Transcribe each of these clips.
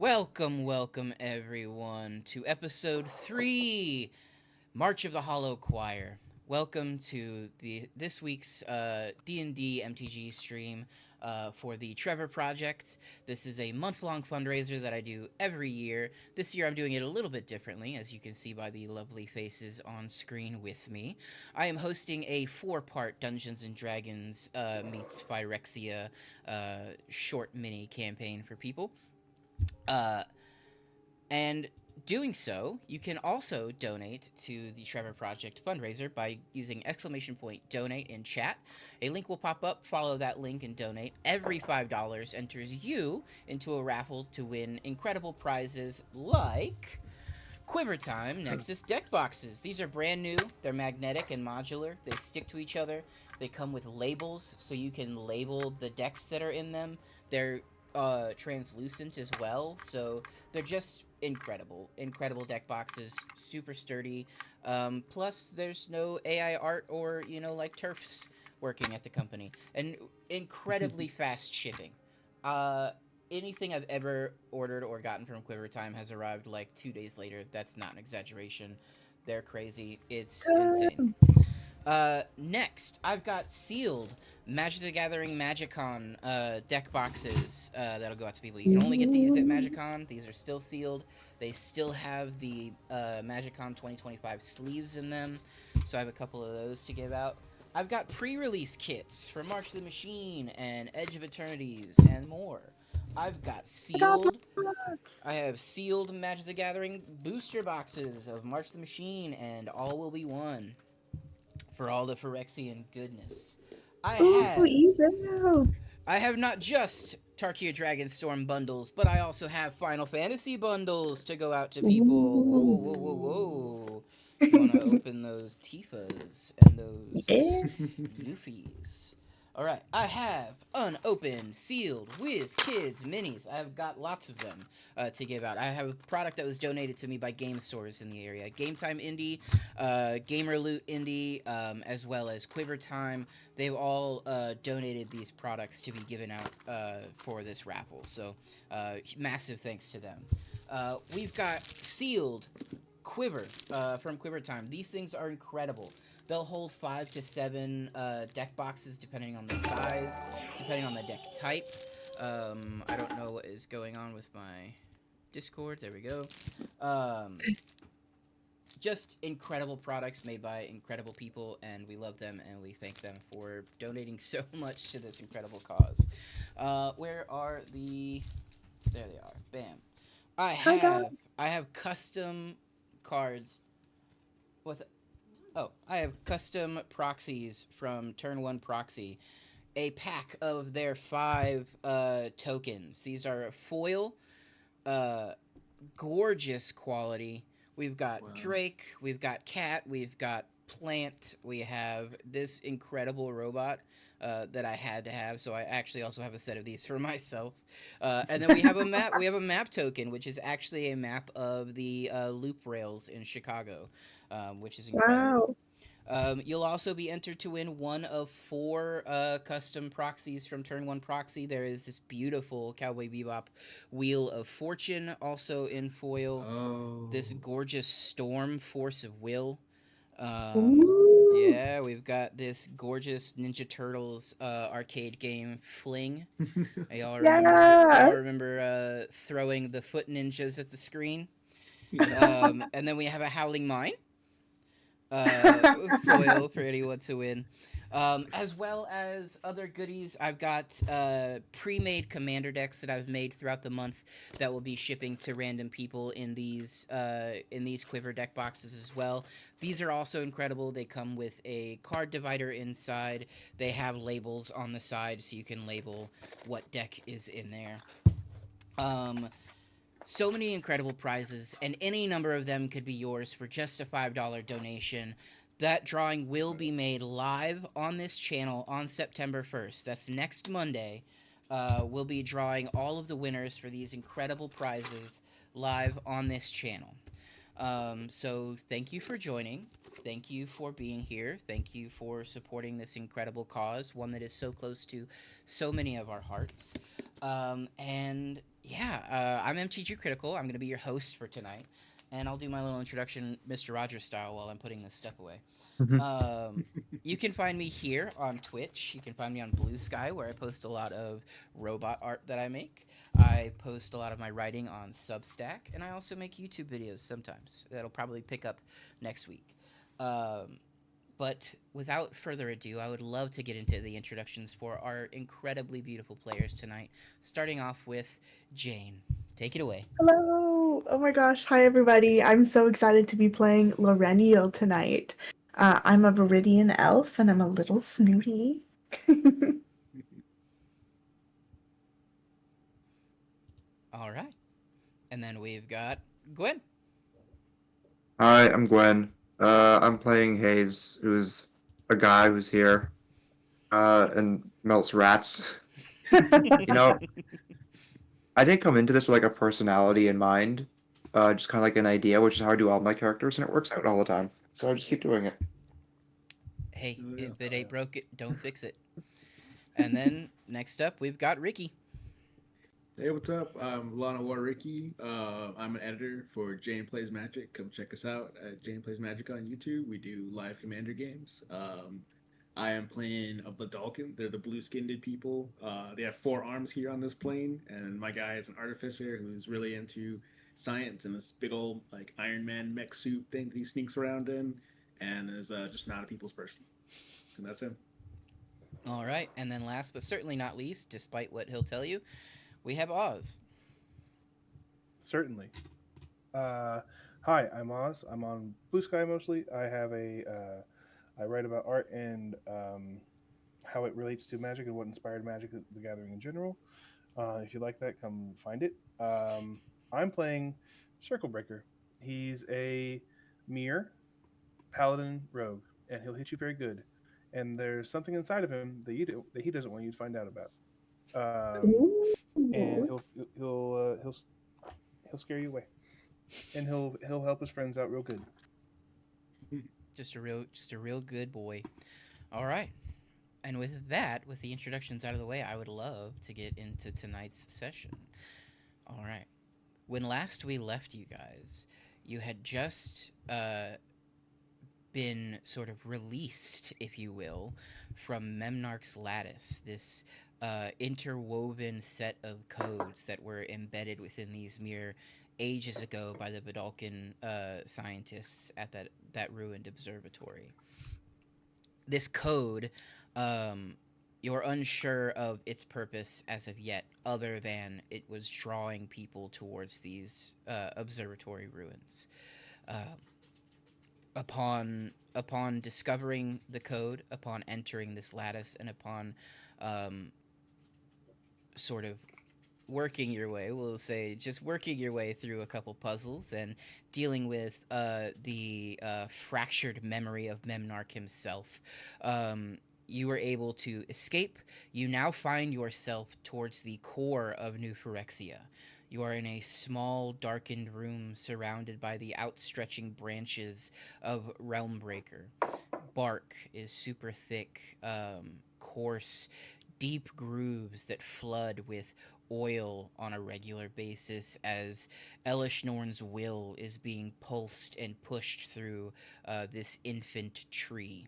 Welcome everyone to episode 3, March of the Hollow Choir. Welcome to this week's D&D MTG stream for the Trevor Project. This is a month-long fundraiser that I do every year. This year I'm doing it a little bit differently, as you can see by the lovely faces on screen with me. I am hosting a 4-part Dungeons & Dragons meets Phyrexia short mini campaign for people. And doing so, you can also donate to the Trevor Project fundraiser by using !donate in chat. A link will pop up, follow that link and donate. Every $5 enters you into a raffle to win incredible prizes like Quiver Time Nexus deck boxes. These are brand new, they're magnetic and modular, they stick to each other, they come with labels so you can label the decks that are in them. They're translucent as well, so they're just incredible deck boxes, super sturdy. Plus there's no AI art or like turfs working at the company, and incredibly fast shipping. Anything I've ever ordered or gotten from Quiver Time has arrived like 2 days later. That's not an exaggeration. They're crazy. It's insane. Next, I've got sealed Magic the Gathering Magicon deck boxes that'll go out to people. You can only get these at Magicon. These are still sealed. They still have the Magicon 2025 sleeves in them, so I have a couple of those to give out. I've got pre-release kits for March of the Machine and Edge of Eternities and more. I've got sealed. I have sealed Magic the Gathering booster boxes of March of the Machine and All Will Be One for all the Phyrexian goodness. I have Evil. I have not just Tarkia Dragonstorm bundles, but I also have Final Fantasy bundles to go out to people. Whoa. You want to open those Tifas and those Yeah. Yuffie's. Alright, I have unopened, sealed, Whiz Kids minis. I've got lots of them to give out. I have a product that was donated to me by game stores in the area. Game Time Indie, Gamer Loot Indie, as well as Quiver Time. They've all donated these products to be given out for this raffle. So massive thanks to them. We've got sealed Quiver from Quiver Time. These things are incredible. They'll hold 5 to 7 deck boxes depending on the size, depending on the deck type. I don't know what is going on with my Discord. There we go. Just incredible products made by incredible people, and we love them, and we thank them for donating so much to this incredible cause. Where are the... There they are. Bam. I have custom cards. What's it? Oh, I have custom proxies from Turn 1 Proxy. A pack of their 5 tokens. These are foil, gorgeous quality. We've got Drake, we've got Cat, we've got Plant, we have this incredible robot that I had to have, so I actually also have a set of these for myself. And then we have a map. We have a map token, which is actually a map of the loop rails in Chicago, which is incredible. Wow. You'll also be entered to win one of 4 custom proxies from Turn 1 Proxy. There is this beautiful Cowboy Bebop Wheel of Fortune, also in foil. Oh. This gorgeous Storm Force of Will. Ooh. Yeah, we've got this gorgeous Ninja Turtles arcade game, Fling. Y'all remember? Yeah. Y'all remember throwing the foot ninjas at the screen? And then we have a Howling Mine. Foil for anyone to win. As well as other goodies, I've got pre-made commander decks that I've made throughout the month that will be shipping to random people in these Quiver deck boxes as well. These are also incredible. They come with a card divider inside. They have labels on the side so you can label what deck is in there. So many incredible prizes, and any number of them could be yours for just a $5 donation. That drawing will be made live on this channel on September 1st. That's next Monday. We'll be drawing all of the winners for these incredible prizes live on this channel. So thank you for joining. Thank you for being here. Thank you for supporting this incredible cause, one that is so close to so many of our hearts. And yeah, I'm MTG Critical. I'm going to be your host for tonight. And I'll do my little introduction, Mr. Rogers style, while I'm putting this stuff away. Mhm. Um, you can find me here on Twitch. You can find me on Blue Sky, where I post a lot of robot art that I make. I post a lot of my writing on Substack, and I also make YouTube videos sometimes. That'll probably pick up next week. Um, but without further ado, I would love to get into the introductions for our incredibly beautiful players tonight, starting off with Jane. Take it away. Hello! Oh my gosh, hi everybody. I'm so excited to be playing Lorenial tonight. I'm a Viridian elf and I'm a little snooty. All right. And then we've got Gwen. Hi, I'm Gwen. I'm playing Hayes, who's a guy who's here, and melts rats. You know, I didn't come into this with like a personality in mind, just kind of like an idea, which is how I do all my characters, and it works out all the time. So I just keep doing it. Hey, Oh, yeah. if it Oh, ain't yeah. broke, it don't fix it. And then next up, we've got Ricky. Hey, what's up? I'm Lana Warricky. I'm an editor for Jane Plays Magic. Come check us out at Jane Plays Magic on YouTube. We do live Commander games. I am playing a Vidalcan. They're the blue-skinned people. They have 4 arms here on this plane, and my guy is an artificer who's really into science and this big old like Iron Man mech suit thing that he sneaks around in, and is just not a people's person. And that's him. All right, and then last but certainly not least, despite what he'll tell you, we have Oz. Certainly. Uh, Hi, I'm Oz. I'm on Blue Sky mostly. I write about art and how it relates to magic and what inspired Magic the Gathering in general. If you like that, come find it. I'm playing Circle Breaker. He's a mirror paladin rogue, and he'll hit you very good. And there's something inside of him that he doesn't want you to find out about. And Ooh. he'll scare you away, and he'll help his friends out real good. Just a real good boy. All right. And with that, with the introductions out of the way, I would love to get into tonight's session. All right. When last we left you guys, you had just been sort of released, if you will, from Memnarch's Lattice, this interwoven set of codes that were embedded within these mere ages ago by the Badalkan scientists at that ruined observatory. This code, um, you're unsure of its purpose as of yet, other than it was drawing people towards these observatory ruins. Uh, upon discovering the code, upon entering this lattice, and upon um, sort of working your way, we'll say, just working your way through a couple puzzles and dealing with the fractured memory of Memnarch himself. You were able to escape. You now find yourself towards the core of New Phyrexia. You are in a small, darkened room surrounded by the outstretching branches of Realmbreaker. Bark is super thick, coarse, deep grooves that flood with oil on a regular basis as Elishnorn's will is being pulsed and pushed through this infant tree.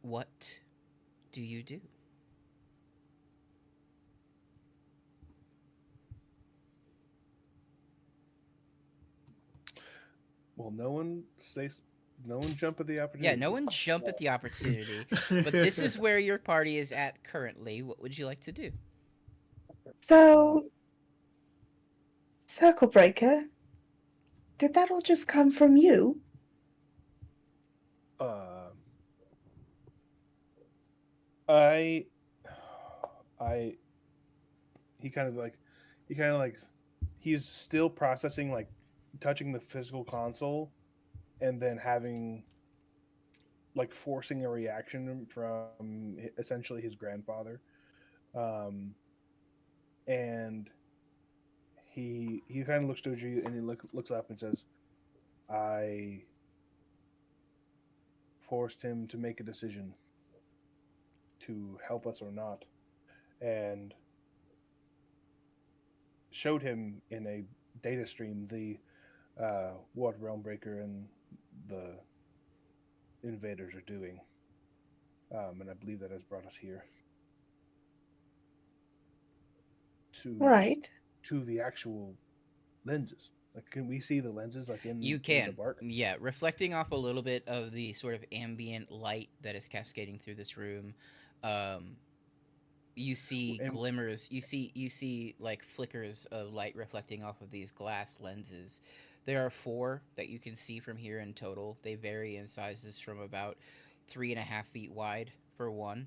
What do you do? Well, no one jump at the Yeah, no opportunity. one jump at the opportunity, but this is where your party is at currently. What would you like to do? So, Circle Breaker, did that all just come from you? Uh, I, I, he kind of like, he kind of like, he's still processing like touching the physical console and then having like forcing a reaction from essentially his grandfather. Um, and he kind of looks towards you and he looks up and says, "I forced him to make a decision to help us or not, and showed him in a data stream what Realmbreaker and the invaders are doing. And I believe that has brought us here Right. to the actual lenses. Like, can we see the lenses like in You in the can. bark? Yeah, reflecting off a little bit of the sort of ambient light that is cascading through this room. Um, you see And glimmers. You see like flickers of light reflecting off of these glass lenses. There are 4 that you can see from here in total. They vary in sizes from about 3.5 feet wide for one,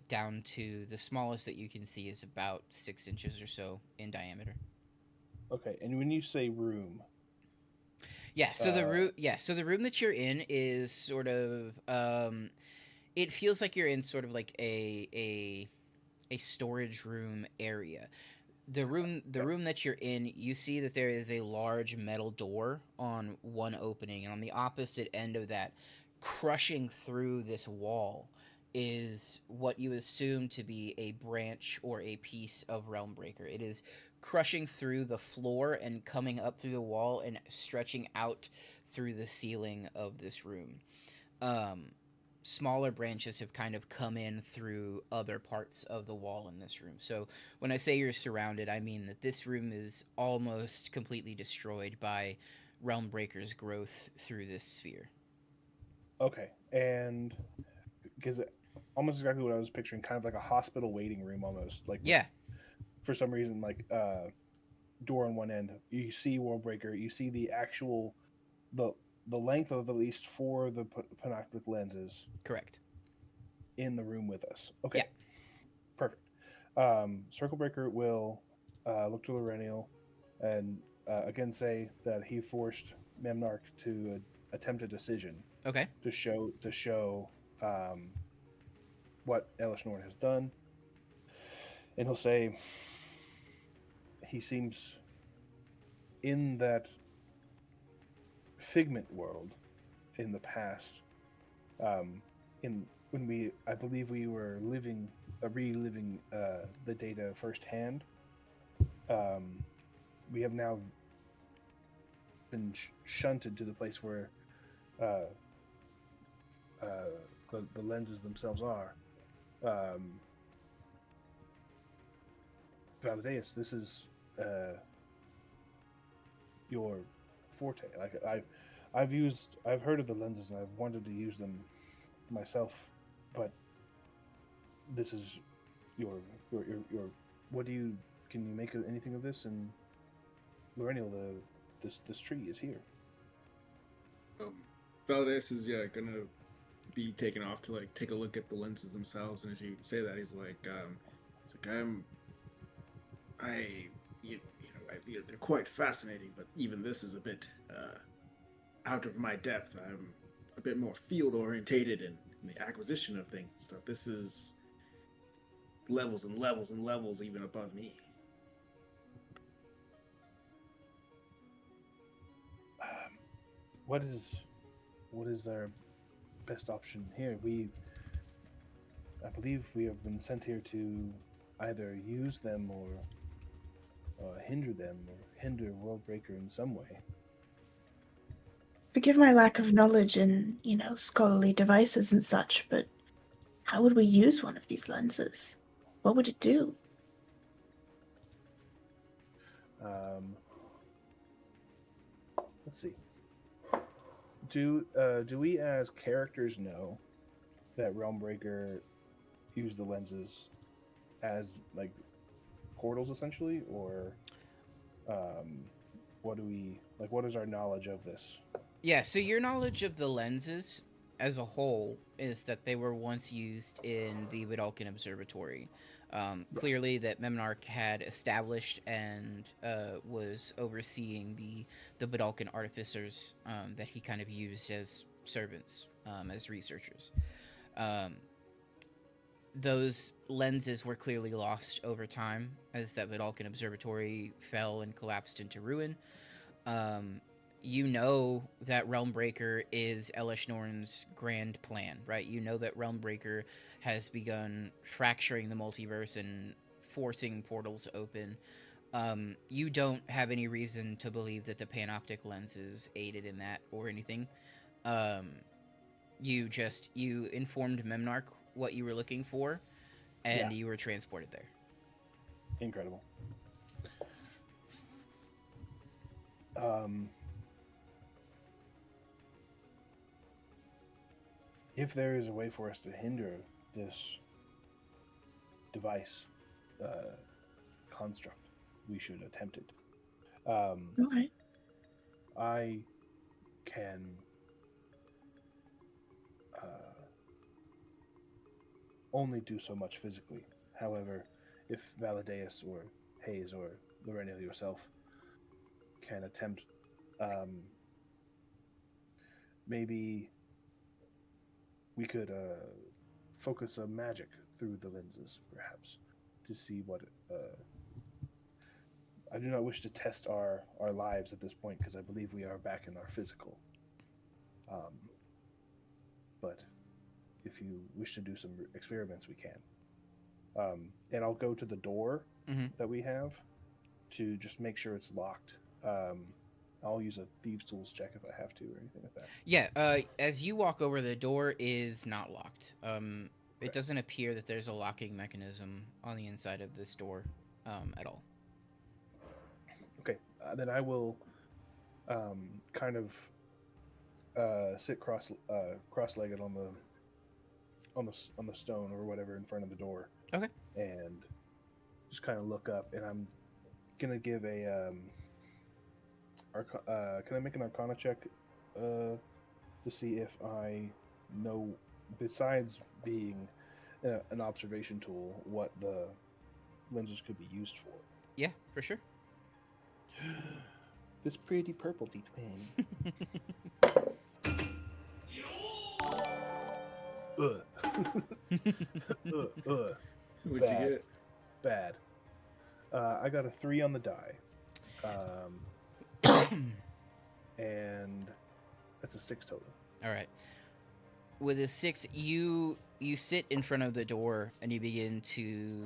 down to the smallest that you can see is about 6 inches or so in diameter. okay, and when you say room, Yeah. So the room. Yeah. So the room that you're in is sort of. It feels like you're in sort of like a storage room area. The room that you're in, you see that there is a large metal door on one opening, and on the opposite end of that, crushing through this wall, is what you assume to be a branch or a piece of Realmbreaker. It is crushing through the floor and coming up through the wall and stretching out through the ceiling of this room. Um, Smaller branches have kind of come in through other parts of the wall in this room. So when I say you're surrounded, I mean that this room is almost completely destroyed by Realmbreaker's growth through this sphere. okay, and because almost exactly what I was picturing, kind of like a hospital waiting room, almost like with, Yeah, for some reason, like door on one end. You see Worldbreaker. You see the actual the the length of at least 4 of the panoptic lenses correct. in the room with us. Yeah. Okay, perfect. Circle Breaker will look to Lorenial and again say that he forced Memnarch to attempt a decision Okay. to show what Elish Norn has done, and he'll say he seems in that Figment world in the past. In when I believe we were reliving the data firsthand. Um, we have now been shunted to the place where uh, the lenses themselves are. Um, Valdeus, this is your forte. Like I've heard of the lenses and I've wanted to use them myself, but this is your. What do you? Can you make anything of this? And Lorenial, this tree is here. Valdez is gonna be taken off to like take a look at the lenses themselves, and as you say that, he's like they're quite fascinating, but even this is a bit out of my depth. I'm a bit more field orientated in the acquisition of things and stuff. This is levels and levels and levels even above me. What is our best option here? I believe we have been sent here to either use them or hinder them or hinder Worldbreaker in some way. Forgive my lack of knowledge in, scholarly devices and such, but how would we use one of these lenses? What would it do? Let's see. Do we as characters know that Realmbreaker used the lenses as like portals essentially, or what do we like? What is our knowledge of this? Yeah, so your knowledge of the lenses as a whole is that they were once used in the Vidalcan Observatory. Clearly, that Memnarch had established and was overseeing the Vidalcan artificers that he kind of used as servants, as researchers. Um, those lenses were clearly lost over time as that Vidalcan Observatory fell and collapsed into ruin. Um, you know that Realmbreaker is Elish Norn's grand plan, right? You know that Realmbreaker has begun fracturing the multiverse and forcing portals open. You don't have any reason to believe that the panoptic lenses aided in that or anything. Um, you informed Memnarch what you were looking for, and Yeah. you were transported there. Incredible. Um, if there is a way for us to hinder this device construct, we should attempt it. Okay. I can uh, only do so much physically. However, if Valadeus or Hayes or Lorena yourself can attempt, maybe we could focus a magic through the lenses, perhaps, to see what. I do not wish to test our lives at this point because I believe we are back in our physical. But if you wish to do some experiments, we can. And I'll go to the door Mm-hmm. that we have to just make sure it's locked. I'll use a thieves' tools check if I have to or anything like that. Yeah, as you walk over, the door is not locked. It Okay. doesn't appear that there's a locking mechanism on the inside of this door at all. Okay, then I will kind of sit cross-legged on the stone or whatever in front of the door. Okay. And just kind of look up, and I'm gonna give a can I make an Arcana check to see if I know, besides being an observation tool, what the lenses could be used for? Yeah, for sure. This pretty purple twin. Ugh. What'd Bad. you get? Bad. I got a 3 on the die. And that's a 6 total. All right. With a 6, you sit in front of the door and you begin to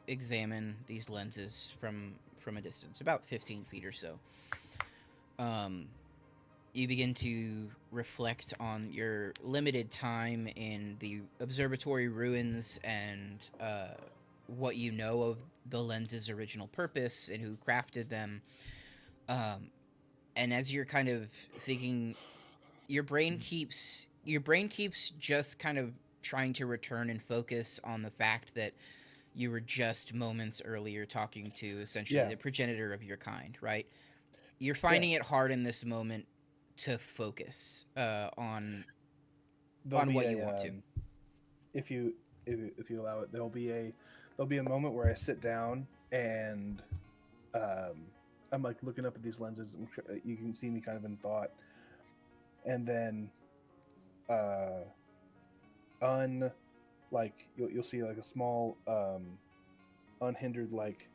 examine these lenses from a distance, about 15 feet or so. You begin to reflect on your limited time in the observatory ruins and what you know of the lens's original purpose and who crafted them. And as you're kind of thinking, your brain keeps just kind of trying to return and focus on the fact that you were just moments earlier talking to essentially the progenitor of your kind, right? You're finding it hard in this moment to focus on what you want to. If you allow it, there'll be a moment where I sit down and I'm like looking up at these lenses. You can see me kind of in thought, and then you'll see like a small unhindered, like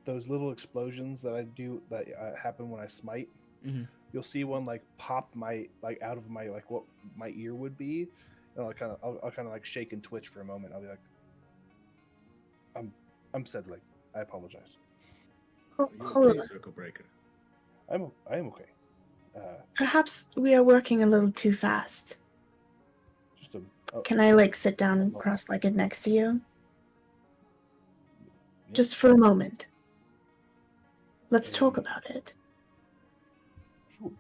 those little explosions that I do that happen when I smite. Mm-hmm. You'll see one like pop my like out of my like what my ear would be, and I'll kind of like shake and twitch for a moment. I'll be like, I'm settling. I apologize. Oh, You're hold okay, on. circle breaker. I am okay. Perhaps we are working a little too fast. Just a. Can I like sit down cross-legged next to you? Just for a moment. Let's talk about it. Sure.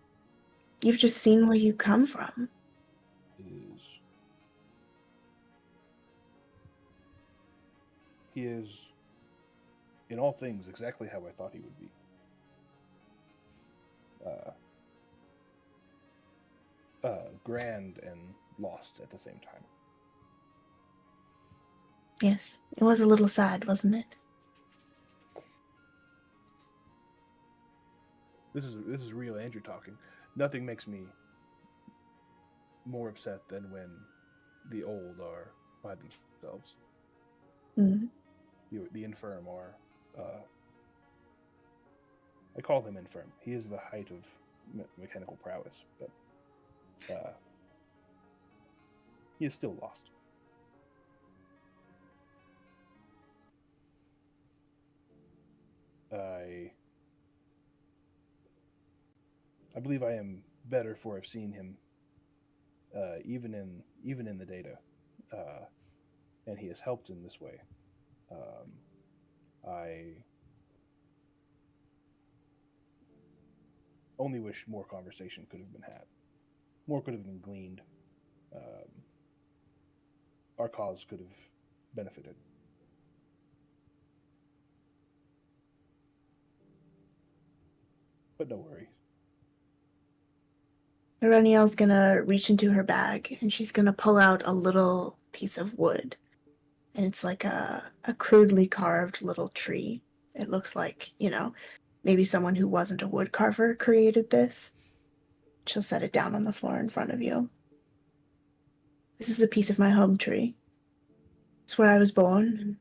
You've just seen where you come from. It is. He is, in all things, exactly how I thought he would be. Grand and lost at the same time. Yes, it was a little sad, wasn't it? This is real Andrew talking. Nothing makes me more upset than when the old are by themselves. Mm. The infirm are. I call him infirm. He is the height of mechanical prowess, but he is still lost. I believe I am better for have seen him, even in the data, and he has helped in this way. I only wish more conversation could have been had, more could have been gleaned. Our cause could have benefited. But no worries. Reniel's gonna reach into her bag and she's gonna pull out a little piece of wood. And it's like a crudely carved little tree. It looks like, maybe someone who wasn't a wood carver created this. She'll set it down on the floor in front of you. This is a piece of my home tree. It's where I was born, and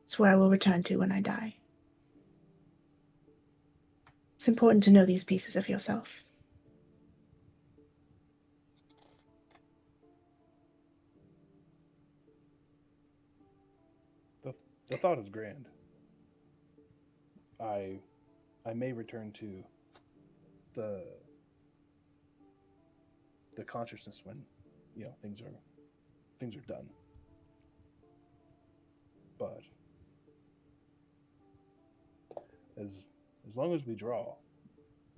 it's where I will return to when I die. It's important to know these pieces of yourself. The thought is grand. I may return to the consciousness when things are done. But as long as we draw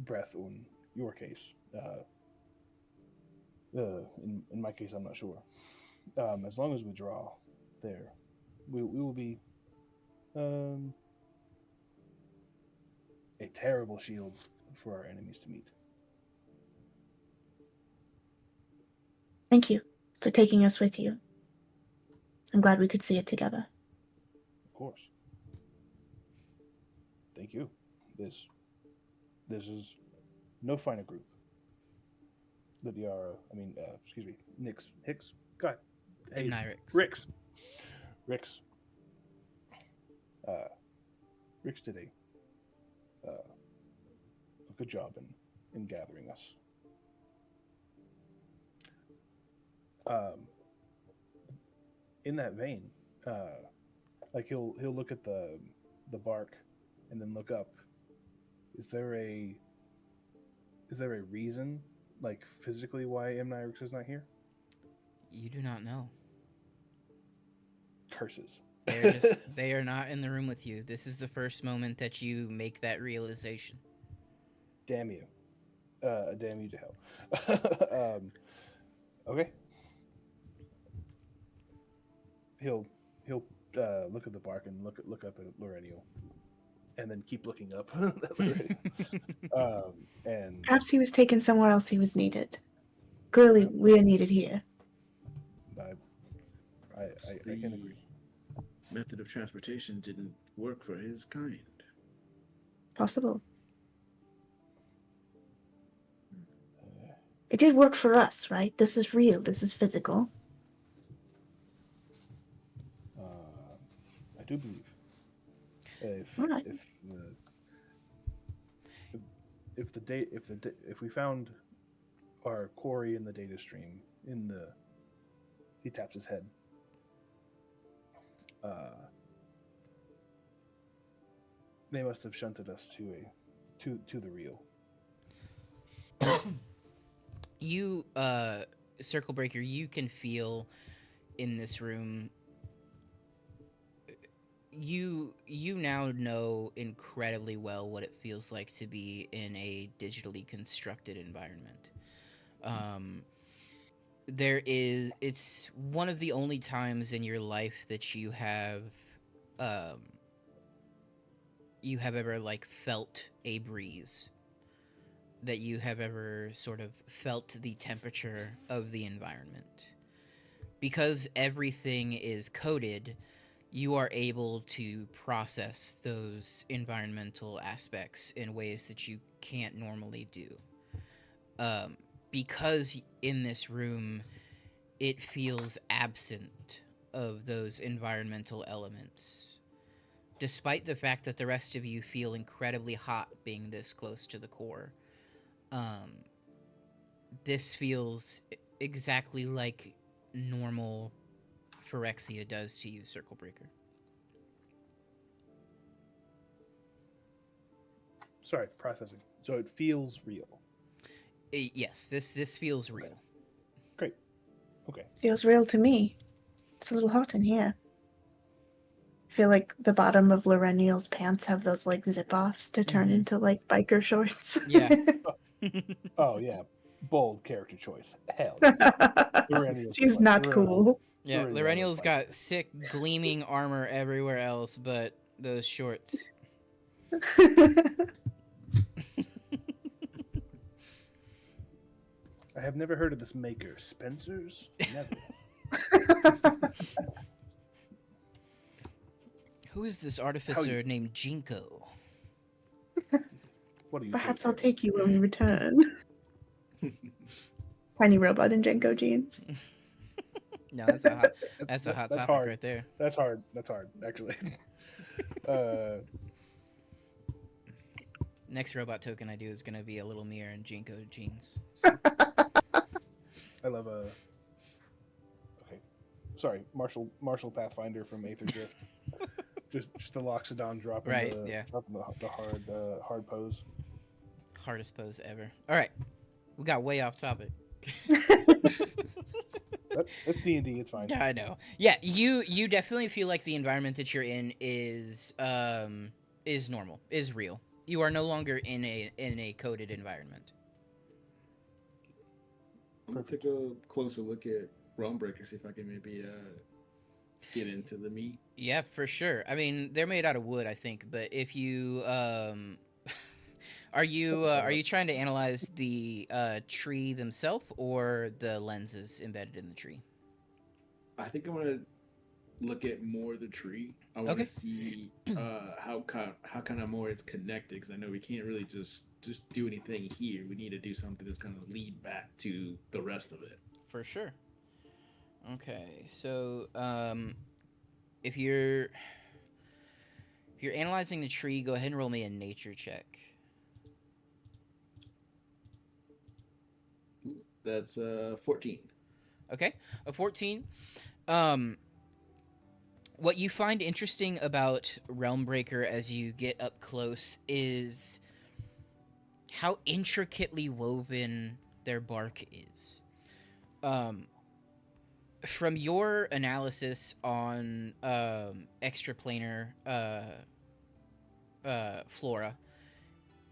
breath in your case, in my case I'm not sure. As long as we draw there, we will be a terrible shield for our enemies to meet. Thank you for taking us with you. I'm glad we could see it together. Of course. Thank you. This is no finer group. Lydia, excuse me, Hicks. God, hey, Rix. Rix did a good job in gathering us. In that vein, like he'll look at the bark and then look up. Is there a reason, like physically, why Nyrix is not here? You do not know. Curses. They are not in the room with you. This is the first moment that you make that realization. Damn you. Damn you to hell. Okay. He'll look at the bark and look up at Loreniel, and then keep looking up at Loreniel. And Perhaps he was taken somewhere else he was needed. Clearly, we are needed here. I can agree. Method of transportation didn't work for his kind. Possible. It did work for us, right? This is real. This is physical. I do believe. If we found our quarry in the data stream he taps his head. They must have shunted us to the real. You, Circle Breaker, you can feel in this room. You now know incredibly well what it feels like to be in a digitally constructed environment. It's one of the only times in your life that you have ever like felt a breeze, that you have ever sort of felt the temperature of the environment. Because everything is coded, you are able to process those environmental aspects in ways that you can't normally do. Because in this room, it feels absent of those environmental elements. Despite the fact that the rest of you feel incredibly hot being this close to the core, this feels exactly like normal Phyrexia does to you, Circle Breaker. Sorry, processing. So it feels real. Yes, this feels real. Great. Okay. Feels real to me. It's a little hot in here. I feel like the bottom of Loreniel's pants have those like zip-offs to turn Mhm. into like biker shorts. Yeah. Oh yeah, bold character choice. Hell yeah. Loreniel's She's fun. not Loreniel- cool. Yeah, Loreniel Loreniel's is got sick gleaming armor everywhere else but those shorts. I have never heard of this maker. Spencer's? Never. Who is this artificer named Jinko? What are you? Perhaps doing I'll take you when we return. Tiny robot in Jenko jeans. No, that's a hot that's a hot That's topic hard. right there. That's hard. That's hard, actually. Next robot token I do is gonna be a little mirror in Jinko jeans. I love Okay, sorry, Marshall Pathfinder from Aether Drift. just the Loxodon dropping Right, the yeah. dropping the hard pose. Hardest pose ever. Alright. We got way off topic. It's D&D. It's fine. Yeah, I know. Yeah, you definitely feel like the environment that you're in is normal, is real. You are no longer in a coded environment. I'm gonna take a closer look at Realm Breaker, see if I can maybe get into the meat. Yeah, for sure. I mean, they're made out of wood, I think, but if you are you trying to analyze the tree themselves or the lenses embedded in the tree? I think I'm gonna look at more the tree. I want to Okay. see how kind of more it's connected, because I know we can't really just do anything here. We need to do something that's gonna lead back to the rest of it. For sure. Okay, so if you're analyzing the tree, go ahead and roll me a nature check. That's 14. Okay, a 14. What you find interesting about Realmbreaker as you get up close is how intricately woven their bark is. From your analysis on extraplanar flora,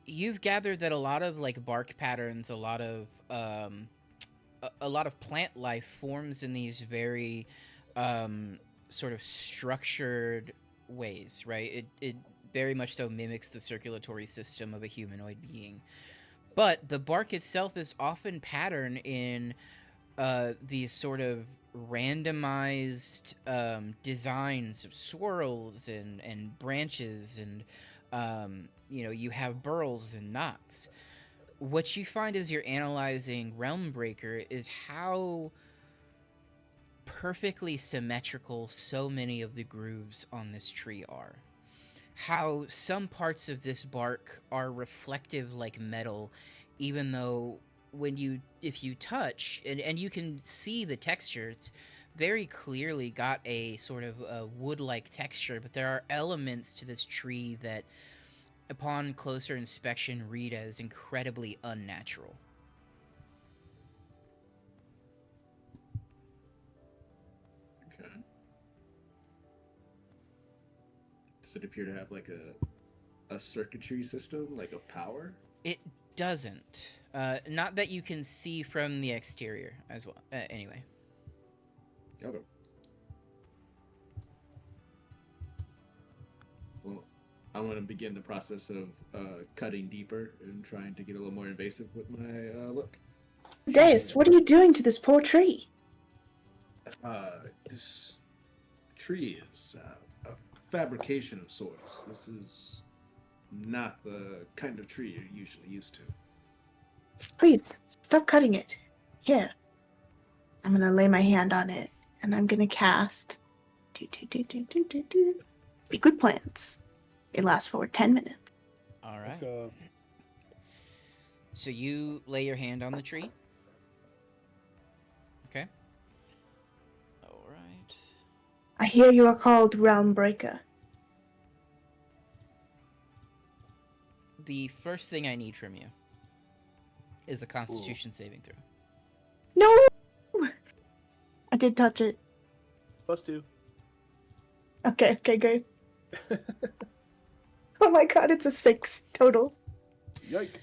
you've gathered that a lot of like bark patterns, a lot of plant life forms in these very sort of structured ways, right? It very much so mimics the circulatory system of a humanoid being. But the bark itself is often patterned in these sort of randomized designs of swirls and branches, and you have burls and knots. What you find as you're analyzing Realmbreaker is how perfectly symmetrical so many of the grooves on this tree are. How some parts of this bark are reflective like metal, even though if you touch and you can see the texture, it's very clearly got a sort of a wood-like texture, but there are elements to this tree that upon closer inspection read as incredibly unnatural. Okay. Does it appear to have like a circuitry system, like of power? It doesn't. Not that you can see from the exterior as well. Anyway. Okay. Well, I'm going to begin the process of cutting deeper and trying to get a little more invasive with my look. Deus, what are you doing to this poor tree? This tree is a fabrication of sorts. This is not the kind of tree you're usually used to. Please, stop cutting it. Here. I'm gonna lay my hand on it, and I'm gonna cast... Speak with plants. It lasts for 10 minutes. All Let's right. go. So you lay your hand on the tree. Okay. All right. I hear you are called Realm Breaker. The first thing I need from you is a Constitution saving throw. No! I did touch it. +2. Okay, good. Oh my god, it's a 6 total. Yike.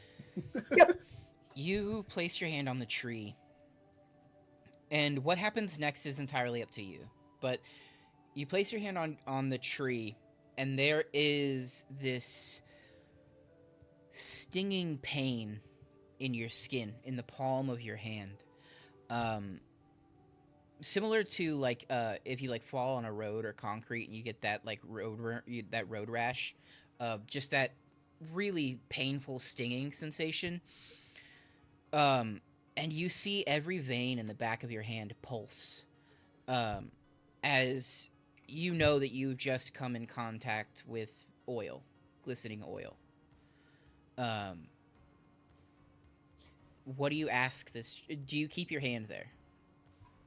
Yep. You place your hand on the tree, and what happens next is entirely up to you. But you place your hand on the tree, and there is this stinging pain in your skin, in the palm of your hand. Similar to like if you like fall on a road or concrete and you get that like road rash, just that really painful stinging sensation. And you see every vein in the back of your hand pulse, as you know that you've just come in contact with oil, glistening oil. What do you ask this? Do you keep your hand there?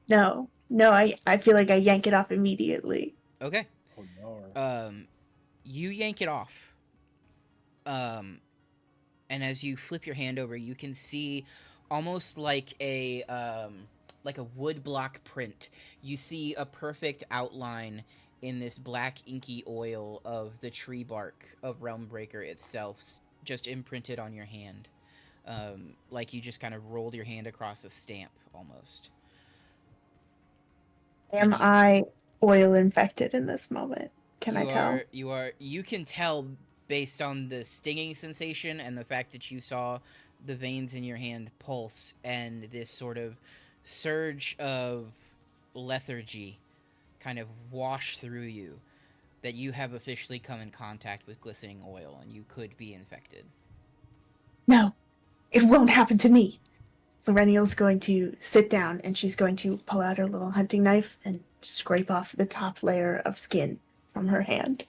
No, I feel like I yank it off immediately. Okay. Oh no. You yank it off. And as you flip your hand over, you can see almost like a wood block print. You see a perfect outline in this black inky oil of the tree bark of Realmbreaker itself, just imprinted on your hand. Like you just kind of rolled your hand across a stamp almost. Am I oil infected in this moment? Can I tell? You can tell based on the stinging sensation and the fact that you saw the veins in your hand pulse and this sort of surge of lethargy kind of wash through you, that you have officially come in contact with glistening oil and you could be infected. No, it won't happen to me. Lorennial's going to sit down and she's going to pull out her little hunting knife and scrape off the top layer of skin from her hand.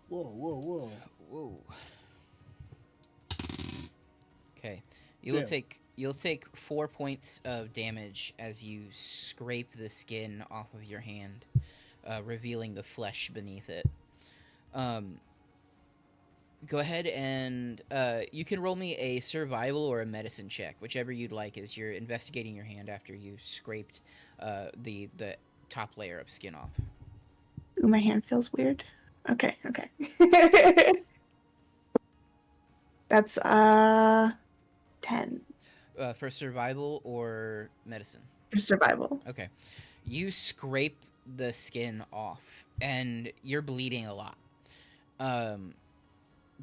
Whoa. Whoa. Okay. You'll take 4 points of damage as you scrape the skin off of your hand, revealing the flesh beneath it. Go ahead and you can roll me a survival or a medicine check, whichever you'd like, as you're investigating your hand after you scraped the top layer of skin off. Ooh, my hand feels weird. Okay. That's 10. For survival or medicine? For survival. Okay. You scrape the skin off, and you're bleeding a lot.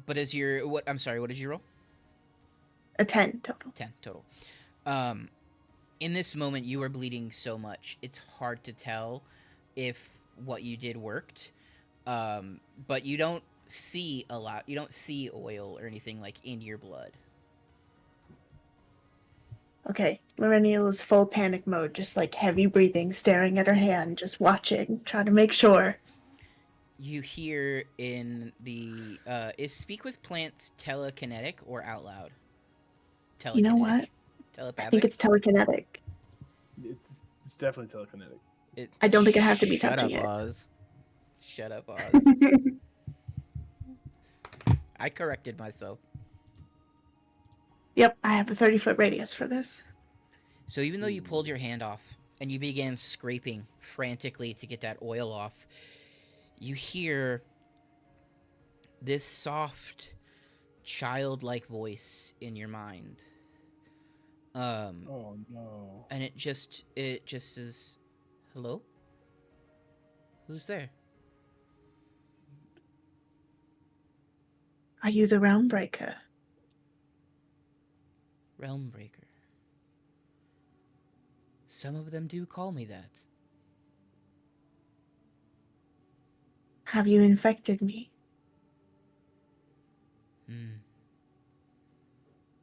But as you're... I'm sorry, what did you roll? A 10 total. 10 total. In this moment, you are bleeding so much, it's hard to tell if what you did worked. But you don't see a lot. You don't see oil or anything like in your blood. Okay, Lorennial is full panic mode, just like heavy breathing, staring at her hand, just watching, trying to make sure. You hear in the... is Speak with Plants telekinetic or out loud? Telekinetic. You know what? Telepathic? I think it's telekinetic. It's definitely telekinetic. I don't think I have to be touching it. Oz. Shut up, Oz. I corrected myself. Yep, I have a 30-foot radius for this. So even though you pulled your hand off and you began scraping frantically to get that oil off, you hear this soft, childlike voice in your mind. Oh no. And it just says, "Hello? Who's there?" Are you the Realm Breaker? Realmbreaker. Some of them do call me that. Have you infected me?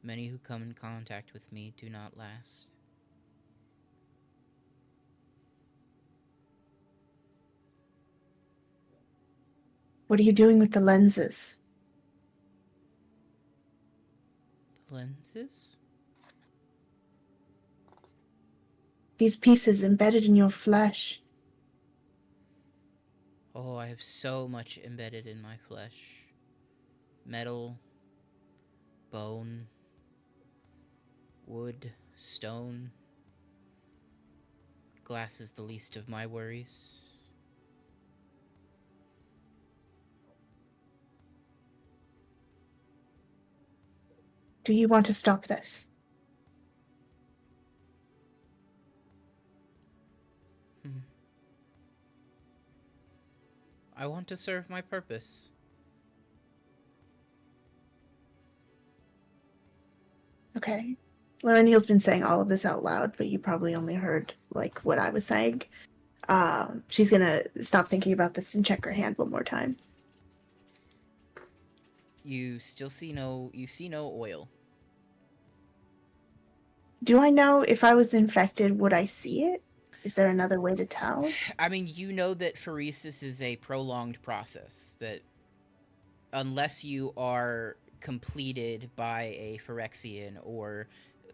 Many who come in contact with me do not last. What are you doing with the lenses? The lenses? These pieces embedded in your flesh. Oh, I have so much embedded in my flesh. Metal, bone, wood, stone. Glass is the least of my worries. Do you want to stop this? I want to serve my purpose. Okay. Loreniel's been saying all of this out loud, but you probably only heard like what I was saying. She's gonna stop thinking about this and check her hand one more time. You still see no oil. Do I know if I was infected, would I see it? Is there another way to tell? I mean, you know that pheresis is a prolonged process, that unless you are completed by a Phyrexian or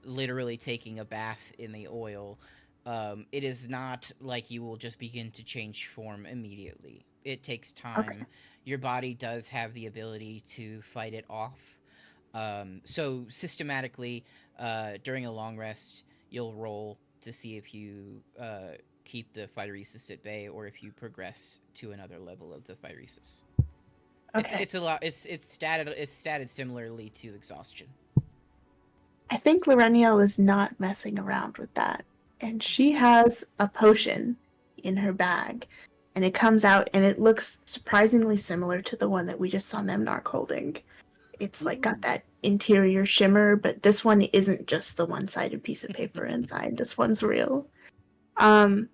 literally taking a bath in the oil, it is not like you will just begin to change form immediately. It takes time. Okay. Your body does have the ability to fight it off. So systematically, during a long rest, you'll roll to see if you keep the phyresis at bay or if you progress to another level of the phyresis. Okay. It's a lot. It's statted similarly to exhaustion. I think Loreniel is not messing around with that. And she has a potion in her bag. And it comes out and it looks surprisingly similar to the one that we just saw Nemnark holding. It's like got that interior shimmer, but this one isn't just the one-sided piece of paper inside. This one's real. Unless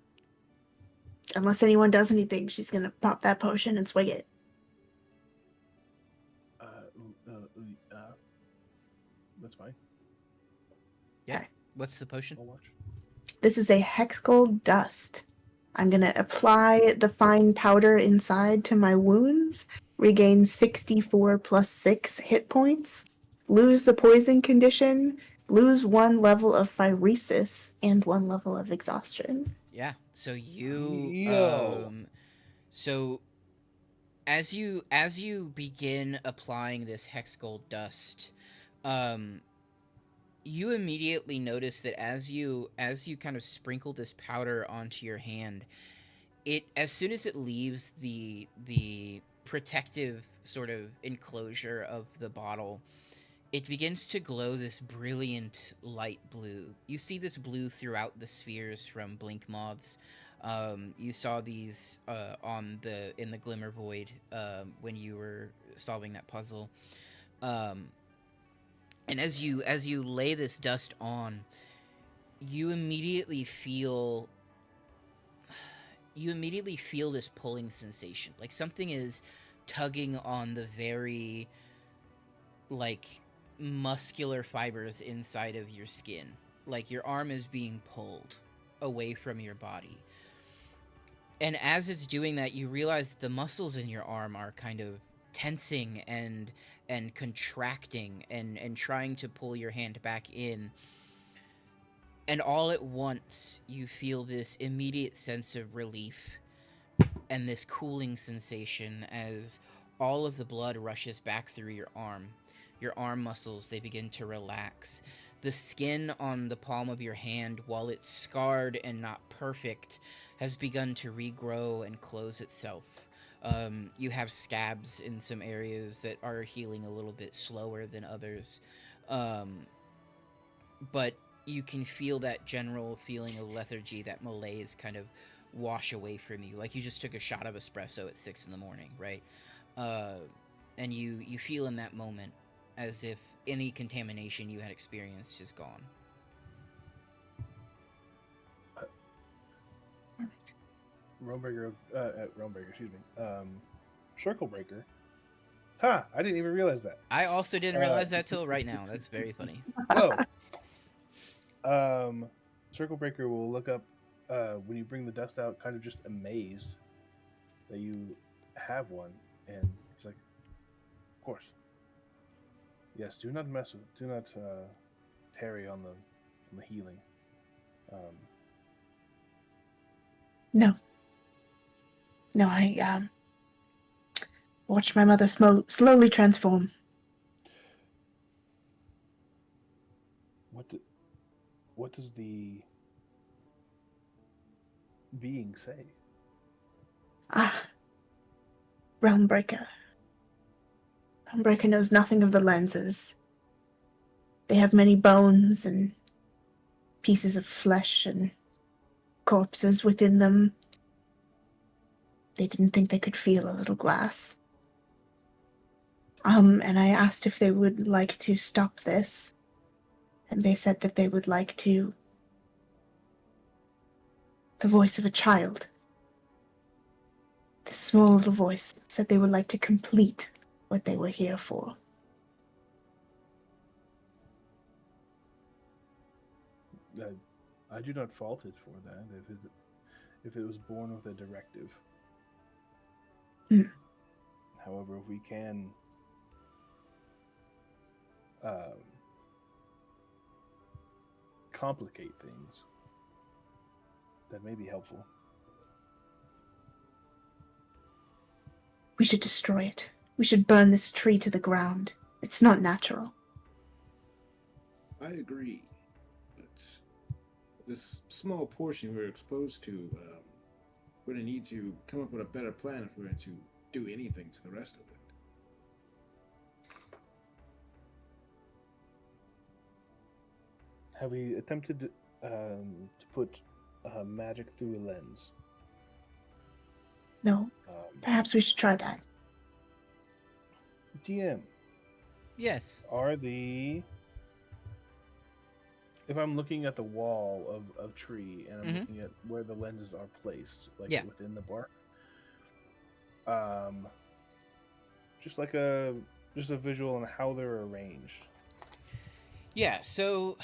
anyone does anything, she's gonna pop that potion and swig it. That's fine. Yeah. Okay. What's the potion? I'll watch. This is a hex gold dust. I'm gonna apply the fine powder inside to my wounds, regain 64 plus 6 hit points, lose the poison condition, lose 1 level of phyresis, and 1 level of exhaustion. Yeah. So you Yo. so as you begin applying this hex gold dust, you immediately notice that as you kind of sprinkle this powder onto your hand, it, as soon as it leaves the protective sort of enclosure of the bottle, it begins to glow this brilliant light blue. You see this blue throughout the spheres from blink moths. You saw these in the glimmer void when you were solving that puzzle. And as you lay this dust on, you immediately feel this pulling sensation, like something is tugging on the very like muscular fibers inside of your skin, like your arm is being pulled away from your body. And as it's doing that, you realize that the muscles in your arm are kind of tensing and contracting and trying to pull your hand back in. And all at once, you feel this immediate sense of relief and this cooling sensation as all of the blood rushes back through your arm. Your arm muscles, they begin to relax. The skin on the palm of your hand, while it's scarred and not perfect, has begun to regrow and close itself. You have scabs in some areas that are healing a little bit slower than others. But you can feel that general feeling of lethargy, that malaise kind of wash away from you. Like you just took a shot of espresso at 6 in the morning, right? And you feel in that moment as if any contamination you had experienced is gone. Realmbreaker, excuse me. Circle Breaker. Ha! I didn't even realize that. I also didn't realize that till right now. That's very funny. Whoa. Circle Breaker will look up when you bring the dust out, kind of just amazed that you have one, and he's like, "Of course, Yes, do not mess with. Do not tarry on the healing. No. No, I watched my mother slowly transform. What does the being say? Ah, Realmbreaker. Realmbreaker knows nothing of the lenses. They have many bones and pieces of flesh and corpses within them. They didn't think they could feel a little glass. And I asked if they would like to stop this, and they said that they would like to. The voice of a child. The small little voice said they would like to complete what they were here for. I do not fault it for that. If it was born with a directive. Mm. However, if we can complicate things, that may be helpful. We should destroy it. We should burn this tree to the ground. It's not natural. I agree. But this small portion we're exposed to, we're going to need to come up with a better plan if we're going to do anything to the rest of it. Have we attempted to put magic through a lens? No. Perhaps we should try that. DM, Yes. are the... If I'm looking at the wall of tree and I'm looking at where the lenses are placed, like within the bark, just a visual on how they're arranged. Yeah, so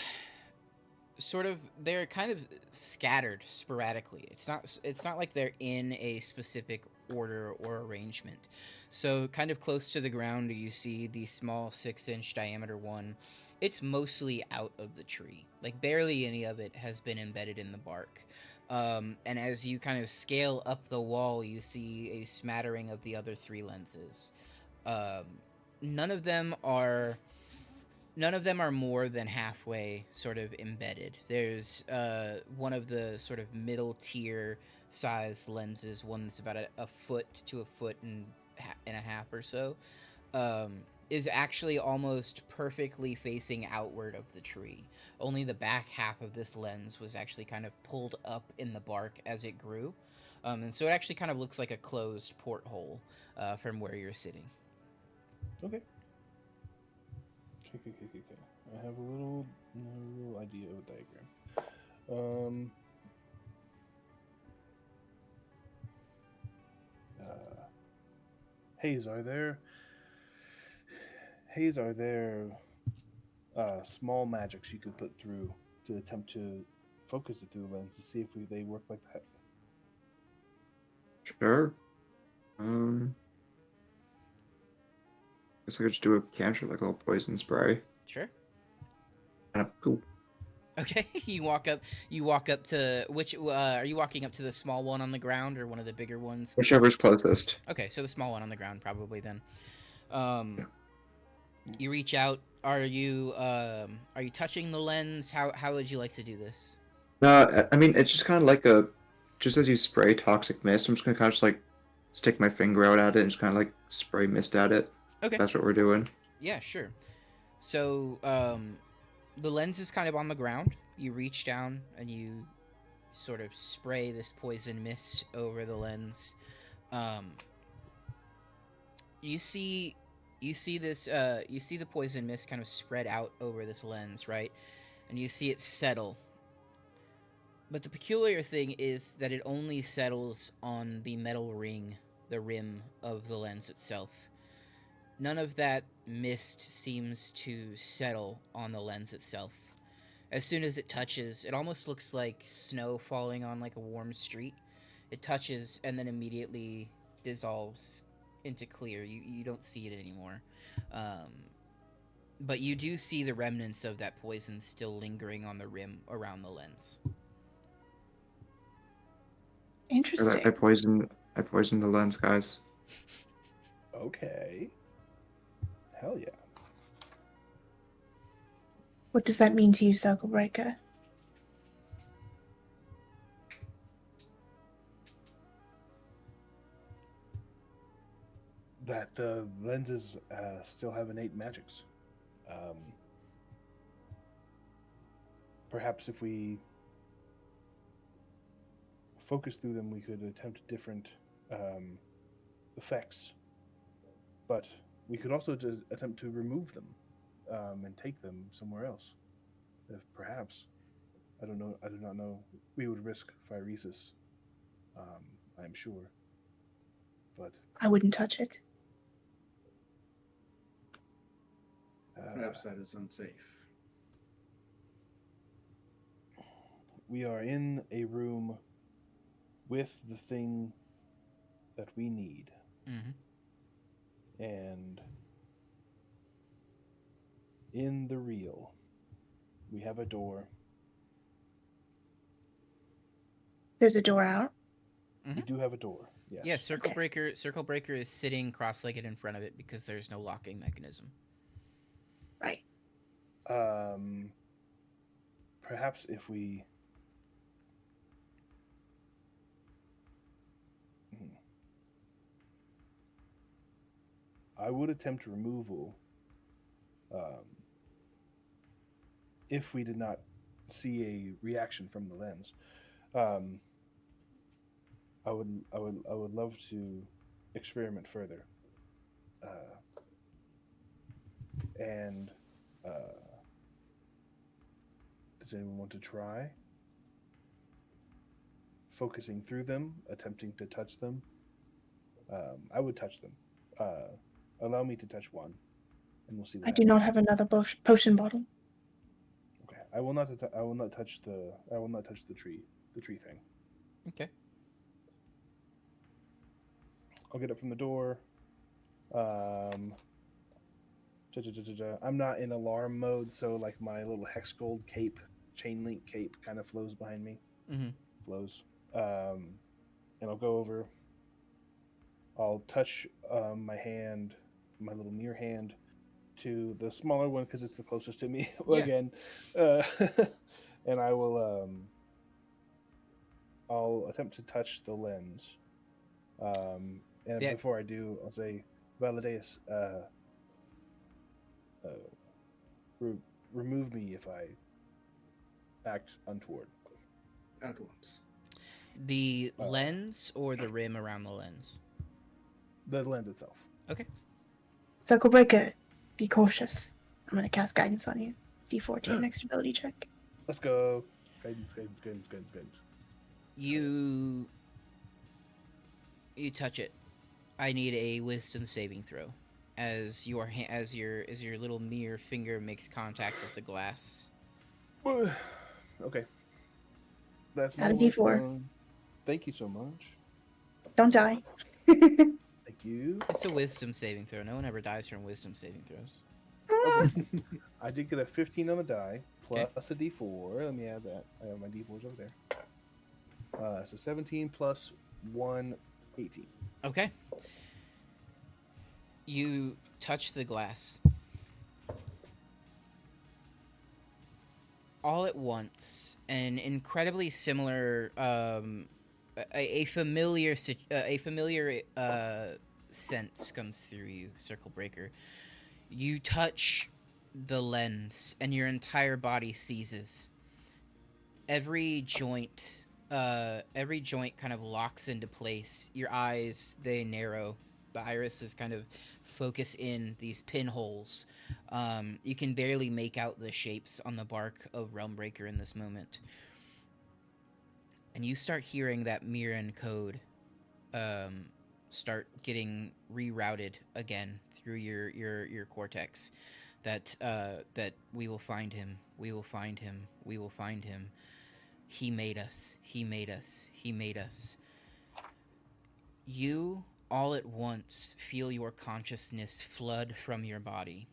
sort of they're kind of scattered sporadically. It's not like they're in a specific order or arrangement. So kind of close to the ground you see the small 6-inch diameter one. It's mostly out of the tree. Like barely any of it has been embedded in the bark. And as you kind of scale up the wall, you see a smattering of the other 3 lenses. None of them are more than halfway sort of embedded. There's one of the sort of middle tier size lenses, one that's about a foot to a foot and a half or so, is actually almost perfectly facing outward of the tree. Only the back half of this lens was actually kind of pulled up in the bark as it grew. And so it actually kind of looks like a closed porthole from where you're sitting. Okay. I have a little idea of a diagram. Hayes, are there small magics you could put through to attempt to focus it through the lens to see if they work like that? Sure. Guess I could just do a cantrip, like a little poison spray. Sure. Cool. Okay, you walk up to which are you walking up to the small one on the ground or one of the bigger ones? Whichever's closest. Okay, so the small one on the ground probably then. You reach out. Are you touching the lens? How would you like to do this? I mean, it's just kind of like just as you spray toxic mist, I'm just gonna kind of just like stick my finger out at it and just kind of like spray mist at it. Okay. That's what we're doing. Yeah, sure. So, the lens is kind of on the ground. You reach down and you sort of spray this poison mist over the lens. You see this. You see the poison mist kind of spread out over this lens, right? And you see it settle. But the peculiar thing is that it only settles on the metal ring, the rim of the lens itself. None of that mist seems to settle on the lens itself. As soon as it touches, it almost looks like snow falling on like a warm street. It touches and then immediately dissolves into clear. You don't see it anymore. But you do see the remnants of that poison still lingering on the rim around the lens. Interesting. I poisoned the lens, guys. Okay. Hell yeah. What does that mean to you, Circle Breaker? That the lenses still have innate magics. Perhaps if we focus through them, we could attempt different effects. But we could also just attempt to remove them and take them somewhere else. If perhaps, I don't know. I do not know. We would risk phyresis. I'm sure. But I wouldn't touch it. Perhaps that is unsafe. we are in a room with the thing that we need. Mm-hmm. And in the real, we have a door. There's a door out. We do have a door. Yes. Yeah, Circle Okay. Breaker is sitting cross-legged in front of it because there's no locking mechanism. Right. Perhaps if we I would attempt removal if we did not see a reaction from the lens. I would love to experiment further. And does anyone want to try focusing through them, attempting to touch them? I would touch them. Allow me to touch one, and we'll see what I happens. do not have another potion bottle. Okay, I will not. I will not touch the. I will not touch the tree. The tree thing. Okay. I'll get up from the door. I'm not in alarm mode, so like my little hex gold cape, chain link cape, kind of flows behind me. Mm-hmm. Flows. And I'll go over. I'll touch my hand, my little mirror hand, to the smaller one because it's the closest to me. Yeah. Again, and I will. I'll attempt to touch the lens. And Yeah. before I do, I'll say, Valideus, remove me if I act untoward. At once. The lens or the rim around the lens? The lens itself. Okay. Circle Breaker, be cautious. I'm going to cast guidance on you. D4 to your next ability check. Let's go. Guidance. You touch it. I need a wisdom saving throw, as your little mirror finger makes contact with the glass. Okay. That's my Add a D4. wisdom. Thank you so much. Don't die. Thank you. It's a wisdom saving throw. No one ever dies from wisdom saving throws. Okay. I did get a 15 on the die, plus a D4. Let me add that. I have my D4s over there. So 17 plus 1, 18. Okay. You touch the glass. All at once, an incredibly similar, a familiar sense comes through you, Circle Breaker. You touch the lens, and your entire body seizes. Every joint kind of locks into place. Your eyes, they narrow. The irises kind of focus in these pinholes. You can barely make out the shapes on the bark of Realmbreaker in this moment. And you start hearing that Mirren code start getting rerouted again through your cortex. That we will find him. We will find him. We will find him. He made us. He made us. He made us. You all at once feel your consciousness flood from your body.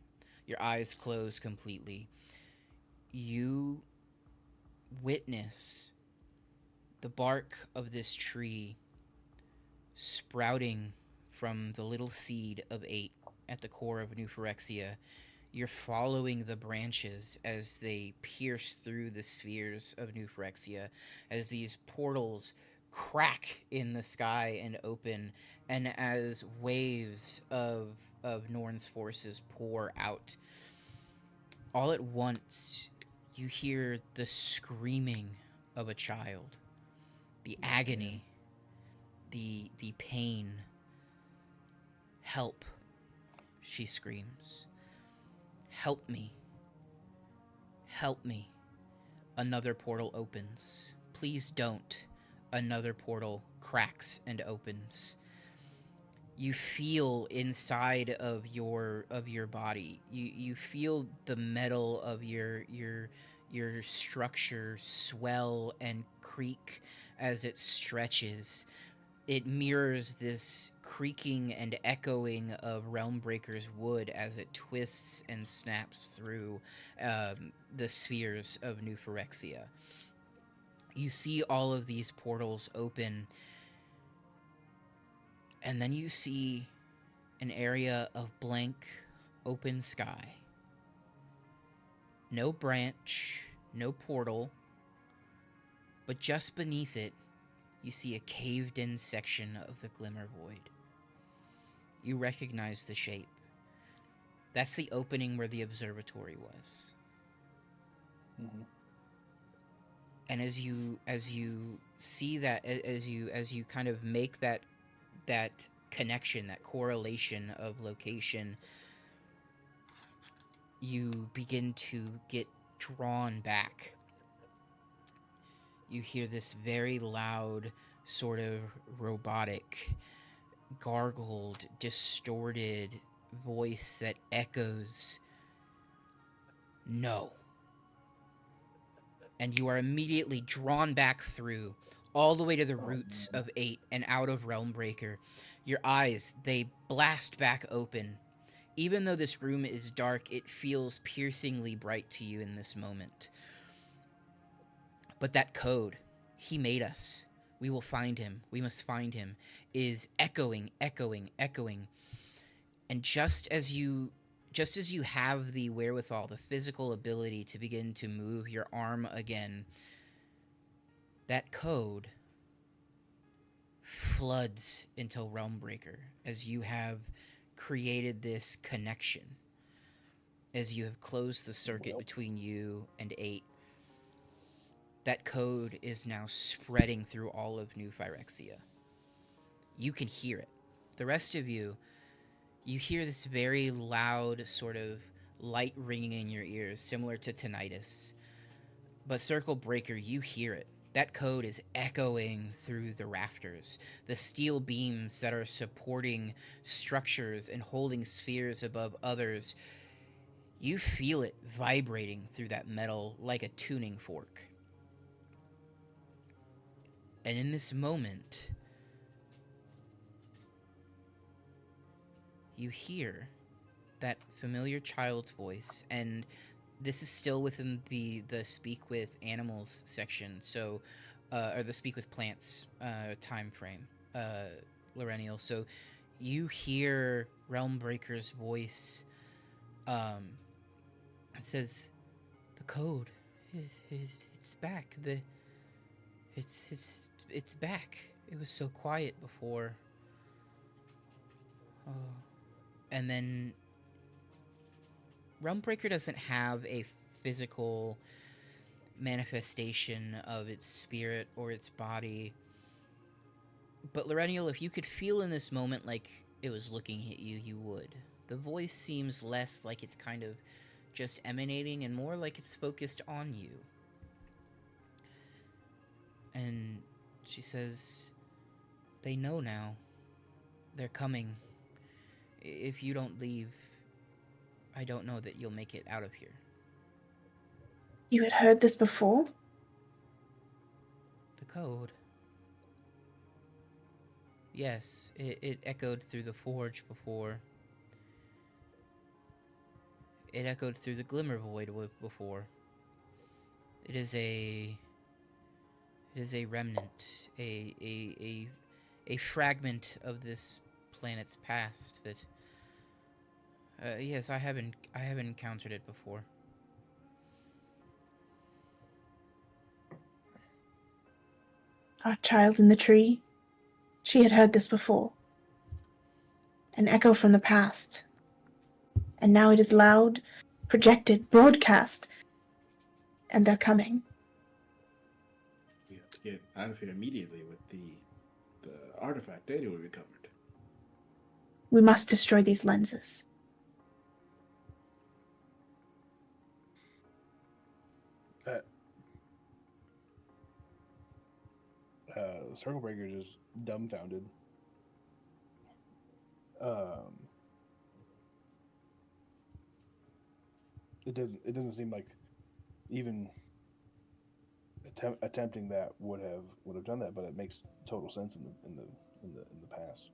Your eyes close completely. You witness the bark of this tree sprouting from the little seed of 8 at the core of New Phyrexia. You're following the branches as they pierce through the spheres of New Phyrexia, as these portals crack in the sky and open, and as waves of Norn's forces pour out. All at once, you hear the screaming of a child, the agony, the pain. Help, she screams. Help me. Help me. Another portal opens. Please don't. Another portal cracks and opens. You feel inside of your body. You feel the metal of your structure swell and creak as it stretches. It mirrors this creaking and echoing of Realmbreaker's wood as it twists and snaps through the spheres of New Phyrexia. You see all of these portals open, and then you see an area of blank, open sky. No branch, no portal, but just beneath it, you see a caved-in section of the Glimmer Void. You recognize the shape. That's the opening where the observatory was. Mm-hmm. And as you see that, as you kind of make that connection, that correlation of location, you begin to get drawn back. You hear this very loud, sort of robotic, gargled, distorted voice that echoes, "No." And you are immediately drawn back through, all the way to the roots of 8 and out of Realmbreaker. Your eyes, they blast back open. Even though this room is dark, it feels piercingly bright to you in this moment. But that code, he made us. We will find him. We must find him, is echoing. And just as you have the wherewithal, the physical ability to begin to move your arm again, that code floods into Realmbreaker as you have created this connection, as you have closed the circuit between you and 8. That code is now spreading through all of New Phyrexia. You can hear it. The rest of you hear this very loud sort of light ringing in your ears, similar to tinnitus. But Circle Breaker, you hear it. That code is echoing through the rafters. The steel beams that are supporting structures and holding spheres above others, you feel it vibrating through that metal like a tuning fork. And in this moment, you hear that familiar child's voice, and this is still within the speak with animals section, so or the speak with plants time frame, Lorenial. So you hear Realmbreaker's voice. It says, "The code it's back. It's back. It was so quiet before." Oh. And then Realmbreaker doesn't have a physical manifestation of its spirit or its body. But Lorenial, if you could feel in this moment like it was looking at you, you would. The voice seems less like it's kind of just emanating and more like it's focused on you. And she says, "They know now. They're coming. If you don't leave, I don't know that you'll make it out of here." You had heard this before? The code. Yes, it echoed through the forge before. It echoed through the glimmer void before. It is a remnant, a fragment of this planet's past that. Yes, I haven't encountered it before. Our child in the tree. She had heard this before. An echo from the past. And now it is loud, projected, broadcast. And they're coming. We have to get out of here immediately with the artifact data we recovered. We must destroy these lenses. Circle Breaker is just dumbfounded. It doesn't seem like even attempting that would have done that, but it makes total sense in the past.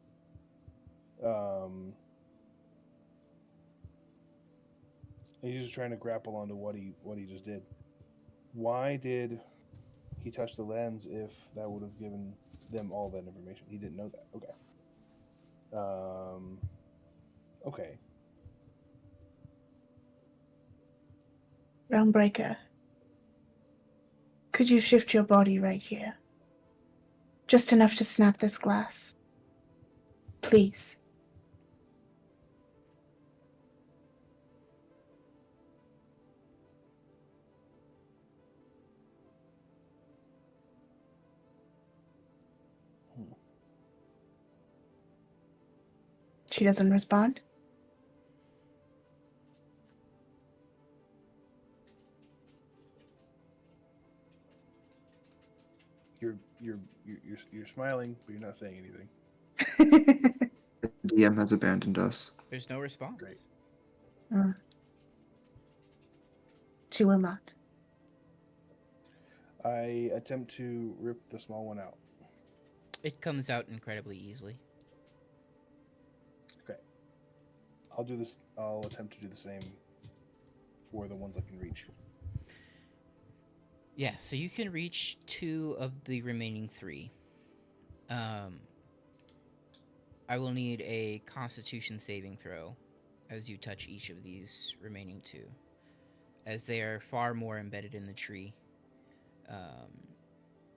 He's just trying to grapple onto what he just did. Why did he touch the lens if that would have given them all that information? He didn't know that. Okay. Okay. Realmbreaker, could you shift your body right here? Just enough to snap this glass. Please. She doesn't respond? You're smiling, but you're not saying anything. The DM has abandoned us. There's no response. Great. She will not. I attempt to rip the small one out. It comes out incredibly easily. Okay. I'll do this. I'll attempt to do the same for the ones I can reach. Yeah, so you can reach 2 of the remaining 3. I will need a Constitution saving throw as you touch each of these remaining 2, as they are far more embedded in the tree.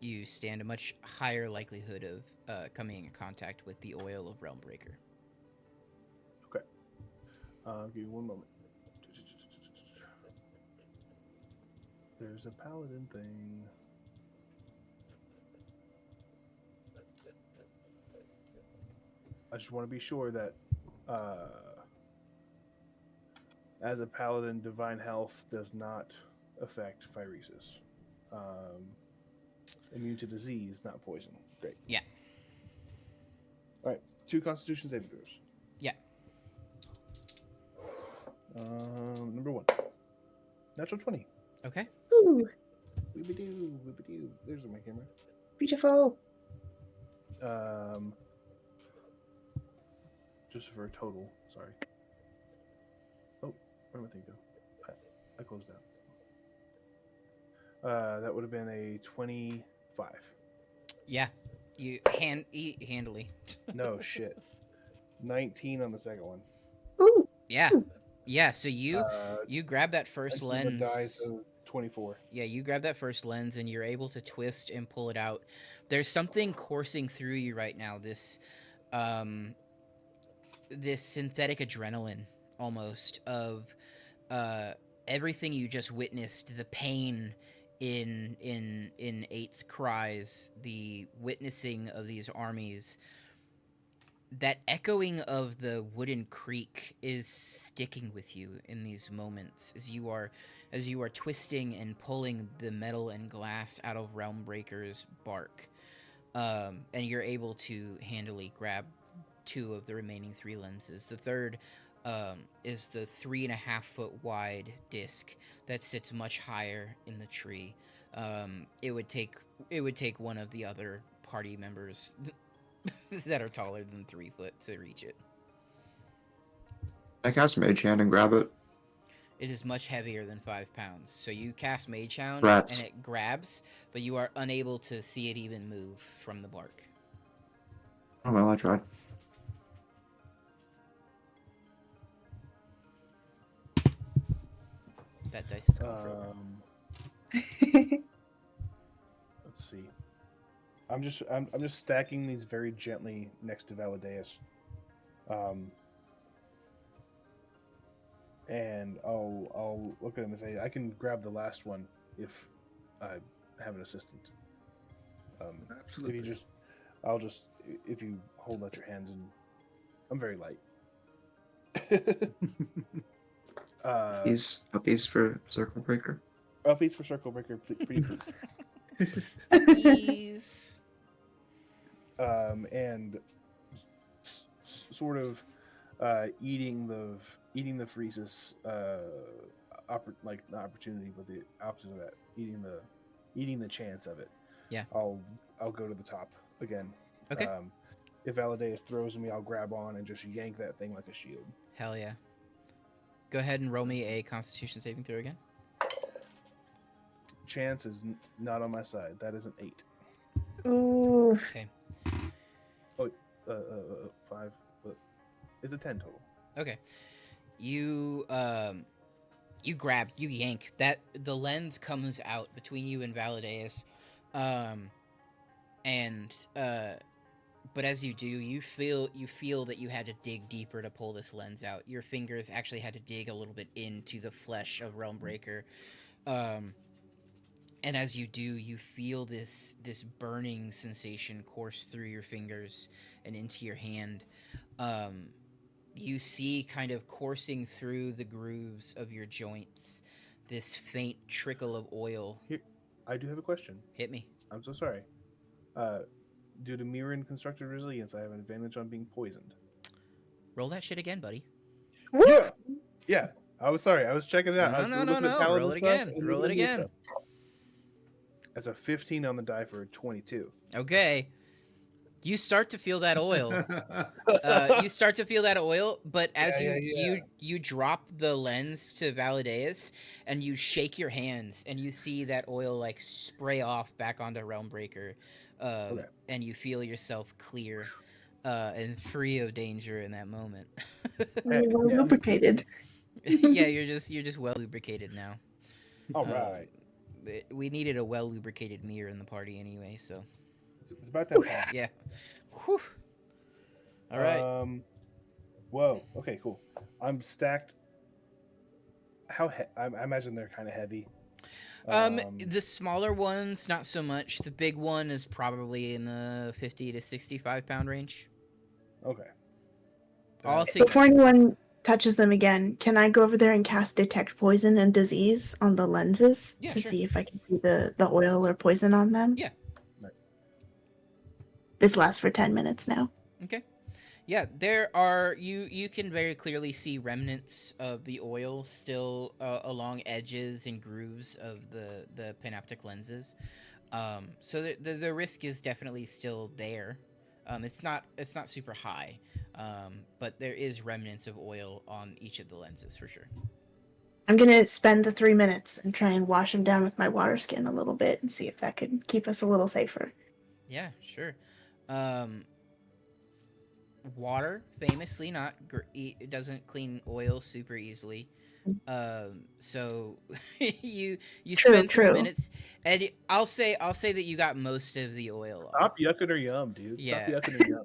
You stand a much higher likelihood of coming in contact with the oil of Realmbreaker. Okay. Give me one moment. There's a paladin thing. I just want to be sure that as a paladin, divine health does not affect phyresis. Immune to disease, not poison. Great. Yeah. All right. 2 Constitution saving throws. Yeah. Number 1. Natural 20. Okay. Ooh, Whippity-doo, whippity-doo. There's my camera. beautiful. Just for a total. Sorry. Oh, where did my thing go? I closed that. That would have been a 25. Yeah. You eat handily. No shit. 19 on the second one. Ooh, Yeah. Yeah, so you grab that first But lens. die, so 24. Yeah, you grab that first lens and you're able to twist and pull it out. There's something coursing through you right now, this synthetic adrenaline almost of everything you just witnessed, the pain in Eight's cries, the witnessing of these armies. That echoing of the wooden creak is sticking with you in these moments as you are twisting and pulling the metal and glass out of Realmbreaker's bark, and you're able to handily grab 2 of the remaining 3 lenses. The third is the 3.5-foot wide disc that sits much higher in the tree. It would take one of the other party members that are taller than 3 foot to reach it. I cast Mage Hand and grab it. It is much heavier than 5 pounds. So you cast Mage Hound Rats. and it grabs, but you are unable to see it even move from the bark. Oh well, I tried. That dice is called for. Let's see. I'm just stacking these very gently next to Valadeus. And I'll look at him and say, I can grab the last one if I have an assistant. Absolutely. If you hold out your hands, and I'm very light. Puppies for Circle Breaker. Uppies for Circle Breaker, pretty please. Please. And sort of eating the Phresis, not opportunity, but the opposite of that, eating the chance of it. Yeah. I'll go to the top again. Okay. If Valadeus throws me, I'll grab on and just yank that thing like a shield. Hell yeah. Go ahead and roll me a Constitution saving throw again. Chance is not on my side. That is an 8. Ooh. Okay. 5, but it's a 10 total. Okay. You yank that the lens comes out between you and Valadeus, but as you do, you feel that you had to dig deeper to pull this lens out. Your fingers actually had to dig a little bit into the flesh of Realmbreaker, and as you do, you feel this burning sensation course through your fingers and into your hand. You see, kind of coursing through the grooves of your joints, this faint trickle of oil. Here, I do have a question. Hit me. I'm so sorry. Due to Mirren constructed resilience, I have an advantage on being poisoned. Roll that shit again, buddy. Yeah. Yeah. I was sorry. I was checking it out. I was No. looking at paladin Roll it stuff again. and Roll it looking at again. stuff. That's a 15 on the die for a 22. Okay. You start to feel that oil. But as you drop the lens to Valadeus and you shake your hands and you see that oil like spray off back onto Realmbreaker, Okay. and you feel yourself clear and free of danger in that moment. Really well lubricated. Yeah, you're just well lubricated now. All right. We needed a well lubricated mirror in the party anyway, so It's about that time. yeah. Whew. All right. Whoa. Okay. Cool. I'm stacked. I imagine they're kind of heavy. The smaller ones, not so much. The big one is probably in the 50 to 65 pound range. Okay. I'll take. Before anyone touches them again, can I go over there and cast Detect Poison and Disease on the lenses to sure. see if I can see the oil or poison on them? Yeah. Right. This lasts for 10 minutes now. Okay. Yeah, there are you can very clearly see remnants of the oil still along edges and grooves of the panoptic lenses. So the risk is definitely still there. It's not super high, but there is remnants of oil on each of the lenses for sure. I'm gonna spend the 3 minutes and try and wash them down with my water skin a little bit and see if that could keep us a little safer. Yeah, sure. Water famously it doesn't clean oil super easily. So you spend 3 minutes, and I'll say that you got most of the oil. Stop yucking or yum, dude. Yeah. Stop yucking or yum.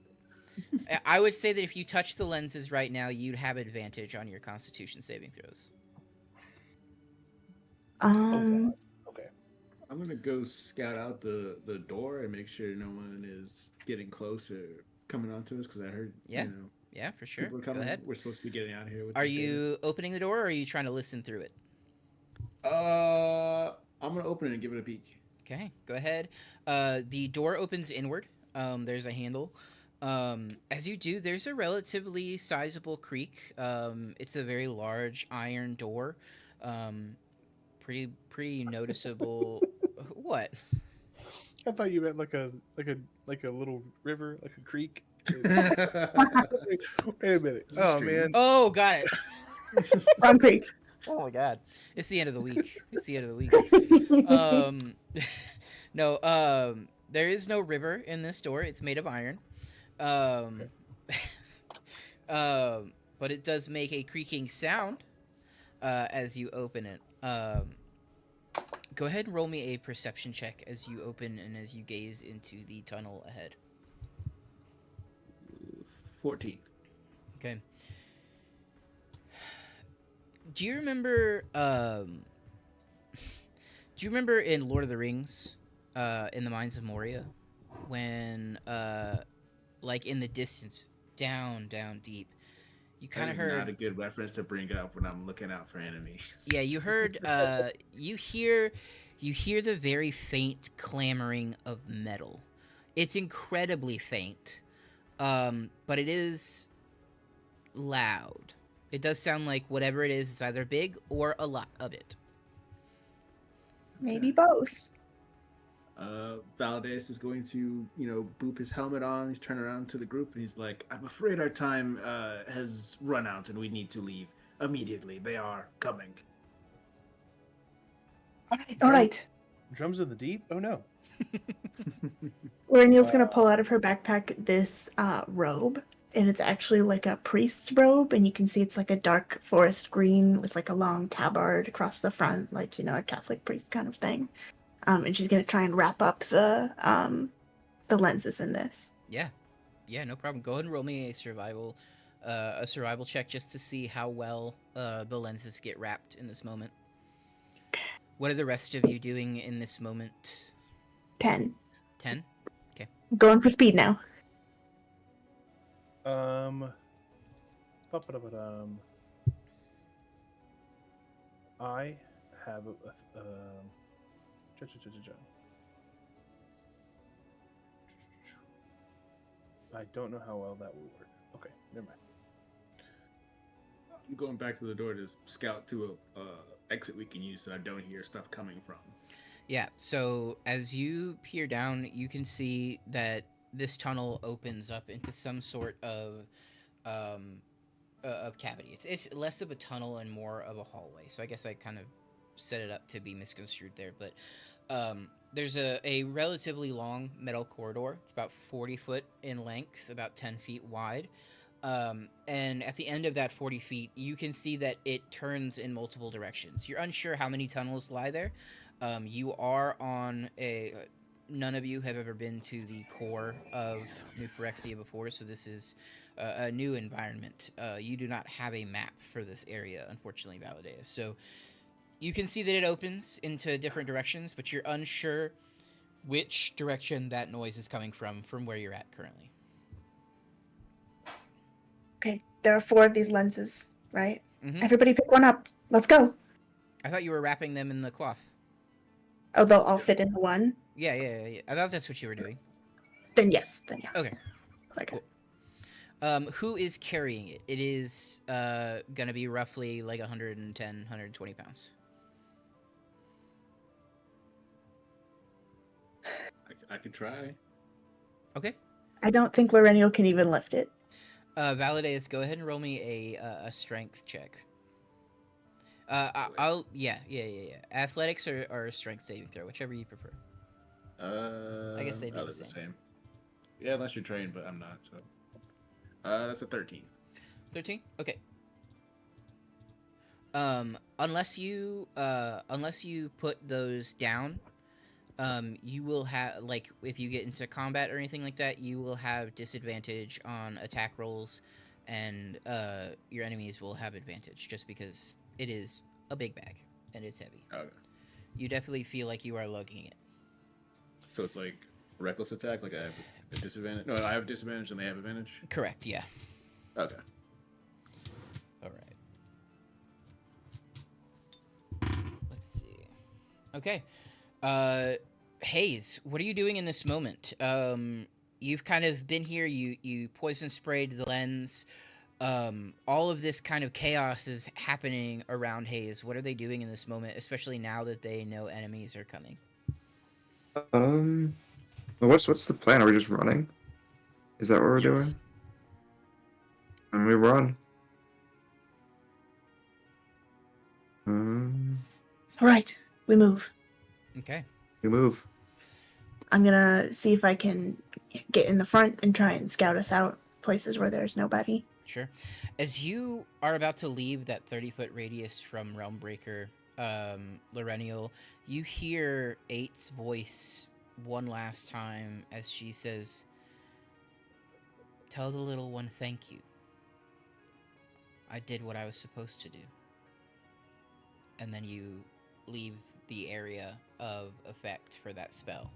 I would say that if you touch the lenses right now, you'd have advantage on your Constitution saving throws. Okay. I'm gonna go scout out the door and make sure no one is getting close or coming onto us, because I heard Yeah, for sure. people are coming. Go ahead. We're supposed to be getting out of here. Are you opening the door, or are you trying to listen through it? I'm gonna open it and give it a peek. Okay, go ahead. The door opens inward. There's a handle. As you do, there's a relatively sizable creak. It's a very large iron door. Pretty noticeable. What? I thought you meant like a little river, like a creek. Wait a minute. Oh man. Oh, got it. Wrong creek. Oh my god. It's the end of the week. It's the end of the week. No, there is no river in this door. It's made of iron. Um, but it does make a creaking sound as you open it. Go ahead and roll me a perception check as you open and as you gaze into the tunnel ahead. 14. Okay. Do you remember? Do you remember in Lord of the Rings, in the Mines of Moria, when, like in the distance, down deep, you kind of That is not a heard. good reference to bring up when I'm looking out for enemies. Yeah, you heard. You hear the very faint clamoring of metal. It's incredibly faint, but it is loud. It does sound like whatever it is, it's either big or a lot of it. Maybe both. Valdez is going to, boop his helmet on. He's turning around to the group and he's like, I'm afraid our time has run out and we need to leave immediately. They are coming. All right. Drums of the deep? Oh no. Loreniel's gonna pull out of her backpack this robe, and it's actually like a priest's robe, and you can see it's like a dark forest green with like a long tabard across the front, like a Catholic priest kind of thing. And she's gonna try and wrap up the lenses in this. Yeah, no problem. Go ahead and roll me a survival check just to see how well the lenses get wrapped in this moment. What are the rest of you doing in this moment? 10. 10? Okay. Going for speed now. I have I don't know how well that will work. Okay, never mind. I'm going back to the door to scout to a exit we can use so I don't hear stuff coming from. Yeah, so as you peer down, you can see that this tunnel opens up into some sort of cavity. It's less of a tunnel and more of a hallway. So I guess I kind of set it up to be misconstrued there. But there's a relatively long metal corridor. It's about 40 foot in length, about 10 feet wide. And at the end of that 40 feet, you can see that it turns in multiple directions. You're unsure how many tunnels lie there. You are on none of you have ever been to the core of New Phyrexia before, so this is a new environment. You do not have a map for this area, unfortunately, Valadea. So you can see that it opens into different directions, but you're unsure which direction that noise is coming from where you're at currently. Okay, there are 4 of these lenses, right? Mm-hmm. Everybody pick one up. Let's go. I thought you were wrapping them in the cloth. Oh, they'll all fit in the one? Yeah. I thought that's what you were doing. Then yes. Then yeah. Okay. Okay. Cool. Who is carrying it? It is gonna be roughly like 110, 120 pounds. I could try. Okay. I don't think Loreniel can even lift it. Validates, go ahead and roll me a strength check. I'll yeah. Athletics or strength saving throw, whichever you prefer. I guess they'd be the same. Yeah, unless you're trained, but I'm not. So that's a 13. 13? Okay. Unless you put those down, you will have, like, if you get into combat or anything like that, you will have disadvantage on attack rolls, and your enemies will have advantage just because it is a big bag and it's heavy. Okay. You definitely feel like you are lugging it. So it's like reckless attack, like I have a disadvantage. No, I have disadvantage and they have advantage. Correct. Yeah. Okay. All right. Let's see. Okay. Hayes, what are you doing in this moment? You've kind of been here. You poison sprayed the lens. All of this kind of chaos is happening around Hayes. What are they doing in this moment, especially now that they know enemies are coming? What's the plan? Are we just running? Is that what we're doing? And we run. Mm, All right, we move. Okay. we move. I'm gonna see if I can get in the front and try and scout us out places where there's nobody. Sure. As you are about to leave that 30-foot radius from Realmbreaker, Lorenial, you hear 8's voice one last time as she says, "Tell the little one thank you. I did what I was supposed to do." And then you leave the area of effect for that spell.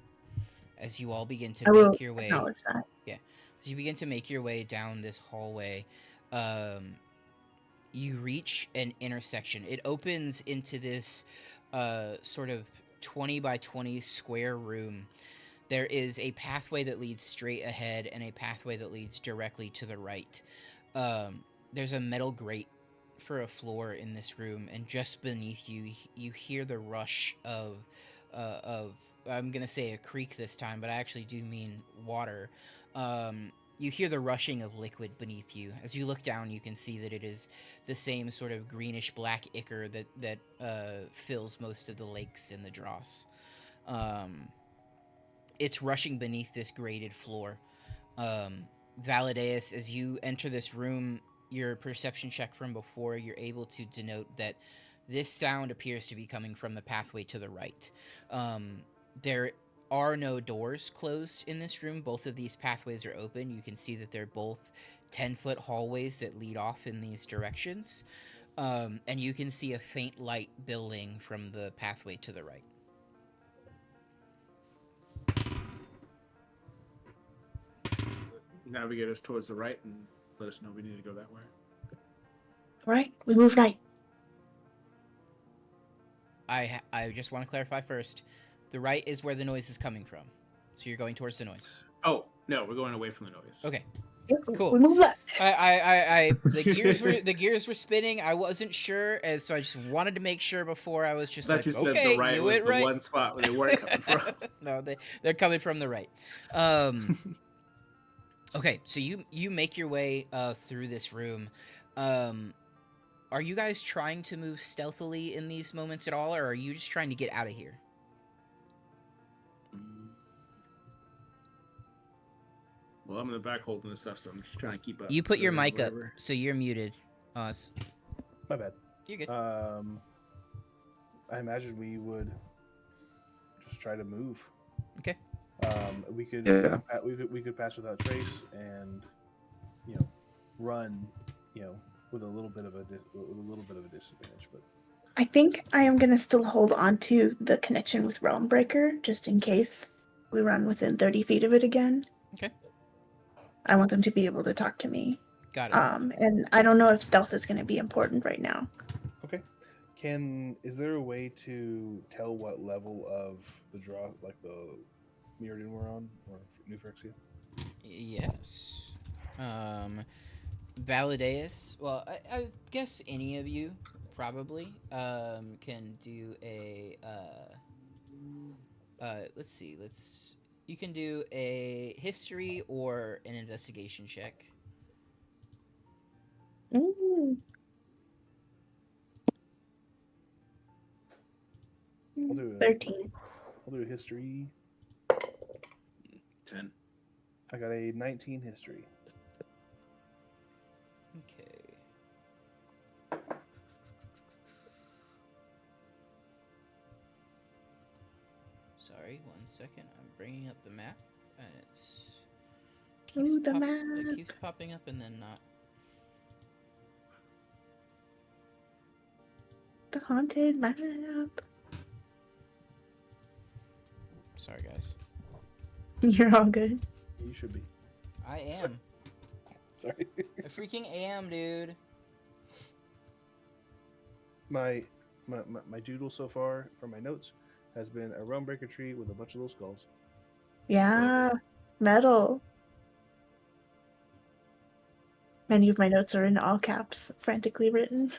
As you all begin to I will make your way, acknowledge that. as you begin to make your way down this hallway, you reach an intersection. It opens into this sort of 20 by 20 square room. There is a pathway that leads straight ahead and a pathway that leads directly to the right. There's a metal grate for a floor in this room, and just beneath you, you hear the rush of I'm gonna say a creek this time, but I actually do mean water. You hear the rushing of liquid beneath you. As you look down, you can see that it is the same sort of greenish black ichor that fills most of the lakes in the Dross. It's rushing beneath this grated floor. Valideus, as you enter this room, your perception check from before, you're able to denote that this sound appears to be coming from the pathway to the right. There are no doors closed in this room. Both of these pathways are open. You can see that they're both 10-foot hallways that lead off in these directions. And you can see a faint light building from the pathway to the right. Navigate us towards the right and let us know we need to go that way. All right, we move right. I just want to clarify first. The right is where the noise is coming from. So you're going towards the noise. Oh, no, we're going away from the noise. Okay. Yep, Cool. we move left. The gears were spinning. I wasn't sure, and so I just wanted to make sure before I was just I thought like, you said okay, the right you was went the right. one spot where they weren't coming from. No, they're coming from the right. Okay, so you make your way through this room. Are you guys trying to move stealthily in these moments at all, or are you just trying to get out of here? Well, I'm in the back holding this stuff, so I'm just trying to keep up. You put your or mic up, whatever. so you're muted, Oz. My bad. You're good. I imagine we would just try to move. Okay. We could Yeah. we could pass without trace and run with a little bit of a disadvantage, but I think I am gonna still hold on to the connection with Realmbreaker just in case we run within 30 feet of it again. Okay. I want them to be able to talk to me. Got it. And I don't know if stealth is gonna be important right now. okay. Is there a way to tell what level of the draw, like the Mirrodin we're on, or New Phyrexia? Yes. Valideus. Well, I guess any of you probably can do a. Let's see. You can do a history or an investigation check. Mm. I'll do 13. I'll do a history. 10. I got a 19 history. Okay. Sorry, 1 second. I'm bringing up the map, and Ooh, the it map. keeps popping up and then not. The haunted map. Sorry, guys. You're all good. You should be. I am. Sorry. I freaking am, dude. my doodle so far from my notes has been a Realmbreaker tree with a bunch of little skulls. Yeah, metal. Many of my notes are in all caps, frantically written.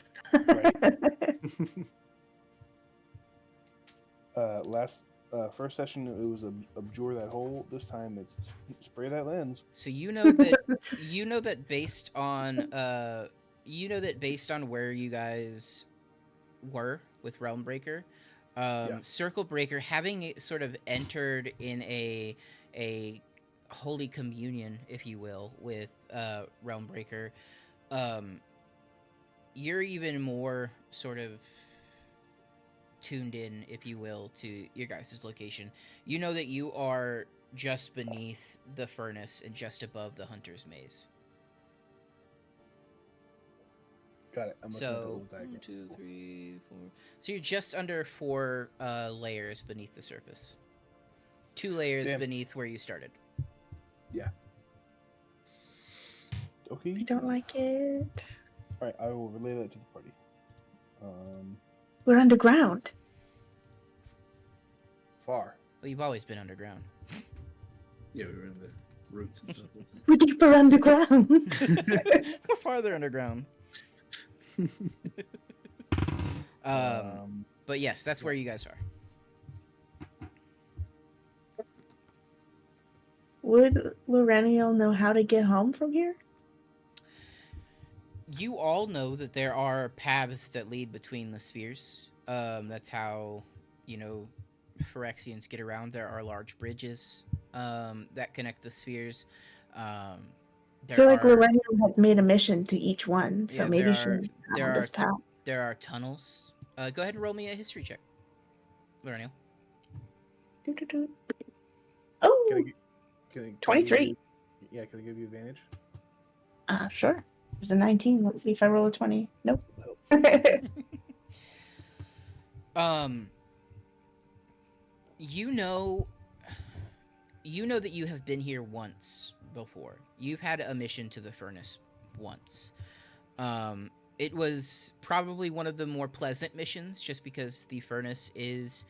First session it was abjure that hole. This time it's spray that lens. So you know that based on where you guys were with Realmbreaker. Yeah. Circle Breaker, having it sort of entered in a holy communion, if you will, with Realmbreaker, you're even more sort of tuned in, if you will, to your guys' location. You know that you are just beneath the furnace and just above the hunter's maze. Got it. I'm looking at the So little diagram. 1, 2, 3, 4. So you're just under 4 layers beneath the surface. 2 layers Damn. beneath where you started. Yeah. Okay. I don't like it. All right, I will relay that to the party. We're underground. Far. Well, you've always been underground. Yeah, we were in the roots and stuff. We're deeper underground. We're farther underground. But yes, that's where you guys are. Would Loreniel know how to get home from here? You all know that there are paths that lead between the spheres. That's how, Phyrexians get around. There are large bridges that connect the spheres. I feel like Loreniel has made a mission to each one, so Yeah, maybe she's on this path. There are tunnels. Go ahead and roll me a history check, Loreniel. Doo-doo-doo. Oh, Can I 23. Can I give you advantage? Sure. There's a 19. Let's see if I roll a 20. Nope. You know that you have been here once before. You've had a mission to the furnace once. It was probably one of the more pleasant missions, just because the furnace is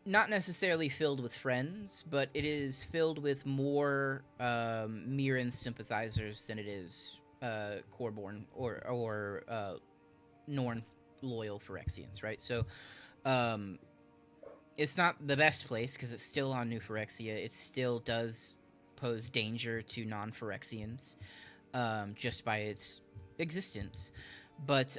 not necessarily filled with friends, but it is filled with more Mirren sympathizers than it is Corborn or Norn loyal Phyrexians, right? So it's not the best place because it's still on New Phyrexia. It still does pose danger to non-Phyrexians just by its existence. But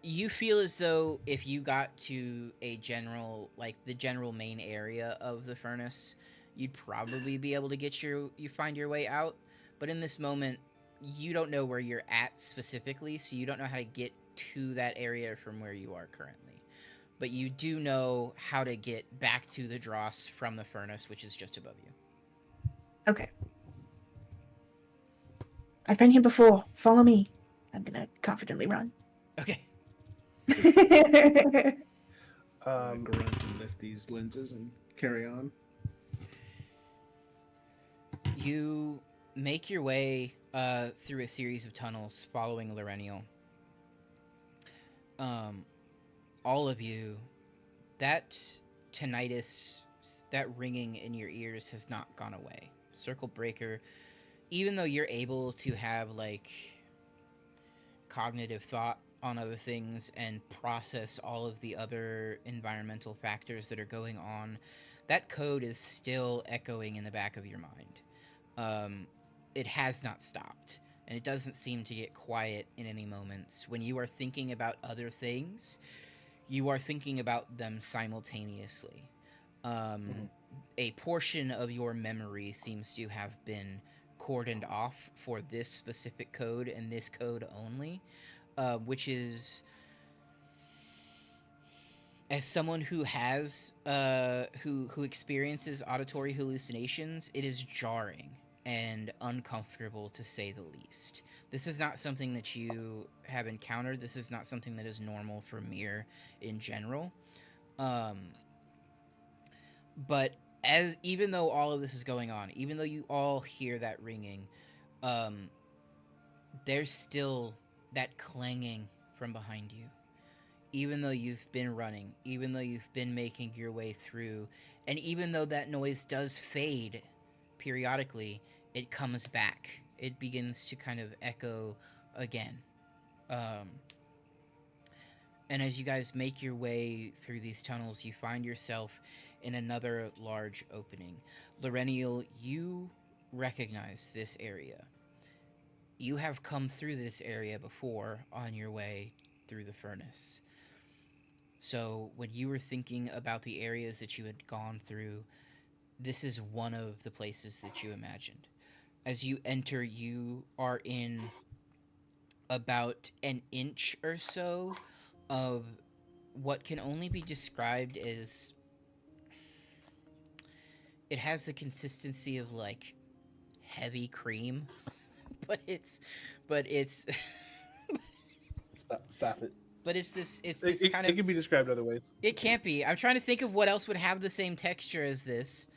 you feel as though if you got to the general main area of the furnace, you'd probably be able to find your way out. But in this moment, you don't know where you're at specifically, so you don't know how to get to that area from where you are currently. But you do know how to get back to the dross from the furnace, which is just above you. Okay. I've been here before. Follow me. I'm gonna confidently run. Okay. Grunt and lift these lenses and carry on. You make your way through a series of tunnels following Loreniel. All of you, that tinnitus, that ringing in your ears has not gone away. Circle Breaker, even though you're able to have cognitive thought on other things and process all of the other environmental factors that are going on, that code is still echoing in the back of your mind. It has not stopped, and it doesn't seem to get quiet in any moments. When you are thinking about other things, you are thinking about them simultaneously. A portion of your memory seems to have been cordoned off for this specific code and this code only, which is, as someone who has who experiences auditory hallucinations, it is jarring and uncomfortable to say the least. This is not something that you have encountered. This is not something that is normal for Mir in general. But even though all of this is going on, even though you all hear that ringing, there's still that clanging from behind you. Even though you've been running, even though you've been making your way through, and even though that noise does fade periodically, it comes back. It begins to kind of echo again. And as you guys make your way through these tunnels, you find yourself in another large opening. Loreniel, you recognize this area. You have come through this area before on your way through the furnace. So when you were thinking about the areas that you had gone through, this is one of the places that you imagined. As you enter, you are in about an inch or so of what can only be described as, it has the consistency of like heavy cream, but it's Stop it. but it's this It kind of, can be described other ways. it can't be. I'm trying to think of what else would have the same texture as this,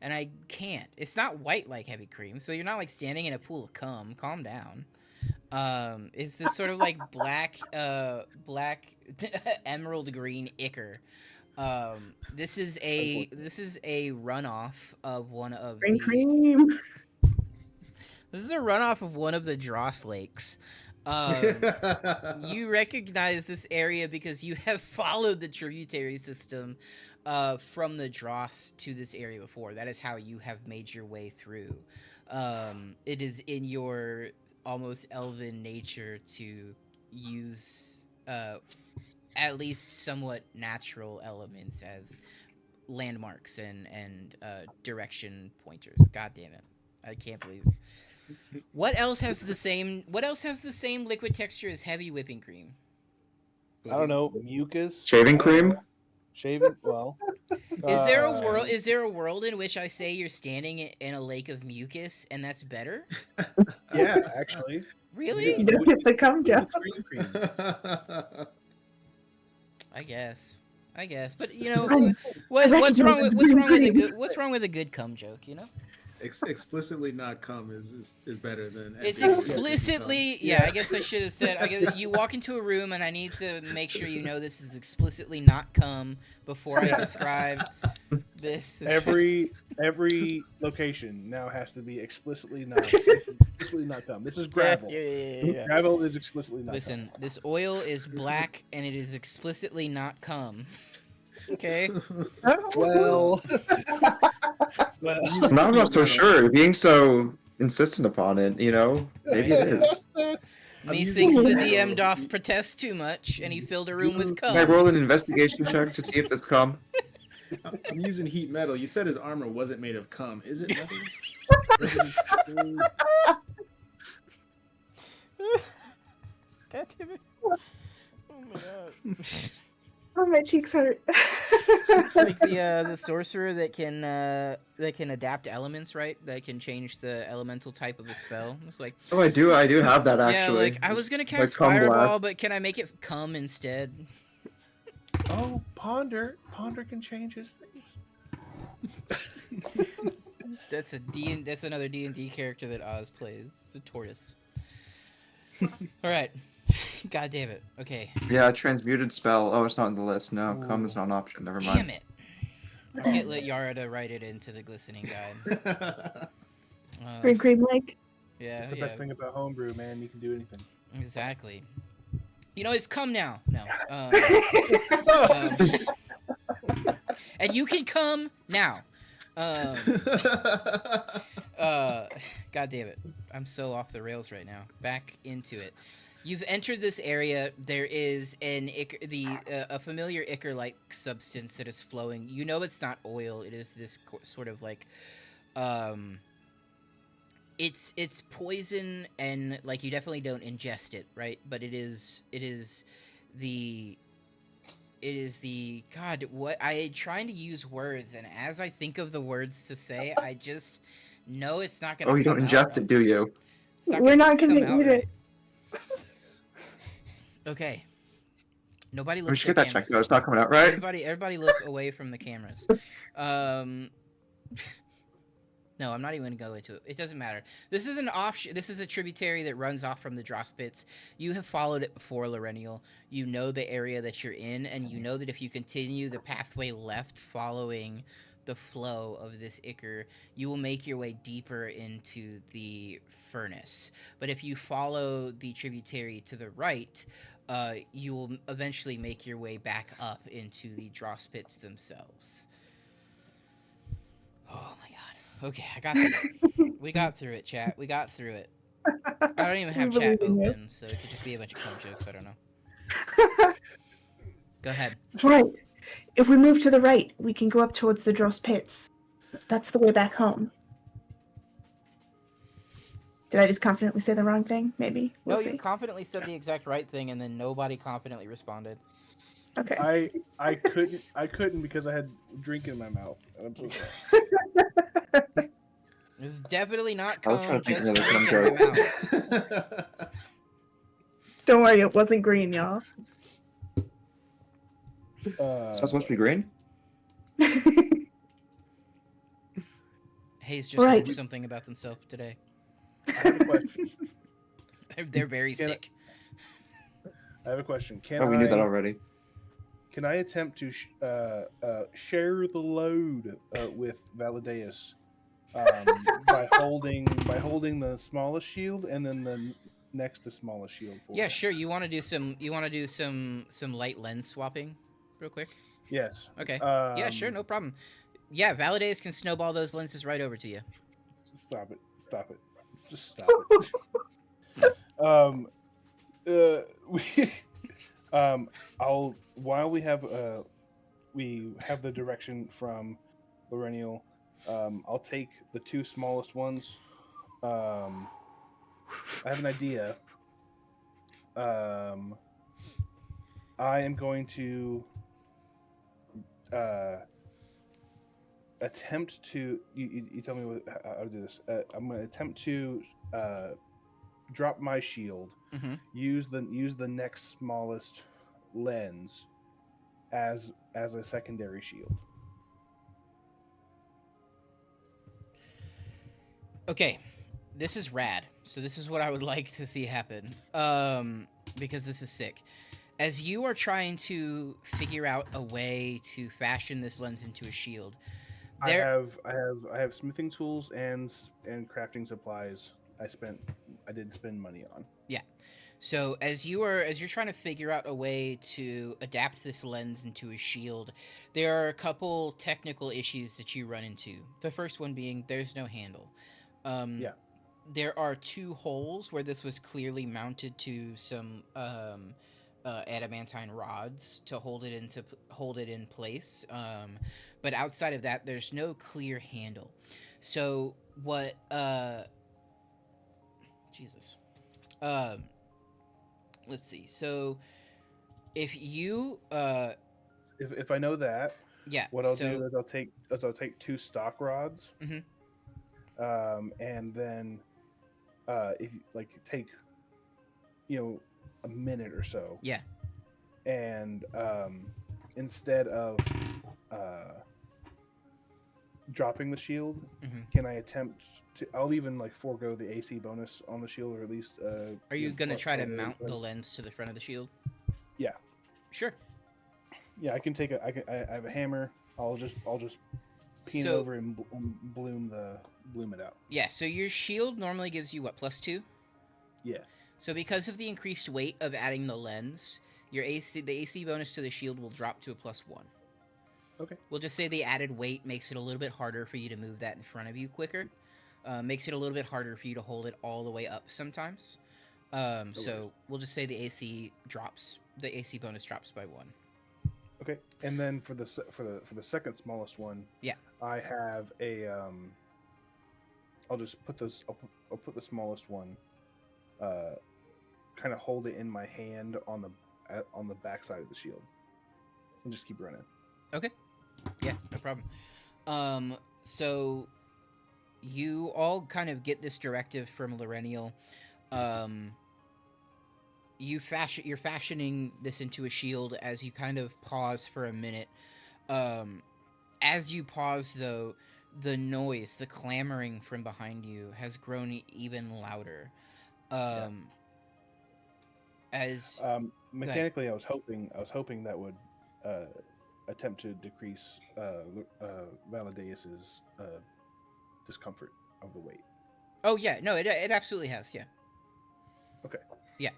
and I can't. It's not white like heavy cream, so you're not like standing in a pool of cum. Calm down. It's this sort of like black emerald green ichor. This is a runoff of one of Green the cream. this is a runoff of one of the Dross lakes. You recognize this area because you have followed the tributary system from the Dross to this area before. That is how you have made your way through. It is in your almost elven nature to use at least somewhat natural elements as landmarks and direction pointers. God damn it. I can't believe it. What else has the same liquid texture as heavy whipping cream? I don't know. Mucus. Shaving I don't cream? know. Shaving. Well. Is there a world in which I say you're standing in a lake of mucus and that's better? Yeah, actually. Really? You don't get the cum With joke. green cream. I guess. But you know, I what's wrong with recognize green cream. what's wrong with a good cum joke, you know? Explicitly not cum is better than. It's every- explicitly, yeah, I guess I should have said, you walk into a room and I need to make sure you know this is explicitly not cum before I describe this. Every location now has to be explicitly not cum. This is gravel. Yeah. Gravel is explicitly not. Listen, this oil is black and it is explicitly not cum. Okay? Cum. Well. I'm not so sure. You're being so insistent upon it, you know? Maybe it is. Methinks the DM doth protest too much, and he filled a room with cum. Can I roll an investigation check to see if it's cum? I'm using heat metal. You said his armor wasn't made of cum. Is it metal? God damn it. Oh my god. Oh, my cheeks hurt. It's like the sorcerer that can adapt elements, right? That can change the elemental type of a spell. It's like, Oh, I do have that actually. yeah, like I was gonna cast cum fireball, blast. but can I make it cum instead? Oh, Ponder can change his things. That's another D&D character that Oz plays. It's a tortoise. All right. God damn it. Okay. Yeah, transmuted spell. Oh, it's not on the list. No, cum is Ooh. not an option. Never mind. Damn it. I'll get let Yara to write it into the glistening guide. Green cream like. Yeah, That's the best thing about homebrew, man. You can do anything. Exactly. You know, it's come now. No. And you can come now. God damn it. I'm so off the rails right now. Back into it. You've entered this area. There is a familiar ichor-like substance that is flowing. You know it's not oil. It is this sort of like, it's poison, and like you definitely don't ingest it, right? But it is the God. What I trying to use words, and as I think of the words to say, I just know it's not gonna. Oh, you don't come out ingest right. it, do you? We're not gonna come out eat it. right. Okay. Nobody look We at should the get that cameras. checked out. It's not coming out right. Everybody look away from the cameras. No, I'm not even gonna go into it. It doesn't matter. This is an option. This is a tributary that runs off from the Dross pits. You have followed it before, Laurential. You know the area that you're in, and you know that if you continue the pathway left, following the flow of this ichor, you will make your way deeper into the furnace. But if you follow the tributary to the right, you will eventually make your way back up into the Dross pits themselves. Oh my god. Okay, I got through it. We got through it, chat. We got through it. I don't even have We chat believe in you. open, so it could just be a bunch of cum jokes. I don't know. Go ahead. Right. If we move to the right, we can go up towards the Dross pits. That's the way back home. Did I just confidently say the wrong thing? Maybe. We'll No, see. you confidently said the exact right thing, and then nobody confidently responded. Okay. I couldn't because I had drink in my mouth. I'm so sorry. It's definitely not I was trying cone, to think just of another drink dumb in my mouth. Don't worry, it wasn't green, y'all. It's not supposed to be green? Hayes just Right. learned something about themselves today. I have a question. They're very Can I- sick. I have a question. Oh, we knew that already. Can I attempt to share the load with Valadeus by holding the smallest shield and then the next to smallest shield? For Yeah, him? sure. You want to do some light lens swapping, real quick? Yes. Okay. Yeah, sure, no problem. Yeah, Validates can snowball those lenses right over to you. Stop it! Stop it! Let's just stop it. We, I'll while we have the direction from Lorenial, I'll take the two smallest ones. I have an idea. I am going to attempt to. You tell me how to do this. I'm going to attempt to drop my shield. Mm-hmm. Use the next smallest lens as a secondary shield. Okay, this is rad. So this is what I would like to see happen. Because this is sick. As you are trying to figure out a way to fashion this lens into a shield, I have smithing tools and crafting supplies. I did spend money on. Yeah. So as you're trying to figure out a way to adapt this lens into a shield, there are a couple technical issues that you run into. The first one being there's no handle. Yeah. There are two holes where this was clearly mounted to some adamantine rods to hold it in place. But outside of that, there's no clear handle. So what? Jesus. Let's see. So if you If I know that, yeah, what I'll do is I'll take two stock rods. Mhm. And then if you take a minute or so. Yeah. And instead of dropping the shield, Mhm. can I attempt to? I'll even forego the AC bonus on the shield, or at least. Are you gonna try to mount the the lens to the front of the shield? Yeah. Sure. Yeah, I can take I have a hammer. I'll just peen it over and bloom it out. Yeah. So your shield normally gives you what, +2? Yeah. So because of the increased weight of adding the lens, the AC bonus to the shield will drop to a +1. Okay. We'll just say the added weight makes it a little bit harder for you to move that in front of you quicker. Makes it a little bit harder for you to hold it all the way up sometimes. So we'll just say the AC bonus drops by 1. Okay. And then for the second smallest one, yeah, I have a I'll just put this. I'll put the smallest one. Kind of hold it in my hand on the back side of the shield, and just keep running. Okay. Yeah, no problem. So you all kind of get this directive from Lorenial. You're fashioning this into a shield as you kind of pause for a minute. As you pause, though, the noise, the clamoring from behind you has grown even louder. As mechanically, I was hoping that would attempt to decrease Valadeus's discomfort of the weight. Oh yeah, no, it absolutely has, yeah. Okay. Yeah.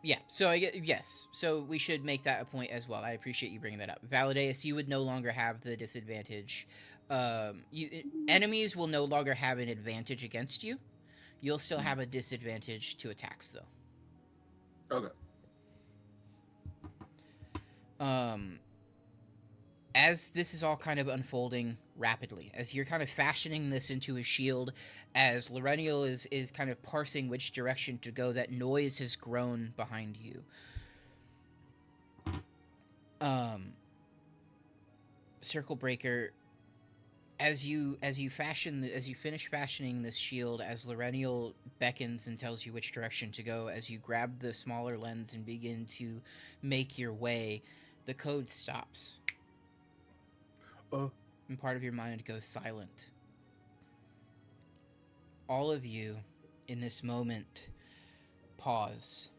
Yeah. So yes. So we should make that a point as well. I appreciate you bringing that up. Valadeus, you would no longer have the disadvantage. Enemies will no longer have an advantage against you. You'll still have a disadvantage to attacks, though. Okay. Um, as this is all kind of unfolding rapidly, as you're kind of fashioning this into a shield, as Lorenial is kind of parsing which direction to go, that noise has grown behind you. Circle Breaker, as you finish fashioning this shield, as Lorenial beckons and tells you which direction to go, as you grab the smaller lens and begin to make your way, the code stops. And part of your mind goes silent. All of you, in this moment, pause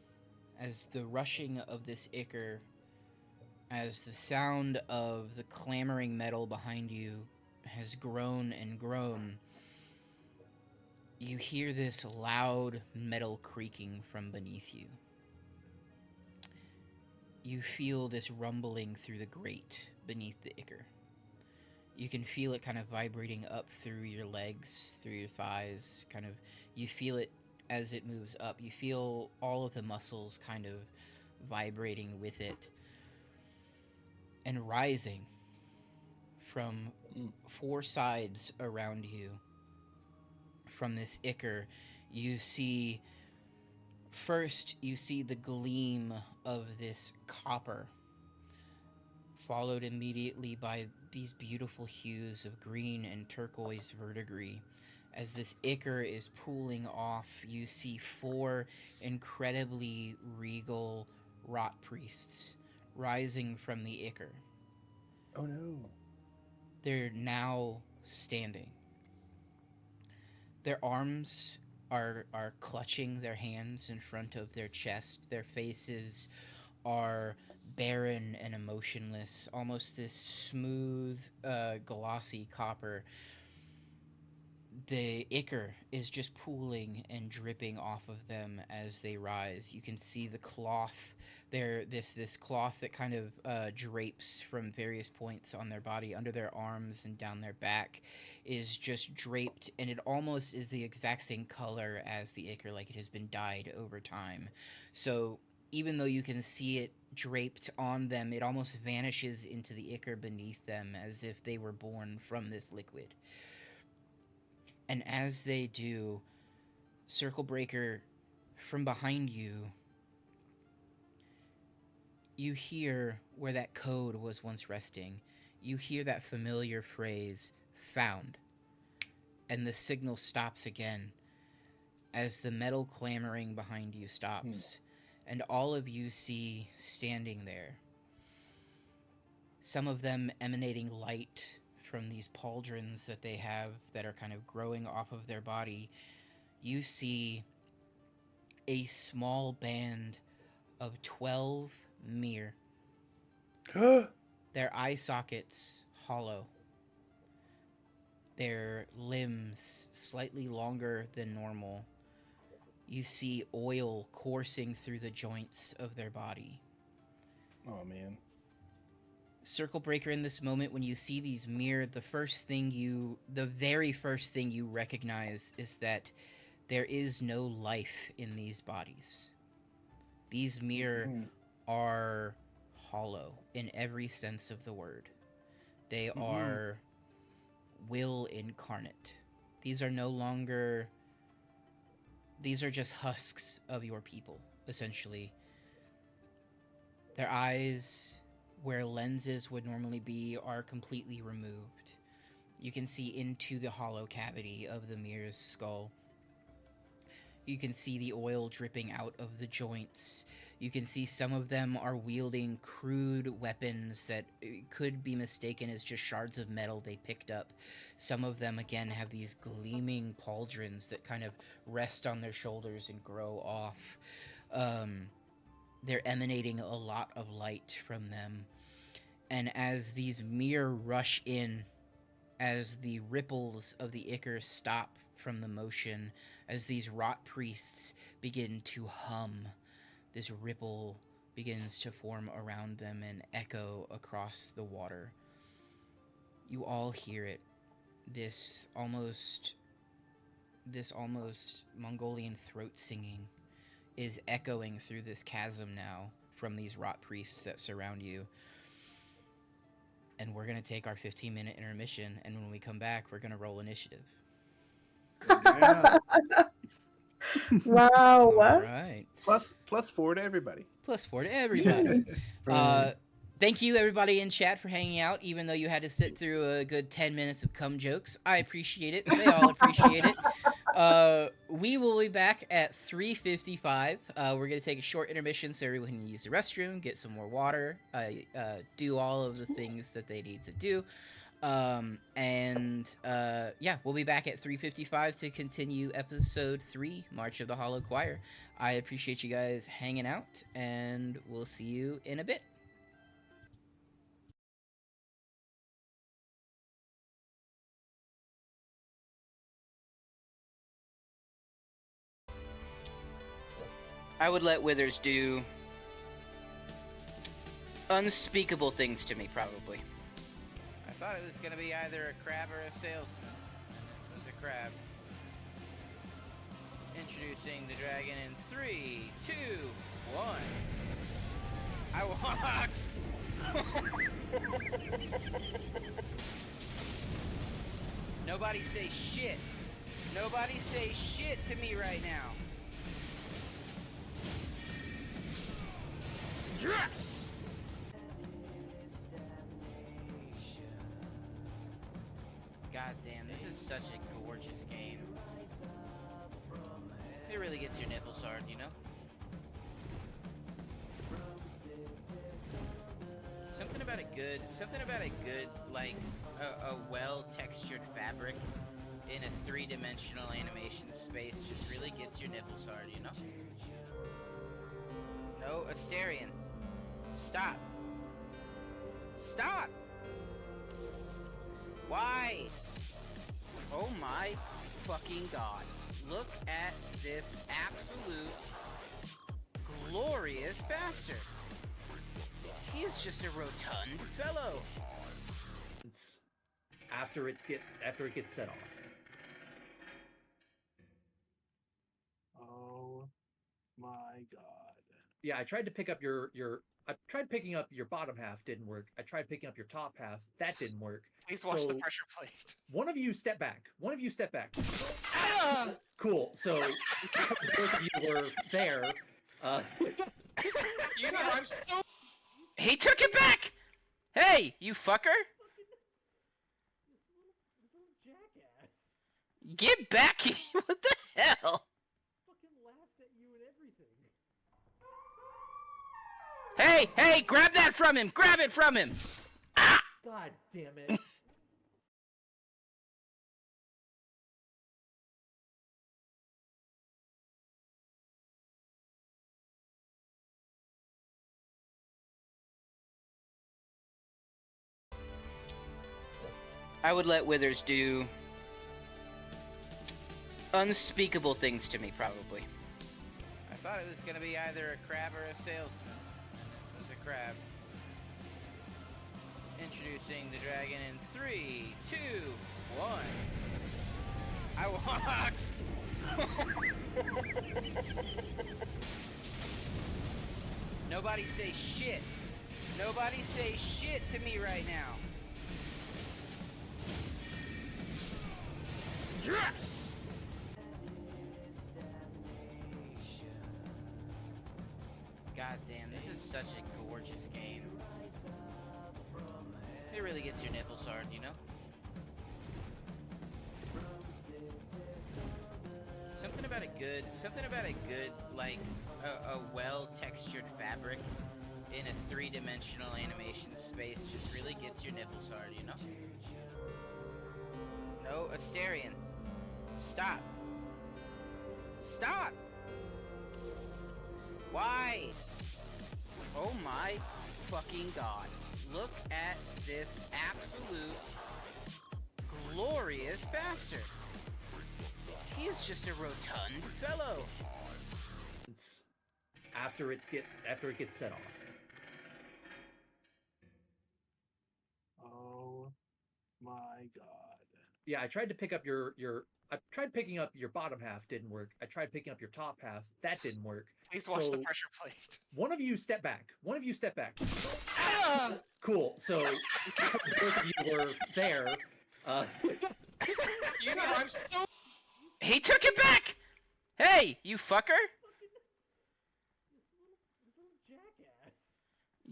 as the rushing of this ichor, as the sound of the clamoring metal behind you has grown and grown. You hear this loud metal creaking from beneath you. You feel this rumbling through the grate beneath the ichor. You can feel it kind of vibrating up through your legs, through your thighs, kind of, you feel it as it moves up. You feel all of the muscles kind of vibrating with it. And rising from four sides around you, from this ichor, you see the gleam of this copper, followed immediately by these beautiful hues of green and turquoise verdigris. As this ichor is pooling off, you see four incredibly regal rot priests rising from the ichor. Oh no. They're now standing. Their arms are clutching their hands in front of their chest. Their faces are barren and emotionless, almost this smooth, glossy copper. The ichor is just pooling and dripping off of them as they rise. You can see the cloth, this cloth that kind of drapes from various points on their body, under their arms and down their back, is just draped, and it almost is the exact same color as the ichor, like it has been dyed over time. So even though you can see it draped on them, it almost vanishes into the ichor beneath them as if they were born from this liquid. And as they do, Circle Breaker, from behind you, you hear where that code was once resting. You hear that familiar phrase, found. And the signal stops again as the metal clamoring behind you stops. And all of you see standing there, some of them emanating light from these pauldrons that they have that are kind of growing off of their body. You see a small band of 12 mere. Their eye sockets hollow. Their limbs slightly longer than normal. You see oil coursing through the joints of their body. Oh man. Circle Breaker, in this moment, when you see these mere, the very first thing you recognize is that there is no life in these bodies. These mere are hollow in every sense of the word. They are will incarnate. These are just husks of your people, essentially. Their eyes, where lenses would normally be, are completely removed. You can see into the hollow cavity of the Mir's skull. You can see the oil dripping out of the joints. You can see some of them are wielding crude weapons that could be mistaken as just shards of metal they picked up. Some of them, again, have these gleaming pauldrons that kind of rest on their shoulders and grow off. They're emanating a lot of light from them. And as these mere rush in, as the ripples of the ichor stop from the motion, as these rot priests begin to hum, this ripple begins to form around them and echo across the water. You all hear it. This almost Mongolian throat singing is echoing through this chasm now from these rot priests that surround you. and we're gonna take our 15-minute intermission. And when we come back, we're gonna roll initiative. Yeah. Wow. All right. +4 to everybody. +4 to everybody. Thank you, everybody in chat, for hanging out, even though you had to sit through a good 10 minutes of cum jokes. I appreciate it. They all appreciate it. We will be back at 3:55. We're going to take a short intermission so everyone can use the restroom, get some more water, do all of the things that they need to do. Yeah, we'll be back at 3:55 to continue episode 3, March of the Hollow Choir. I appreciate you guys hanging out, and we'll see you in a bit. I would let Withers do unspeakable things to me, probably. I thought it was going to be either a crab or a salesman. It was a crab. Introducing the dragon in 3, 2, 1. I walked! Nobody say shit. Nobody say shit to me right now. Yes! God damn, this is such a gorgeous game. It really gets your nipples hard, you know? Something about a good, like, a well-textured fabric in a three-dimensional animation space just really gets your nipples hard, you know? No, Asterion. Stop. Stop! Why? Oh my fucking god. Look at this absolute glorious bastard. He is just a rotund fellow. After it gets set off. Oh my god. Yeah, I tried to pick up I tried picking up your bottom half, didn't work. I tried picking up your top half, that didn't work. Please watch the pressure plate. One of you step back. Cool. So both of you were there. You know, I'm so... He took it back! Hey, you fucker! This little jackass Get back here! What the hell? fucking laughed at you and everything. Hey, grab that from him! Grab it from him! Ah! God damn it. I would let Withers do unspeakable things to me, probably. I thought it was going to be either a crab or a salesman. It was a crab. Introducing the dragon in 3, 2, 1. I walked! Nobody say shit. Nobody say shit to me right now. Yes! God damn, this is such a gorgeous game. It really gets your nipples hard, you know? Something about a good, like, a well-textured fabric in a three-dimensional animation space just really gets your nipples hard, you know? No, Asterion. Stop. Stop! Why? Oh my fucking god. Look at this absolute glorious bastard. He is just a rotund fellow. After it gets set off. Oh my god. Yeah, I tried to pick up I tried picking up your bottom half, didn't work. I tried picking up your top half, that didn't work. Please watch the So pressure plate. one of you step back. One of you step back. Cool. So because both of you were there, You know, I'm so... He took it back! Hey, you fucker!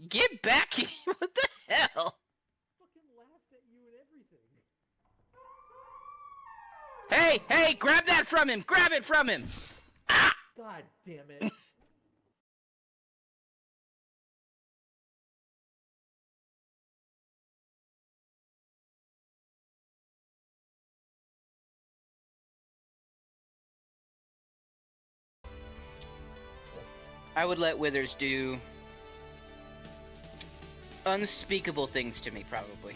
Get back here! What the hell? fucking laughed at you and everything. Hey, grab that from him! Grab it from him! Ah! God damn it. I would let Withers do unspeakable things to me, probably.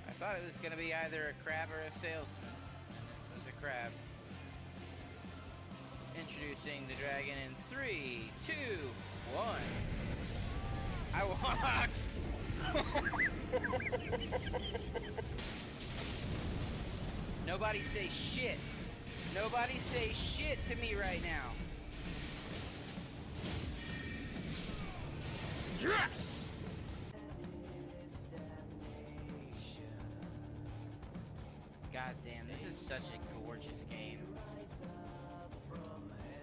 I thought it was gonna be either a crab or a salesman. It was a crab. Introducing the dragon in 3, 2, 1. I walked! Nobody say shit. Nobody say shit to me right now. Yes! God damn, this is such a gorgeous game.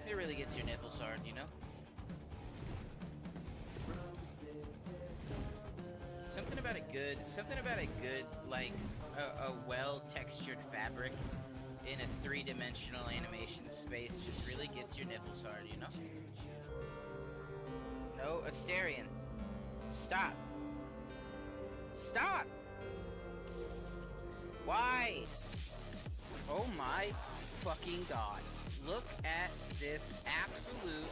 It really gets your nipples hard, you know? Something about a good, like, a well-textured fabric in a three-dimensional animation space just really gets your nipples hard, you know? No, Asterion. Stop. Stop! Why? Oh my fucking god. Look at this absolute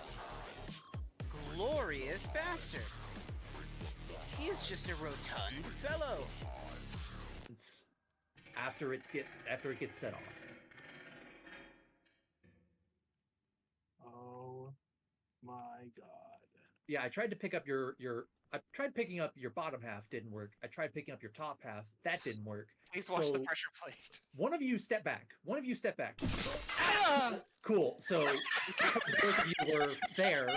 glorious bastard. He is just a rotund fellow. After it gets set off. Oh my god. Yeah, I tried to pick up I tried picking up your bottom half, didn't work. I tried picking up your top half, that didn't work. Please watch So the pressure plate. one of you step back. One of you step back. Cool. So because both of you were there,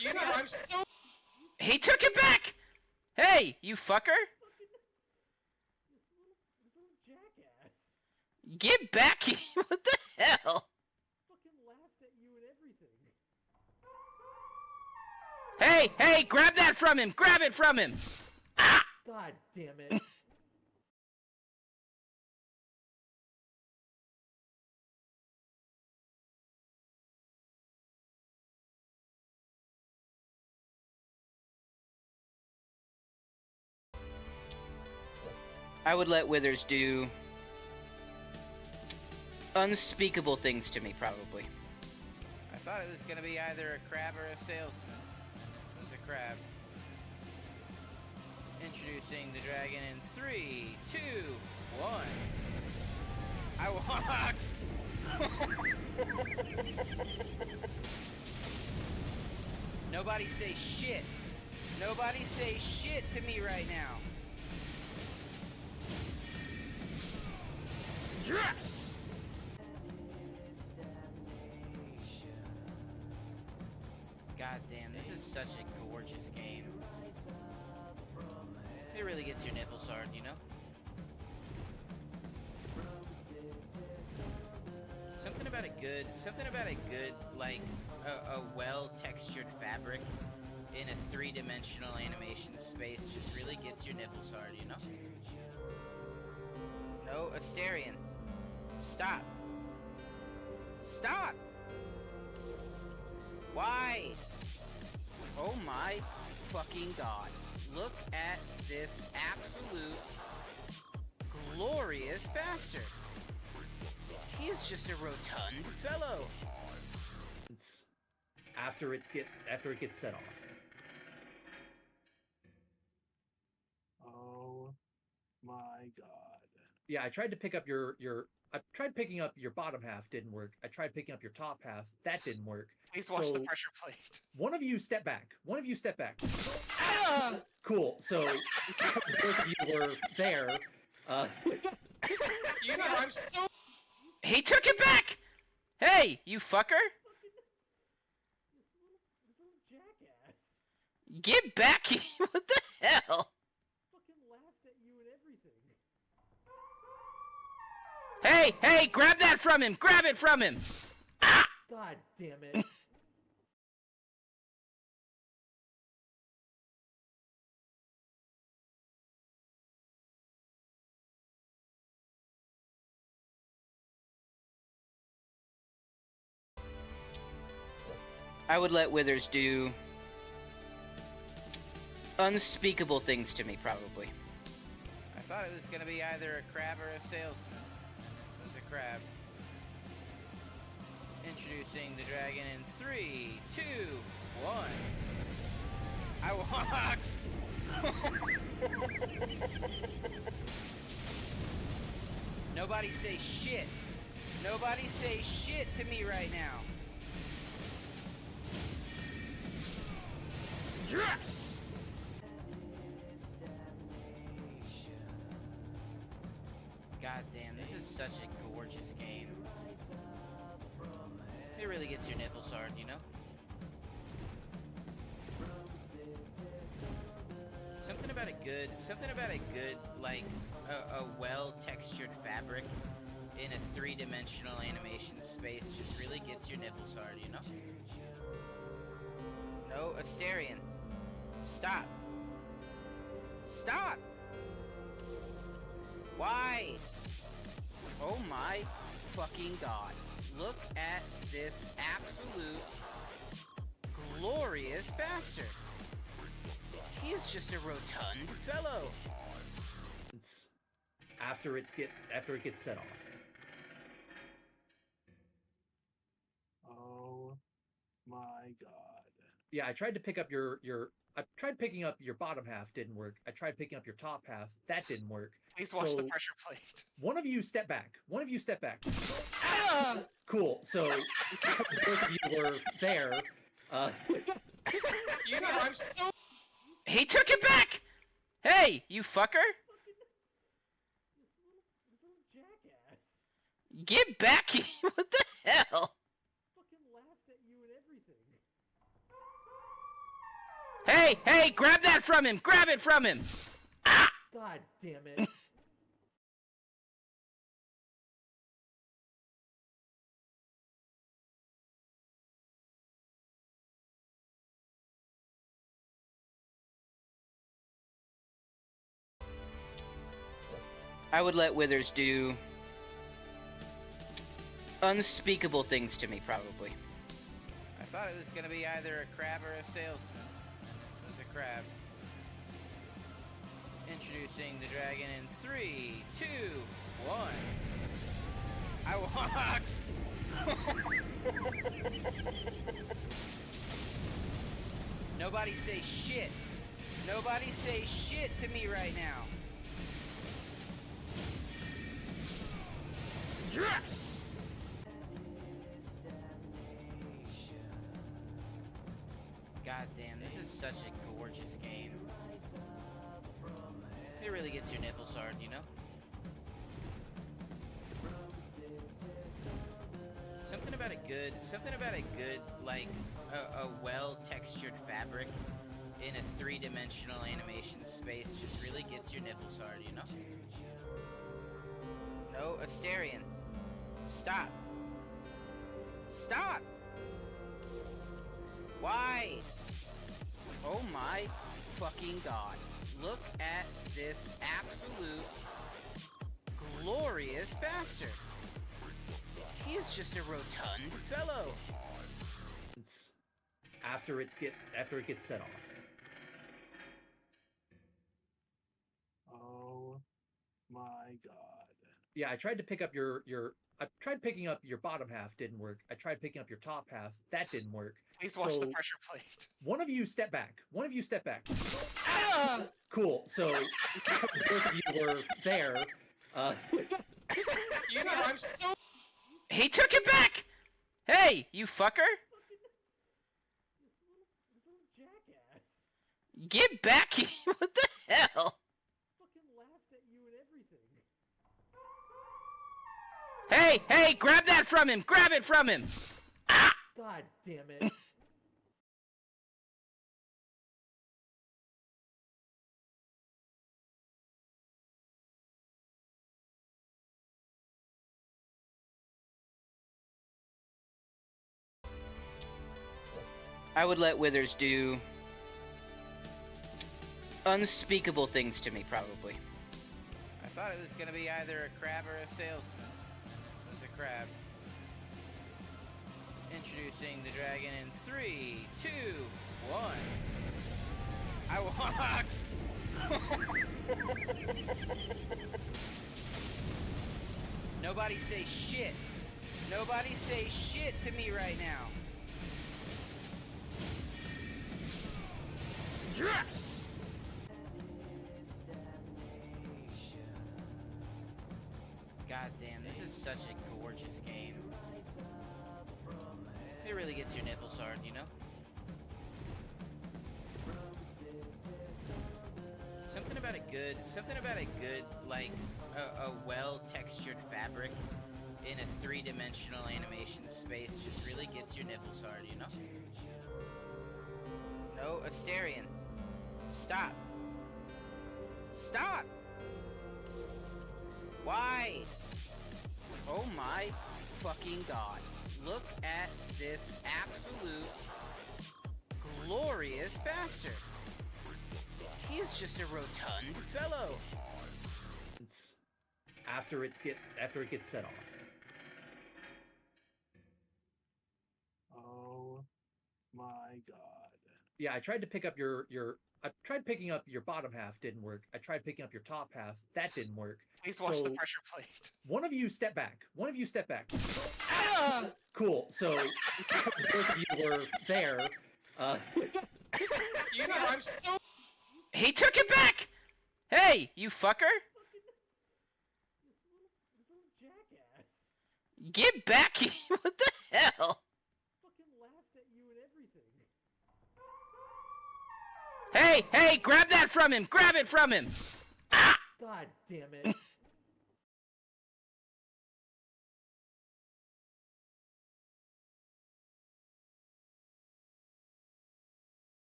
You know, I'm so... He took it back! Hey, you fucker! Get back here! What the hell? fucking laughed at you and everything. Hey, grab that from him! Grab it from him! Ah! God damn it. I would let Withers do unspeakable things to me, probably. I thought it was gonna be either a crab or a salesman. It was a crab. Introducing the dragon in 3, 2, 1. I walked! Nobody say shit. Nobody say shit to me right now. Yes! God damn, this is such a gorgeous game. It really gets your nipples hard, you know? Something about a good, like, a well-textured fabric in a three-dimensional animation space just really gets your nipples hard, you know? No, Asterion. Stop. Stop! Why? Oh my fucking god. Look at this absolute glorious bastard. He is just a rotund fellow. After it gets set off. Oh my god. Yeah, I tried to pick up I tried picking up your bottom half, didn't work. I tried picking up your top half, that didn't work. Please watch the So pressure plate. one of you step back. One of you step back. Cool. So because both of you were there, You know, I'm so... He took it back! Hey, you fucker! This little jackass. Get back here! What the hell? Fucking laughed at you and everything. Hey, hey, grab that from him! Grab it from him! Ah! God damn it. I would let Withers do unspeakable things to me, probably. I thought it was gonna be either a crab or a salesman. It was a crab. Introducing the dragon in 3, 2, 1. I walked. Nobody say shit. Nobody say shit to me right now. Yes! God damn, this is such a gorgeous game. It really gets your nipples hard, you know? Something about a good, like, a well-textured fabric in a three-dimensional animation space just really gets your nipples hard, you know? No, Asterion. Stop. Stop! Why? Oh my fucking god. Look at this absolute glorious bastard. He is just a rotund fellow. After it gets set off. Oh my god. Yeah, I tried to pick up I tried picking up your bottom half, didn't work. I tried picking up your top half, that didn't work. Please watch the So, pressure plate. One of you step back. One of you step back. Ah! Cool. So both of you were there. You know, I'm so... He took it back! Hey, you fucker! This little jackass. Get back here! What the hell? Fucking laughed at you and everything. Hey, hey, grab that from him! Grab it from him! Ah! God damn it. I would let Withers do unspeakable things to me, probably. I thought it was gonna be either a crab or a salesman. It was a crab. Introducing the dragon in 3, 2, 1. I walked. Nobody say shit. Nobody say shit to me right now. Yes! God damn, this is such a gorgeous game. It really gets your nipples hard, you know? Something about a good, like, a well-textured fabric in a three-dimensional animation space just really gets your nipples hard, you know? No, Asterion. Stop. Stop! Why? Oh my fucking god. Look at this absolute glorious bastard. He is just a rotund fellow. After it gets set off. Oh my god. Yeah, I tried to pick up I tried picking up your bottom half, didn't work. I tried picking up your top half, that didn't work. Please watch So, the pressure plate. One of you step back. One of you step back. Ah! Cool. So both of you were there. You know, I'm so... He took it back! Hey, you fucker! This little jackass. Get back here! What the hell? Fucking laughed at you and everything. Hey, grab that from him! Grab it from him! God damn it. I would let Withers do unspeakable things to me, probably. I thought it was gonna be either a crab or a salesman. It was a crab. Introducing the dragon in 3, 2, 1. I walked. Nobody say shit. Nobody say shit to me right now. Yes! God damn, this is such a gorgeous game. It really gets your nipples hard, you know? Something about a good, like, a well-textured fabric in a three-dimensional animation space just really gets your nipples hard, you know? No, Asterion. Stop. Stop! Why? Oh my fucking god. Look at this absolute glorious bastard. He is just a rotund fellow. After it gets set off. Oh my god. Yeah, I tried to pick up I tried picking up your bottom half, didn't work. I tried picking up your top half, that didn't work. Please watch the So, pressure plate. One of you step back. Cool. So because both of you were there, You know, I'm so. He took it back! Hey, you fucker! this little jackass Get back here! What the hell? fucking laughed at you and everything. Hey, grab that from him! Grab it from him! God damn it.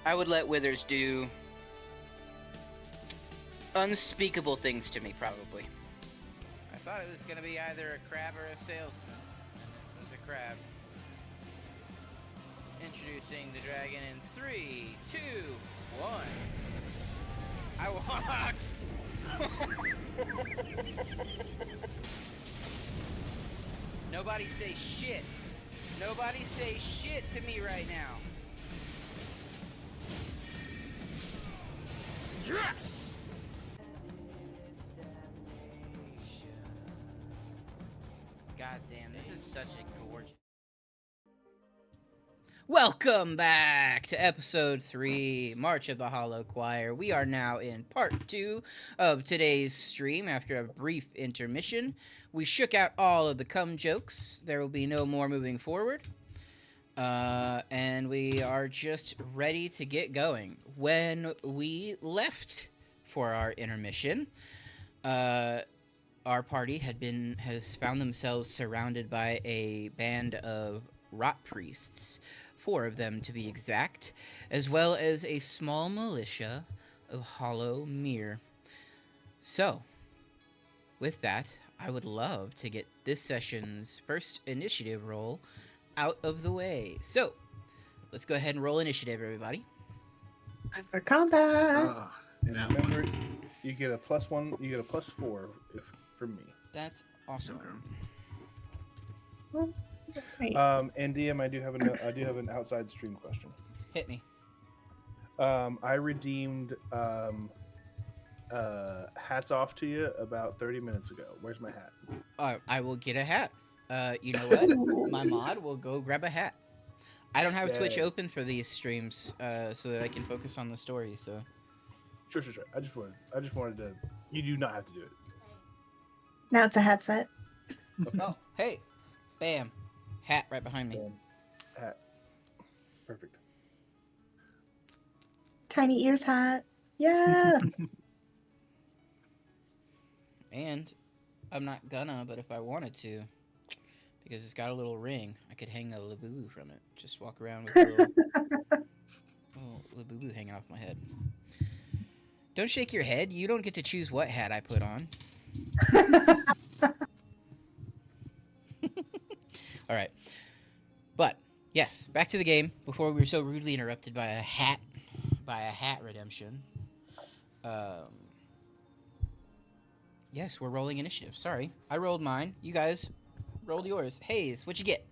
I would let Withers do unspeakable things to me, probably. I thought it was gonna be either a crab or a salesman. It was a crab. Introducing the dragon in 3, 2, 1. I walked. Nobody say shit. Nobody say shit to me right now. Yes! God damn, this is such a gorgeous. Welcome back to episode 3, March of the Hollow Choir. We are now in part 2 of today's stream. After a brief intermission, we shook out all of the cum jokes. There will be no more moving forward. And we are just ready to get going. When we left for our intermission, our party has found themselves surrounded by a band of rot priests, 4 of them to be exact, as well as a small militia of hollow mere. So, with that, I would love to get this session's first initiative roll out of the way. So, let's go ahead and roll initiative, everybody. Time for combat. And that one. Remember, you get a +1. You get a +4 if from me. That's awesome. Right. And DM, I do have an outside stream question. Hit me. I redeemed hats off to you about 30 minutes ago. Where's my hat? I will get a hat. You know what? My mod will go grab a hat. I don't have Twitch Yay. open for these streams, so that I can focus on the story. So Sure. I just wanted to. You do not have to do it. Now it's a headset. oh, hey, bam, hat right behind me. Hat. Perfect. Tiny ears hat. Yeah. And I'm not gonna, but if I wanted to, because it's got a little ring, I could hang a Labubu from it. Just walk around with a little Labubu hanging off my head. Don't shake your head. You don't get to choose what hat I put on. All right. But yes, back to the game. Before we were so rudely interrupted by a hat redemption. Yes, we're rolling initiative. Sorry, I rolled mine. You guys rolled yours. Hayes, what'd you get?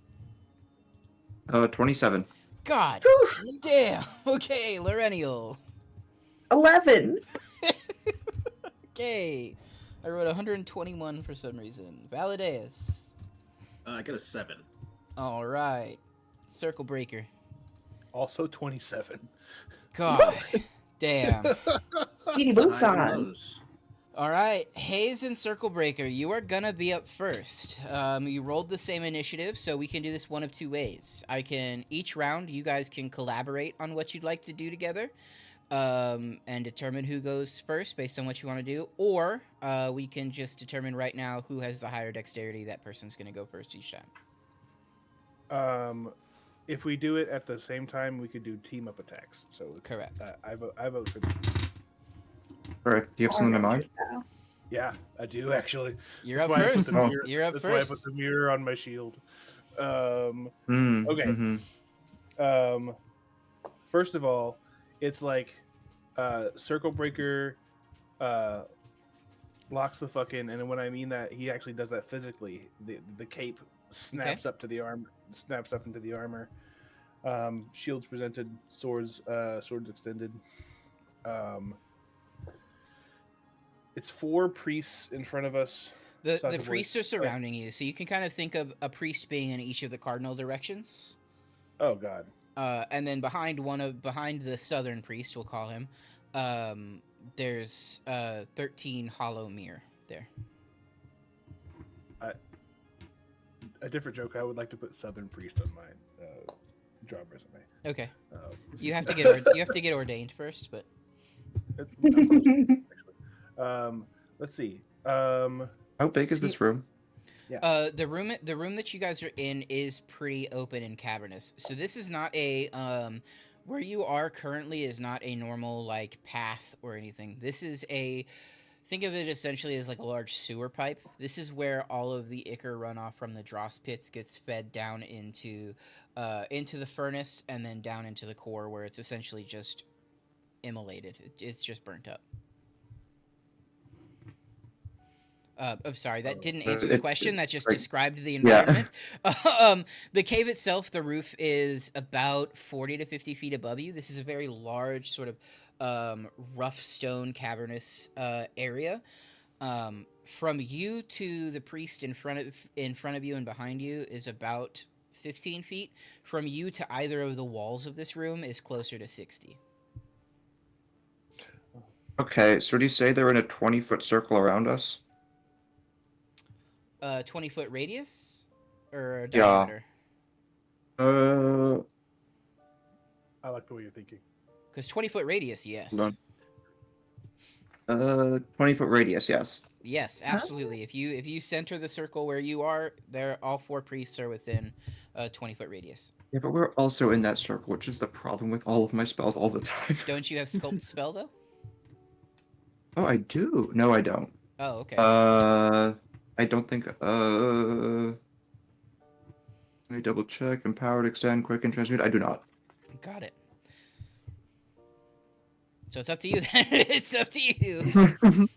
27. God damn. Okay, Laurenial. 11. Okay. I wrote 121 for some reason. Valideus. I got a 7. All right. Circle Breaker. Also 27. God damn. Beady The boots highs and on. lows. All right, Hayes and Circle Breaker, you are gonna be up first. You rolled the same initiative, so we can do this one of two ways. Each round, you guys can collaborate on what you'd like to do together, and determine who goes first based on what you want to do, or we can just determine right now who has the higher dexterity. That person's gonna go first each time. If we do it at the same time, we could do team up attacks. So it's, Correct. I vote for that. All right. Do you have something in mind? Yeah, I do actually. You're That's up why I put first. the mirror- You're up That's why I put first. the mirror on my shield. Okay. Mm-hmm. First of all, it's like Circle Breaker locks the fuck in, and when I mean that, he actually does that physically. The cape snaps up to the arm, snaps up into the armor. Shields presented, swords extended. It's 4 priests in front of us. The priests are surrounding you, so you can kind of think of a priest being in each of the cardinal directions. Oh God. And then behind the southern priest, we'll call him, there's 13 hollow mirror there. A different joke. I would like to put Southern Priest on my job resume. Okay. You have to get ordained first, but let's see. How big is this room? Yeah. The room that you guys are in is pretty open and cavernous. So this is not a where you are currently is not a normal like path or anything. This is think of it essentially as like a large sewer pipe. This is where all of the ichor runoff from the dross pits gets fed down into the furnace and then down into the core, where it's essentially just immolated. It's just burnt up. I'm sorry, that didn't answer the question. That just described the environment. Yeah. The cave itself, the roof is about 40 to 50 feet above you. This is a very large, sort of rough stone, cavernous area. From you to the priest in front of you and behind you is about 15 feet. From you to either of the walls of this room is closer to 60. Okay, so do you say they're in a 20-foot circle around us? 20-foot radius or diameter? Yeah. I like the way you're thinking. Because 20-foot radius, yes. 20-foot radius, yes. Yes, absolutely. If you center the circle where you are, all 4 priests are within a 20-foot radius. Yeah, but we're also in that circle, which is the problem with all of my spells all the time. Don't you have sculpt spell though? Oh, I do. No, I don't. Oh, okay. I don't think. Let me double check. Empowered, extend, quick, and transmute. I do not. Got it. So it's up to you then. It's up to you.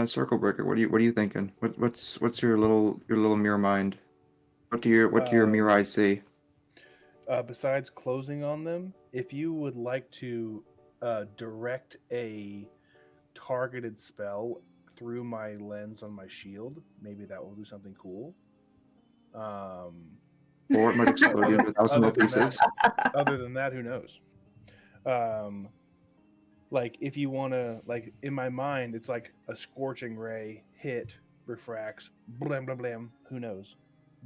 Circle Breaker. What are you thinking? What's your little mirror mind? What do your mirror eyes see? Besides closing on them, if you would like to direct a targeted spell through my lens on my shield, maybe that will do something cool. Or it might explode into 1,000 little pieces. Other than that, who knows? Like if you want to, like in my mind, it's like a scorching ray hit, refracts, blam blam blam. Who knows?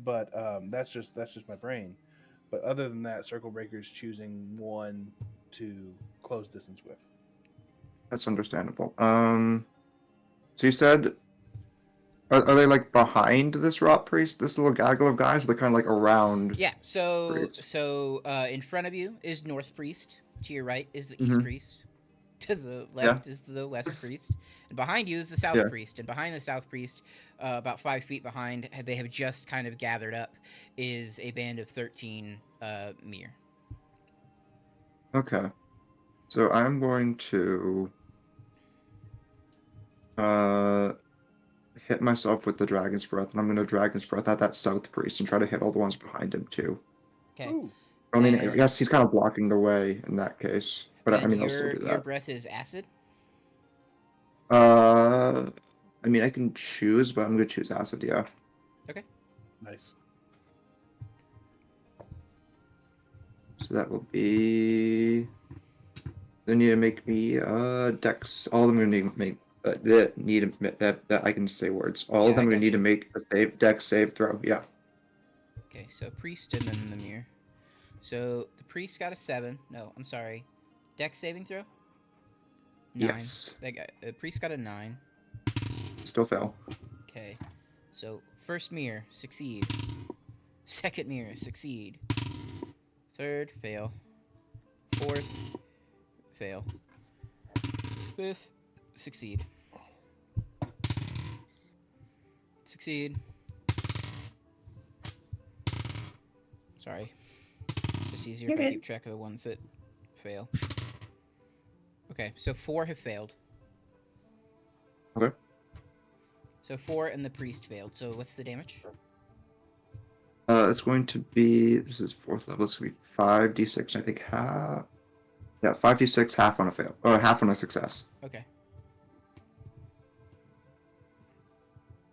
But that's just my brain. But other than that, Circle Breaker is choosing one to close distance with. That's understandable. So you said, are they like behind this rot priest, this little gaggle of guys? Or they're kind of like around? Yeah. So Priest. in front of you is North Priest. To your right is the East Mhm. Priest. To the Yeah. left is the West Priest, and behind you is the South Yeah. Priest. And behind the South Priest, about 5 feet behind, they have just kind of gathered up, is a band of 13 Mir. Okay. So I'm going to hit myself with the Dragon's Breath, and I'm going to Dragon's Breath at that South Priest and try to hit all the ones behind him too. Okay. Ooh. I mean, And- I guess he's kind of blocking the way in that case, but I And mean, I'll still do your that. breath is acid. I mean, I can choose, but I'm going to choose acid, yeah. Nice. So that will be. They need to make me Dex. All of them are going to make that need that I can say words. All Yeah, of them I are going to need got to make a Dex save throw. Yeah. Okay, so Priest and then the Mir. So the Priest got a 7. No, I'm sorry. Dex saving throw? 9. Yes. The Priest got a 9. Still fail. Okay. So first Mir, succeed. Second Mir, succeed. Third, fail. Fourth, fail. Fifth, succeed. Succeed. Sorry. Just easier You're if I good. keep track of the ones that fail. Okay, so 4 have failed. Okay. So 4 and the priest failed. So what's the damage? It's going to be. This is 4th level. It's going to be 5d6. I think half. Yeah, 5d6, half on a fail, or half on a success. Okay.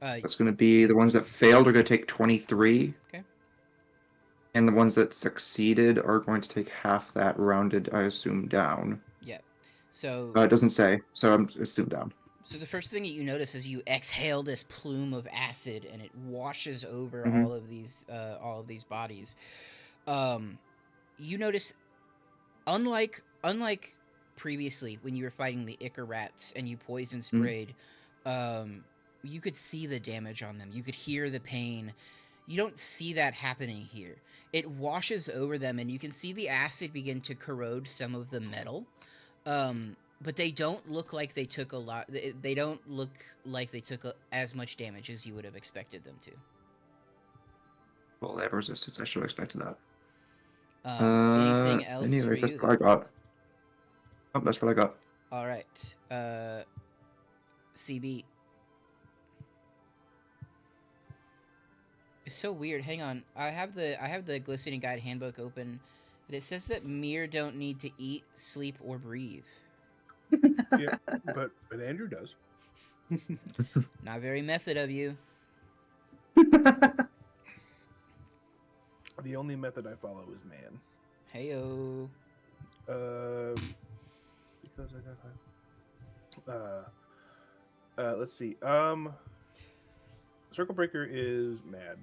That's going to be the ones that failed are going to take 23. Okay. And the ones that succeeded are going to take half that, rounded, I assume, down. Yeah. So It doesn't say, so I'm assumed down. So the first thing that you notice is you exhale this plume of acid, and it washes over Mhm. all of these bodies. You notice, unlike previously when you were fighting the Ichor rats and you poison sprayed, you could see the damage on them. You could hear the pain. You don't see that happening here. It washes over them, and you can see the acid begin to corrode some of the metal. But they don't look like they took a lot. They don't look like they took as much damage as you would have expected them to. Well, they have resistance. I should have expected that. Anything else Anyways, for that's you? what I got. Oh, that's what I got. All right. CB. It's so weird. Hang on. I have the Glistening Guide handbook open, and it says that Mir don't need to eat, sleep, or breathe. Yeah, but Andrew does. Not very method of you. The only method I follow is man. Heyo. Because I got high. Let's see. Circle Breaker is mad,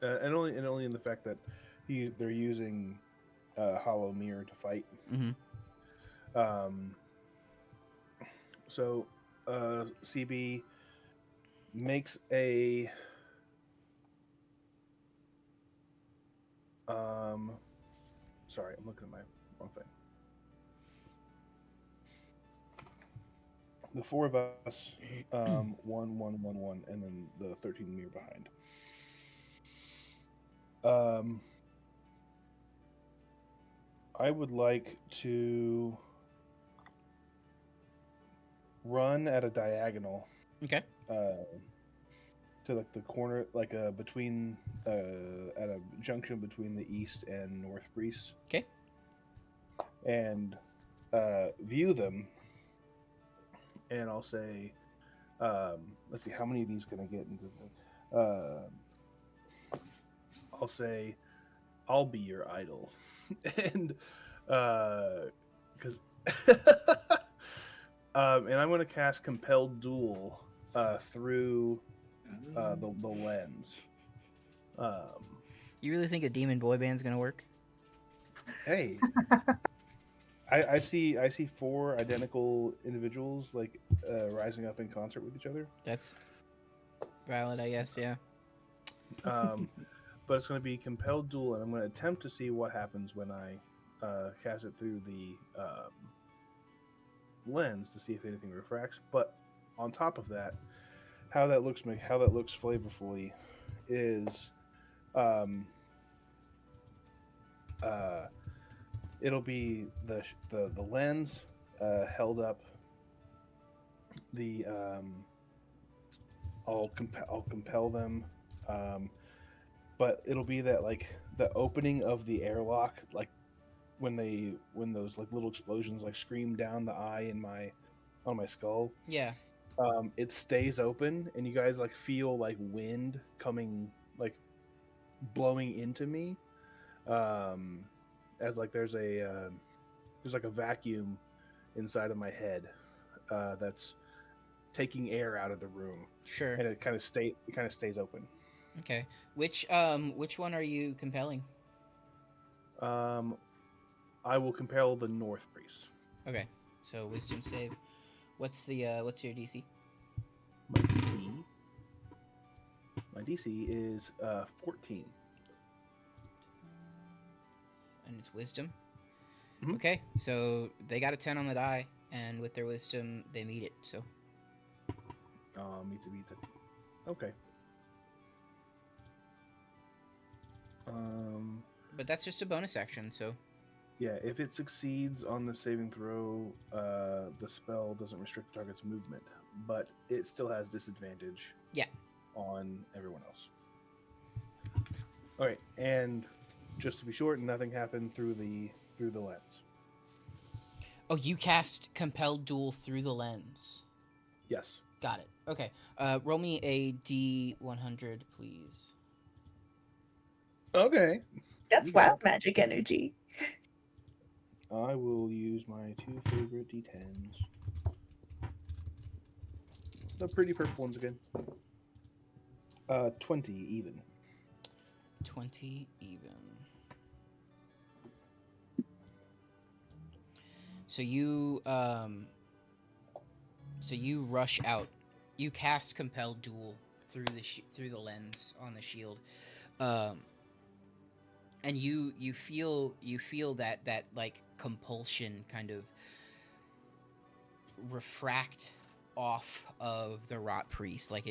and only in the fact that they're using Hollow Mirror to fight. Mm-hmm. So CB makes a sorry, I'm looking at my wrong thing. The 4 of us, 1, 1, 1, 1, and then the 13 Mir behind. I would like to run at a diagonal. Okay. To like the corner, like between at a junction between the east and north priests. Okay. And view them, and I'll say, let's see, how many of these can I get into the? I'll say, I'll be your idol, and because. And I'm going to cast Compelled Duel through the lens. You really think a demon boy band's gonna work? Hey, I see 4 identical individuals like rising up in concert with each other. That's valid, I guess. Yeah. But it's going to be compelled duel, and I'm going to attempt to see what happens when I cast it through the lens to see if anything refracts. But on top of that, how that looks flavorfully is it'll be the lens held up. The I'll compel them, but it'll be that like the opening of the airlock, like when those like little explosions like scream down the eye on my skull. Yeah. It stays open, and you guys like feel like wind coming, like blowing into me, as like there's like a vacuum inside of my head that's taking air out of the room, Sure. and it kind of stays open. Okay. Which one are you compelling? I will compel the North Priest. Okay. So wisdom save. What's your DC? My DC is 14. And it's wisdom. Mhm. Okay. So they got a 10 on the die, and with their wisdom, they meet it. So. Meets it. Okay. But that's just a bonus action, so. Yeah, if it succeeds on the saving throw, the spell doesn't restrict the target's movement, but it still has disadvantage. Yeah. On everyone else. All right, and just to be short, nothing happened through the lens. Oh, you cast Compelled Duel through the lens. Yes. Got it. Okay. Roll me a D100, please. Okay. That's wild magic energy. I will use my 2 favorite D10s. The pretty purple ones again. 20 even. 20 even. So you rush out. You cast Compelled Duel through the lens on the shield, and you feel that like compulsion kind of refract off of the rot priest. Like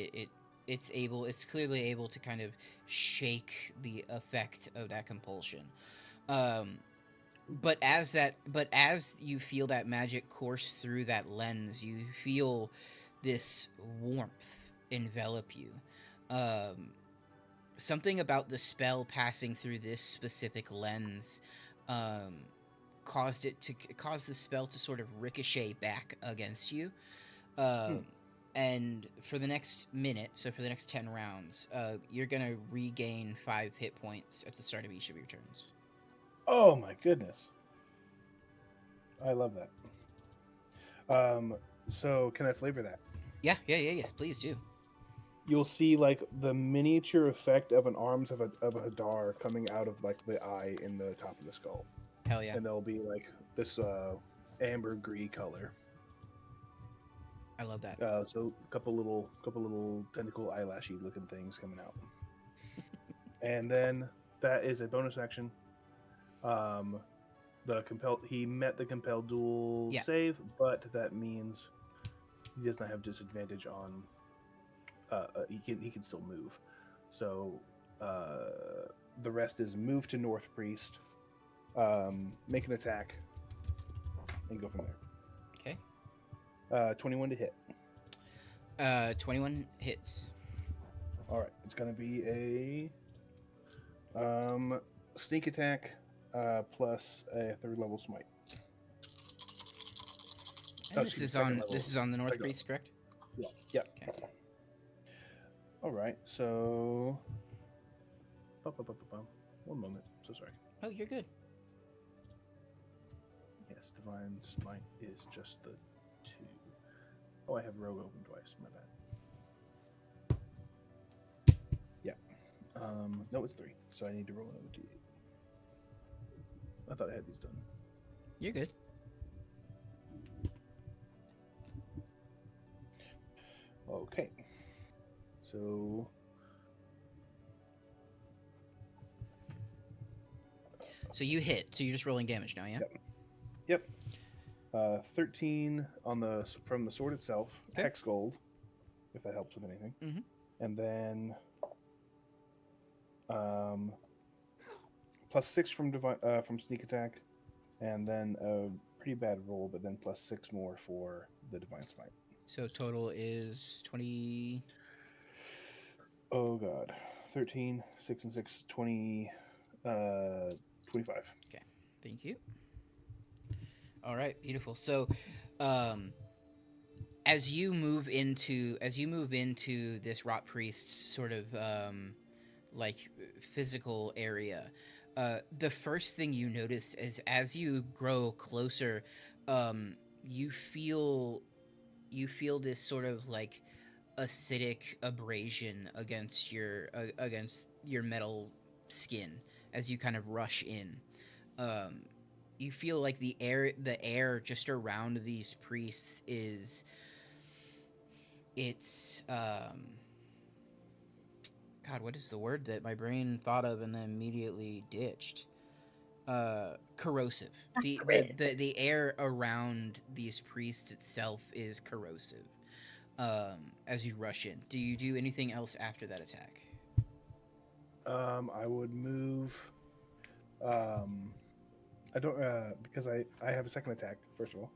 it's clearly able to kind of shake the effect of that compulsion. But as you feel that magic course through that lens, you feel this warmth envelop you. Something about the spell passing through this specific lens caused the spell to sort of ricochet back against you. And for the next minute, so for the next 10 rounds, you're gonna regain 5 hit points at the start of each of your turns. Oh my goodness. I love that. So can I flavor that? Yes, please do. You'll see like the miniature effect of an arms of a Hadar coming out of like the eye in the top of the skull. Hell yeah. And there'll be like this amber green color. I love that. So a couple little tentacle eyelashy looking things coming out. And then that is a bonus action. He met the compelled duel save, but that means he does not have disadvantage on he can still move. So the rest is move to North Priest, make an attack, and go from there. Okay. 21 to hit. 21 hits. All right, it's gonna be a sneak attack plus a 3rd level smite. And this is on the North Priest, correct? Yeah. Yep. Okay. All right, so 1 moment. So sorry. Oh, you're good. Yes, divine smite is just the 2. Oh, I have rogue open twice. My bad. Yeah. No, it's 3. So I need to roll another d8. I thought I had these done. You're good. Okay. So So you hit. So you're just rolling damage now, yeah? Yep. 13 from the sword itself, Okay. hex gold, if that helps with anything. Mhm. And then +6 from sneak attack, and then a pretty bad roll, but then +6 more for the divine smite. So total is 20. Oh god. 13, 6 and 6, 20, 25. Okay. Thank you. All right, beautiful. So, as you move into this rot priest sort of like physical area, the first thing you notice is as you grow closer, you feel this sort of like acidic abrasion against your metal skin as you kind of rush in. You feel like the air just around these priests is God, what is the word that my brain thought of and then immediately ditched? Corrosive. The air around these priests itself is corrosive. As you rush in, do you do anything else after that attack? I would move. I don't because I have a second attack. First of all,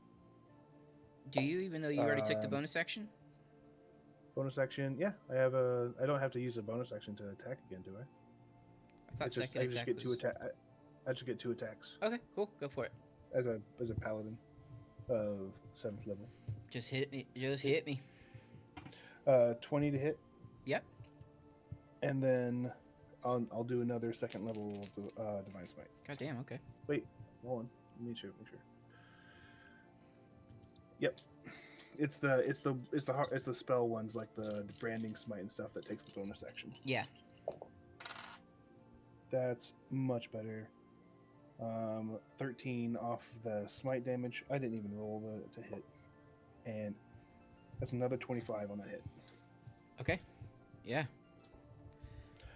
Do you, even though you already took the Um, bonus action? bonus action. Yeah, I have a. I don't have to use a bonus action to attack again, do I? I thought It's just second I just attack get two was... attack. I just get 2 attacks Okay, cool. Go for it. as a paladin of 7th level. Just hit me. Just hit me. 20 to hit, Yep. and then I'll do another 2nd level divine smite. God damn. Okay. Wait, hold on. Let me make sure. Yep. It's the spell ones like the branding smite and stuff that takes the bonus action. Yeah. That's much better. 13 off the smite damage. I didn't even roll to hit, and that's another 25 on that hit. Okay. Yeah.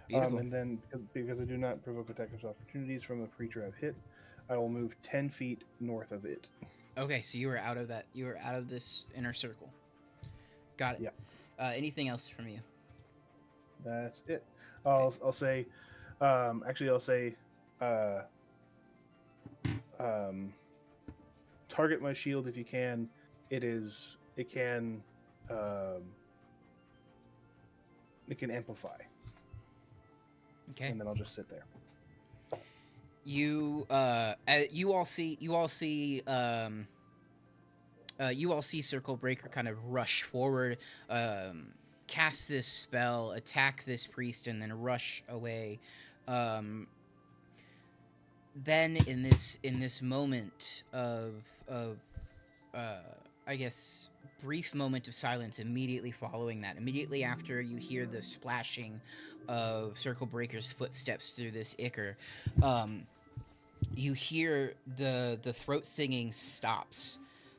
Beautiful. And then because I do not provoke attackers' opportunities from the creature I've hit, I will move 10 feet north of it. Okay, so you were out of that. You were out of this inner circle. Got it. Yeah. Anything else from you? That's it. I'll say, actually, I'll say, target my shield if you can. It can amplify. Okay. And then I'll just sit there. You all see Circle Breaker kind of rush forward, cast this spell, attack this priest, and then rush away. Then in this moment of I guess brief moment of silence immediately following that, immediately after you hear the splashing of Circle Breaker's footsteps through this ichor, you hear the throat singing stops.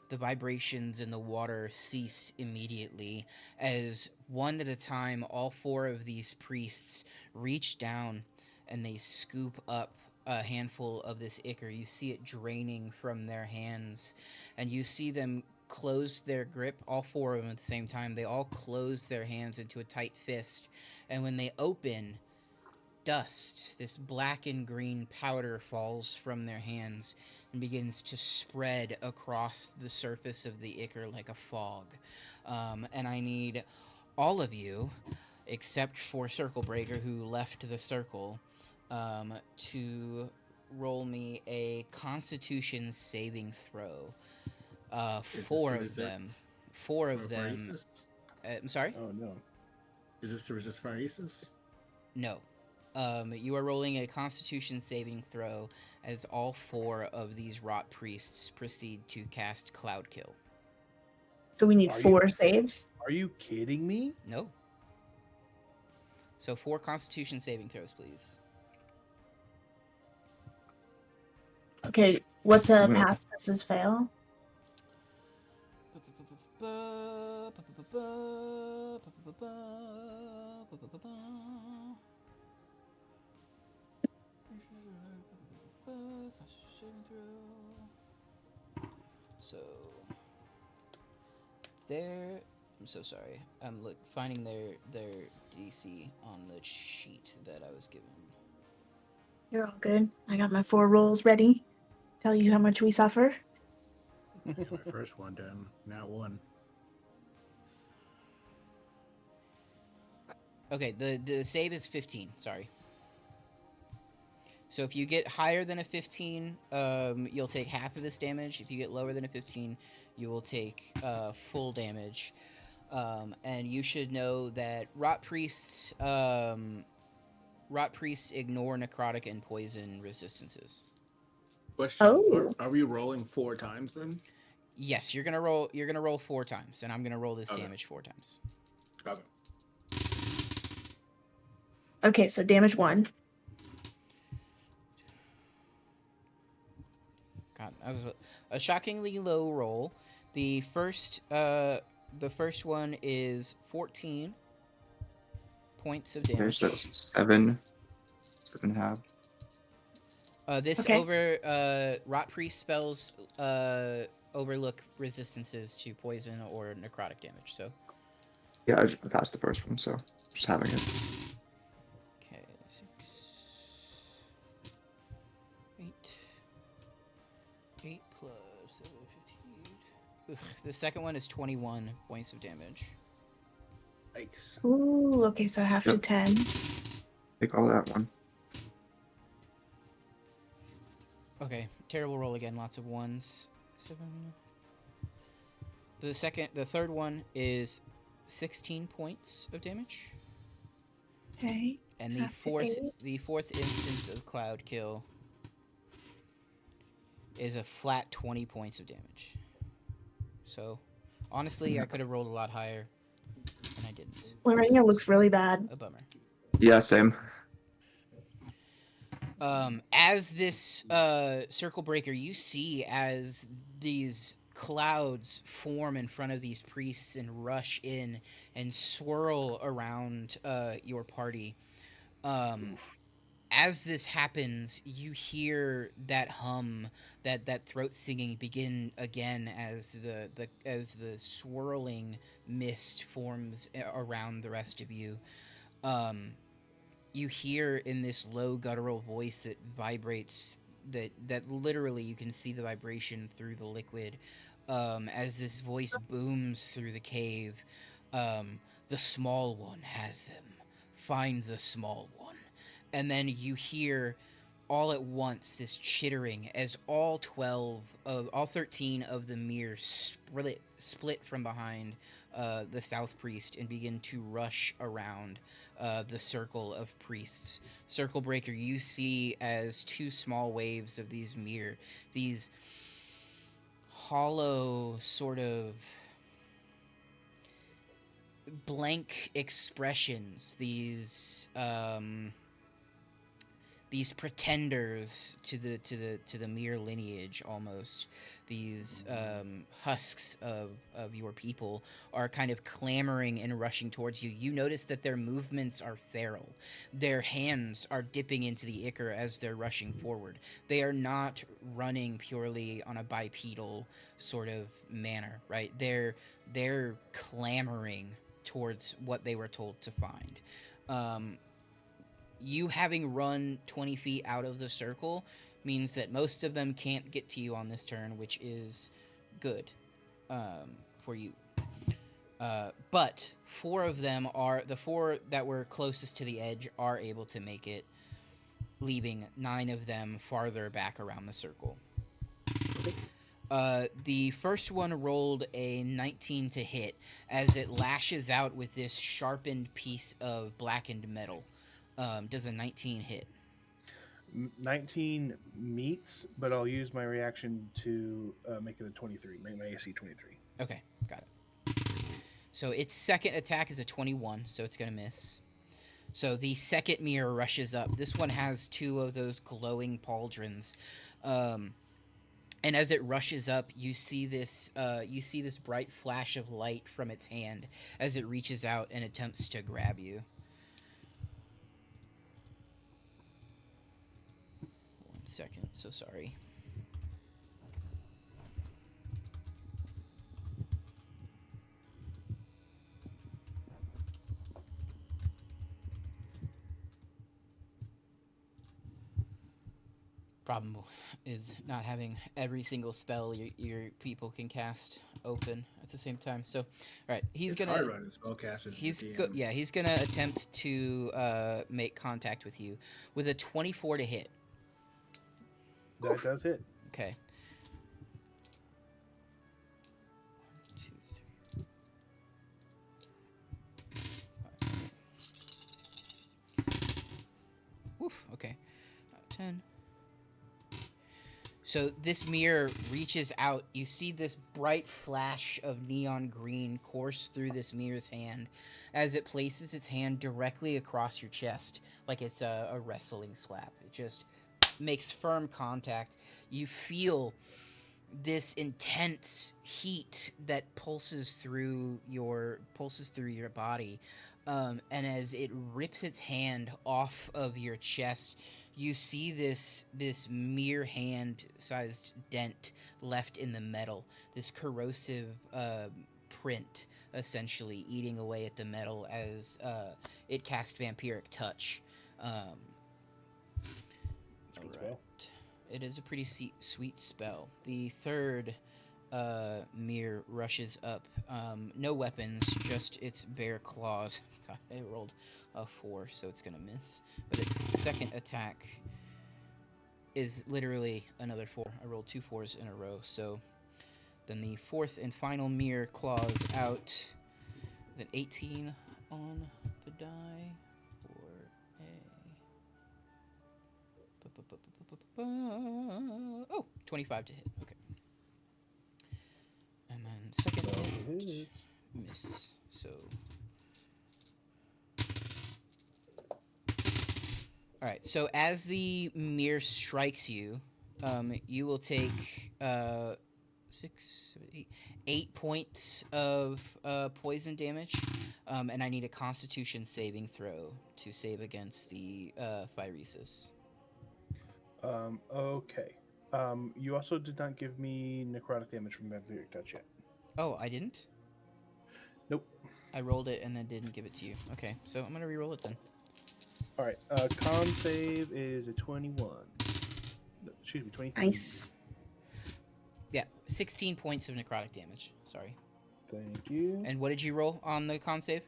The vibrations in the water cease immediately as one at a time all 4 of these priests reach down and they scoop up a handful of this ichor. You see it draining from their hands, and you see them close their grip, all 4 of them at the same time. They all close their hands into a tight fist, and when they open, dust, this black and green powder, falls from their hands and begins to spread across the surface of the ichor like a fog. And I need all of you, except for Circle Breaker, who left the circle, to roll me a Constitution saving throw. Is 4 this of to them. resist 4 of fire them. resist? I'm sorry? Oh no. Is this to resist fire resist? No. You are rolling a Constitution saving throw as all 4 of these rot priests proceed to cast Cloud Kill. So we need Are you- 4 saves. Are you kidding me? No. So 4 Constitution saving throws, please. Okay, what's a I'm gonna- pass versus fail? So there. I'm so sorry. I'm finding their DC on the sheet that I was given. You're all good. I got my 4 rolls ready. Tell you how much we suffer. Yeah, my first one done. Not one. Okay, the save is 15. Sorry. So if you get higher than a 15, you'll take half of this damage. If you get lower than a 15, you will take full damage. And you should know that rot priests ignore necrotic and poison resistances. Question: Oh. Are we rolling 4 times then? Yes, you're gonna roll. You're gonna roll 4 times, and I'm gonna roll this Okay. damage 4 times. Okay. Okay, so damage 1. God, that was a shockingly low roll. The first one is 14 points of Okay, damage. so that's 7.5. This Okay. rot priest spells overlook resistances to poison or necrotic damage. So Yeah, I passed the first one, so just having it. okay, 6, 8 plus 7, 15. Ugh, the second one is 21 points of damage. Nice. Ooh, okay, so half to Yep. 10. Take all that one. Okay, terrible roll again. Lots of ones. 7. The third one is 16 points of damage, Okay. and Half to 8. the fourth instance of cloud kill is a flat 20 points of damage. So, honestly, I could have rolled a lot higher, and I didn't. Lorena looks really bad. A bummer. Yeah, same. As this circle breaker, you see as these clouds form in front of these priests and rush in and swirl around your party. As this happens, you hear that hum, that throat singing begin again as the swirling mist forms around the rest of you. You hear in this low guttural voice that vibrates, that literally you can see the vibration through the liquid, as this voice booms through the cave. The small one has them. Find the small one. And then you hear all at once this chittering as all 13 of the mirrors split from behind the South Priest and begin to rush around the circle of priests. Circle breaker, you see as 2 small waves of these these hollow, sort of blank expressions, these pretenders to the mere lineage, almost. These husks of your people are kind of clamoring and rushing towards you. You notice that their movements are feral. Their hands are dipping into the ichor as they're rushing forward. They are not running purely on a bipedal sort of manner, right? They're clamoring towards what they were told to find. You having run 20 feet out of the circle means that most of them can't get to you on this turn, which is good for you. But 4 of them the 4 that were closest to the edge are able to make it, leaving 9 of them farther back around the circle. The first one rolled a 19 to hit as it lashes out with this sharpened piece of blackened metal. Does a 19 hit? 19 meets, but I'll use my reaction to make it a 23. Make my AC 23. Okay, got it. So its second attack is a 21, so it's going to miss. So the second mirror rushes up. This one has 2 of those glowing pauldrons. And as it rushes up, you see this bright flash of light from its hand as it reaches out and attempts to grab you. 1 second. So sorry. Problem is not having every single spell your people can cast open at the same time. So, all right, he's It's gonna hard running spellcasters. he's gonna attempt to make contact with you with a 24 to hit. That does hit. Okay. 1, 2, 3, 5. Woof. Okay. 10. So this mirror reaches out. You see this bright flash of neon green course through this mirror's hand as it places its hand directly across your chest, like it's a wrestling slap. It just makes firm contact. You feel this intense heat that pulses through your body, and as it rips its hand off of your chest, you see this mere hand sized dent left in the metal, this corrosive print essentially eating away at the metal as it casts vampiric touch. Sweet spell. It is a pretty sweet spell. The third mirror rushes up. No weapons, just its bare claws. God, I rolled a 4, so it's gonna miss. But its second attack is literally another 4. I rolled 2 4s in a row. So then the fourth and final mirror claws out. Then 18 on the die for a 25 to hit. Okay. And then second hit, miss. So all right. So as the mirror strikes you, you will take 6, 7, 8 points of poison damage, and I need a Constitution saving throw to save against the Phyresis. Okay. You also did not give me necrotic damage from vampiric touch yet. Oh, I didn't? Nope. I rolled it and then didn't give it to you. Okay, so I'm gonna re-roll it then. All right. Con save is a 21. No, excuse me, 23. Nice. Yeah, 16 points of necrotic damage. Sorry. Thank you. And what did you roll on the con save?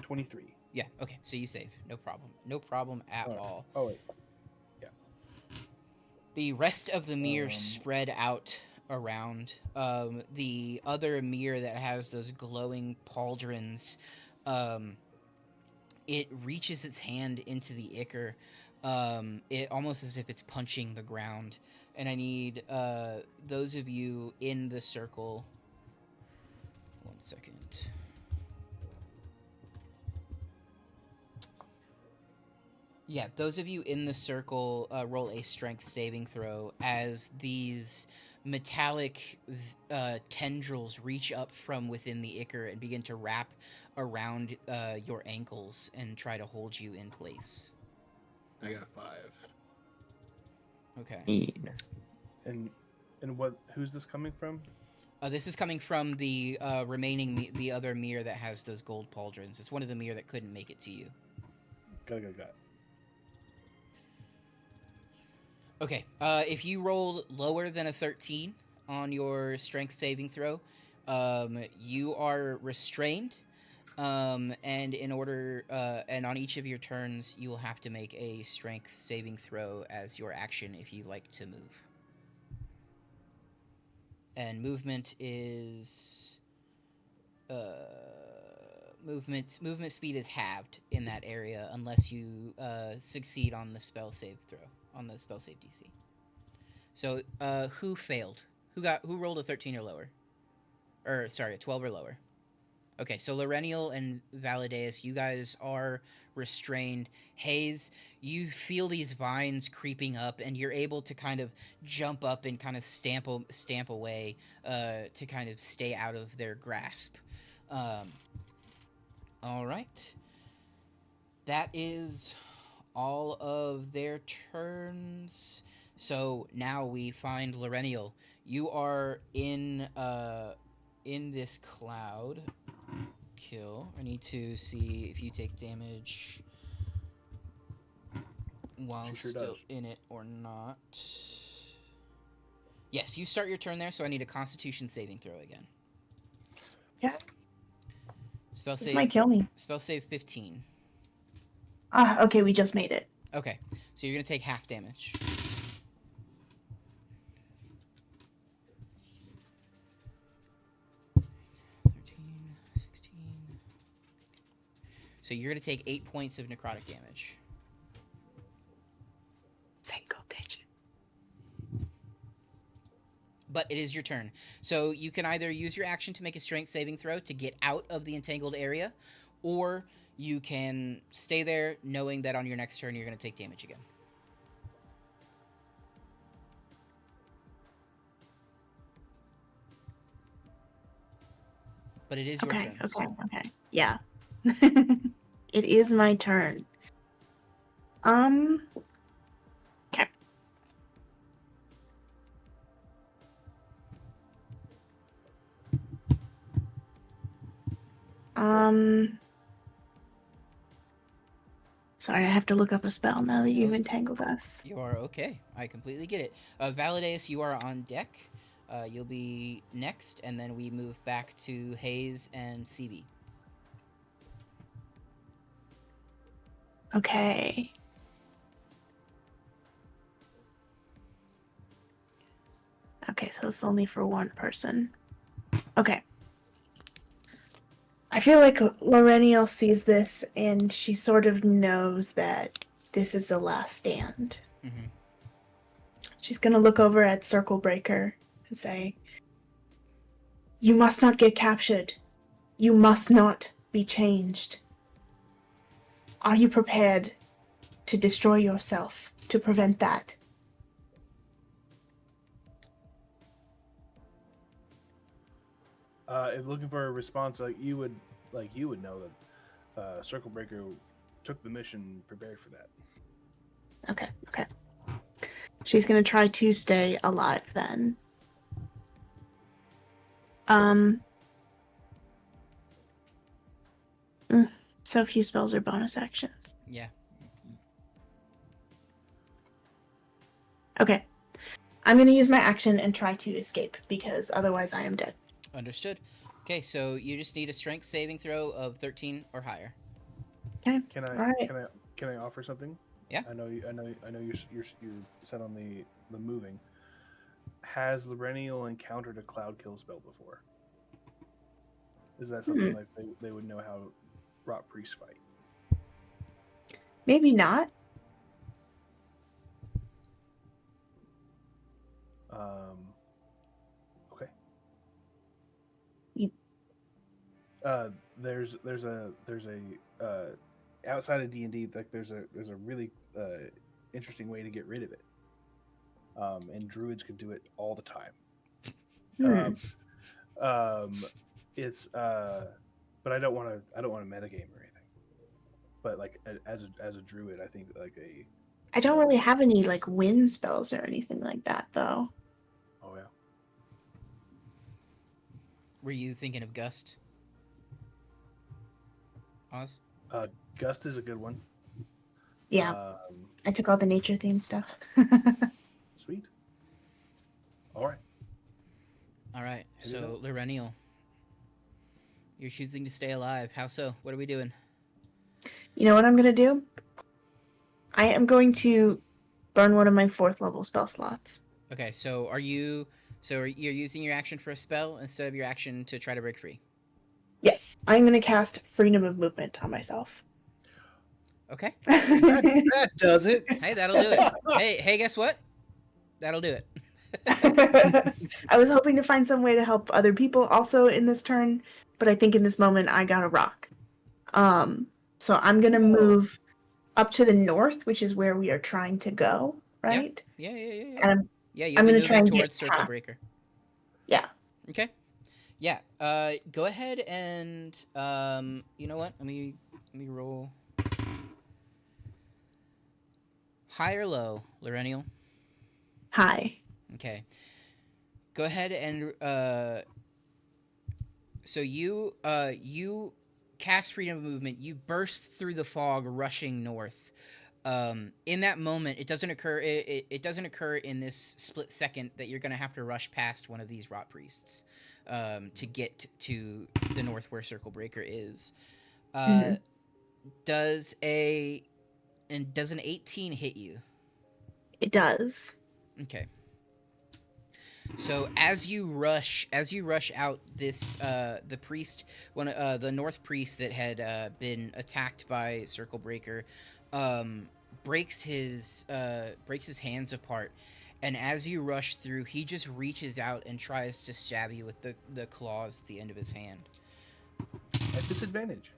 23. Yeah, okay, so you save. No problem. No problem at all. Oh, wait. The rest of the mirrors spread out around. The other mirror that has those glowing pauldrons, it reaches its hand into the ichor, it almost as if it's punching the ground. And I need those of you in the circle. 1 second. Yeah, those of you in the circle roll a strength saving throw as these metallic tendrils reach up from within the ichor and begin to wrap around your ankles and try to hold you in place. I got a 5. Okay. And what? Who's this coming from? This is coming from the the other mirror that has those gold pauldrons. It's one of the mirror that couldn't make it to you. Got it. Okay, if you rolled lower than a 13 on your strength saving throw, you are restrained, and in order, and on each of your turns, you will have to make a strength saving throw as your action if you like to move. And movement is, movement speed is halved in that area unless you succeed on the spell save throw. On the spell save DC. So, who failed? Who rolled a 13 or lower? Or sorry, a 12 or lower? Okay, so Lorenial and Valideus, you guys are restrained. Hayes, you feel these vines creeping up, and you're able to kind of jump up and kind of stamp away to kind of stay out of their grasp. All right. That is all of their turns. So now we find Lorenial. You are in this cloud. Kill. I need to see if you take damage while She sure still does. in it or not. Yes, you start your turn there, so I need a Constitution saving throw again. Yeah. Spell This save. might kill me. Spell save 15. Ah, okay, we just made it. Okay, so you're gonna take half damage. So you're gonna take 8 points of necrotic damage. Single digit. But it is your turn. So you can either use your action to make a strength saving throw to get out of the entangled area, or you can stay there knowing that on your next turn you're going to take damage again. But it is your turn. Okay. Yeah. It is my turn. Okay. Sorry, I have to look up a spell now that you've entangled us. You are okay. I completely get it. Valideus, you are on deck. You'll be next, and then we move back to Hayes and CB. Okay. Okay, so it's only for one person. Okay. I feel like Lorenial sees this and she sort of knows that this is the last stand. Mm-hmm. She's gonna look over at Circle Breaker and say, "You must not get captured. You must not be changed. Are you prepared to destroy yourself to prevent that?" If looking for a response, you would know that Circle Breaker took the mission prepared for that. Okay. She's gonna try to stay alive then. So few spells are bonus actions. Yeah. Okay. I'm gonna use my action and try to escape because otherwise I am dead. Understood. Okay, so you just need a strength saving throw of 13 or higher. Okay. Can I All right. can I offer something? Yeah. I know you're set on the moving. Has Lorenial encountered a cloud kill spell before? Is that something like they would know how rot priests fight? Maybe not. Okay. You... There's a outside of D&D, like there's a really interesting way to get rid of it. And druids can do it all the time. It's but I don't want to metagame or anything. But like as a druid, I think I don't really have any like wind spells or anything like that though. Oh yeah. Were you thinking of Gust? Oz? Gust is a good one. Yeah. I took all the nature themed stuff. Sweet. All right. So Lorenial, you're choosing to stay alive. How so? What are we doing? You know what I'm gonna do? I am going to burn one of my 4th level spell slots. Okay, so you're using your action for a spell instead of your action to try to break free? Yes, I'm gonna cast Freedom of Movement on myself. Okay. That does it. Hey, that'll do it. Hey, guess what? That'll do it. I was hoping to find some way to help other people also in this turn, but I think in this moment I got a rock. So I'm gonna move up to the north, which is where we are trying to go, right? Yeah. And I'm You'll I'm be gonna moving try and get towards Circle past. Breaker. Yeah. Okay. Yeah. Go ahead and you know what? Let me roll. High or low, Laurenial? Hi. Okay. Go ahead and so you cast freedom of movement. You burst through the fog, rushing north. In that moment, it doesn't occur. It doesn't occur in this split second that you're gonna have to rush past one of these rot priests to get to the north where Circle Breaker is. Mhm. Does an 18 hit you? It does. Okay. So as you rush out, this the priest, the North priest that had been attacked by Circle Breaker, breaks his hands apart, and as you rush through, he just reaches out and tries to stab you with the claws at the end of his hand. At disadvantage.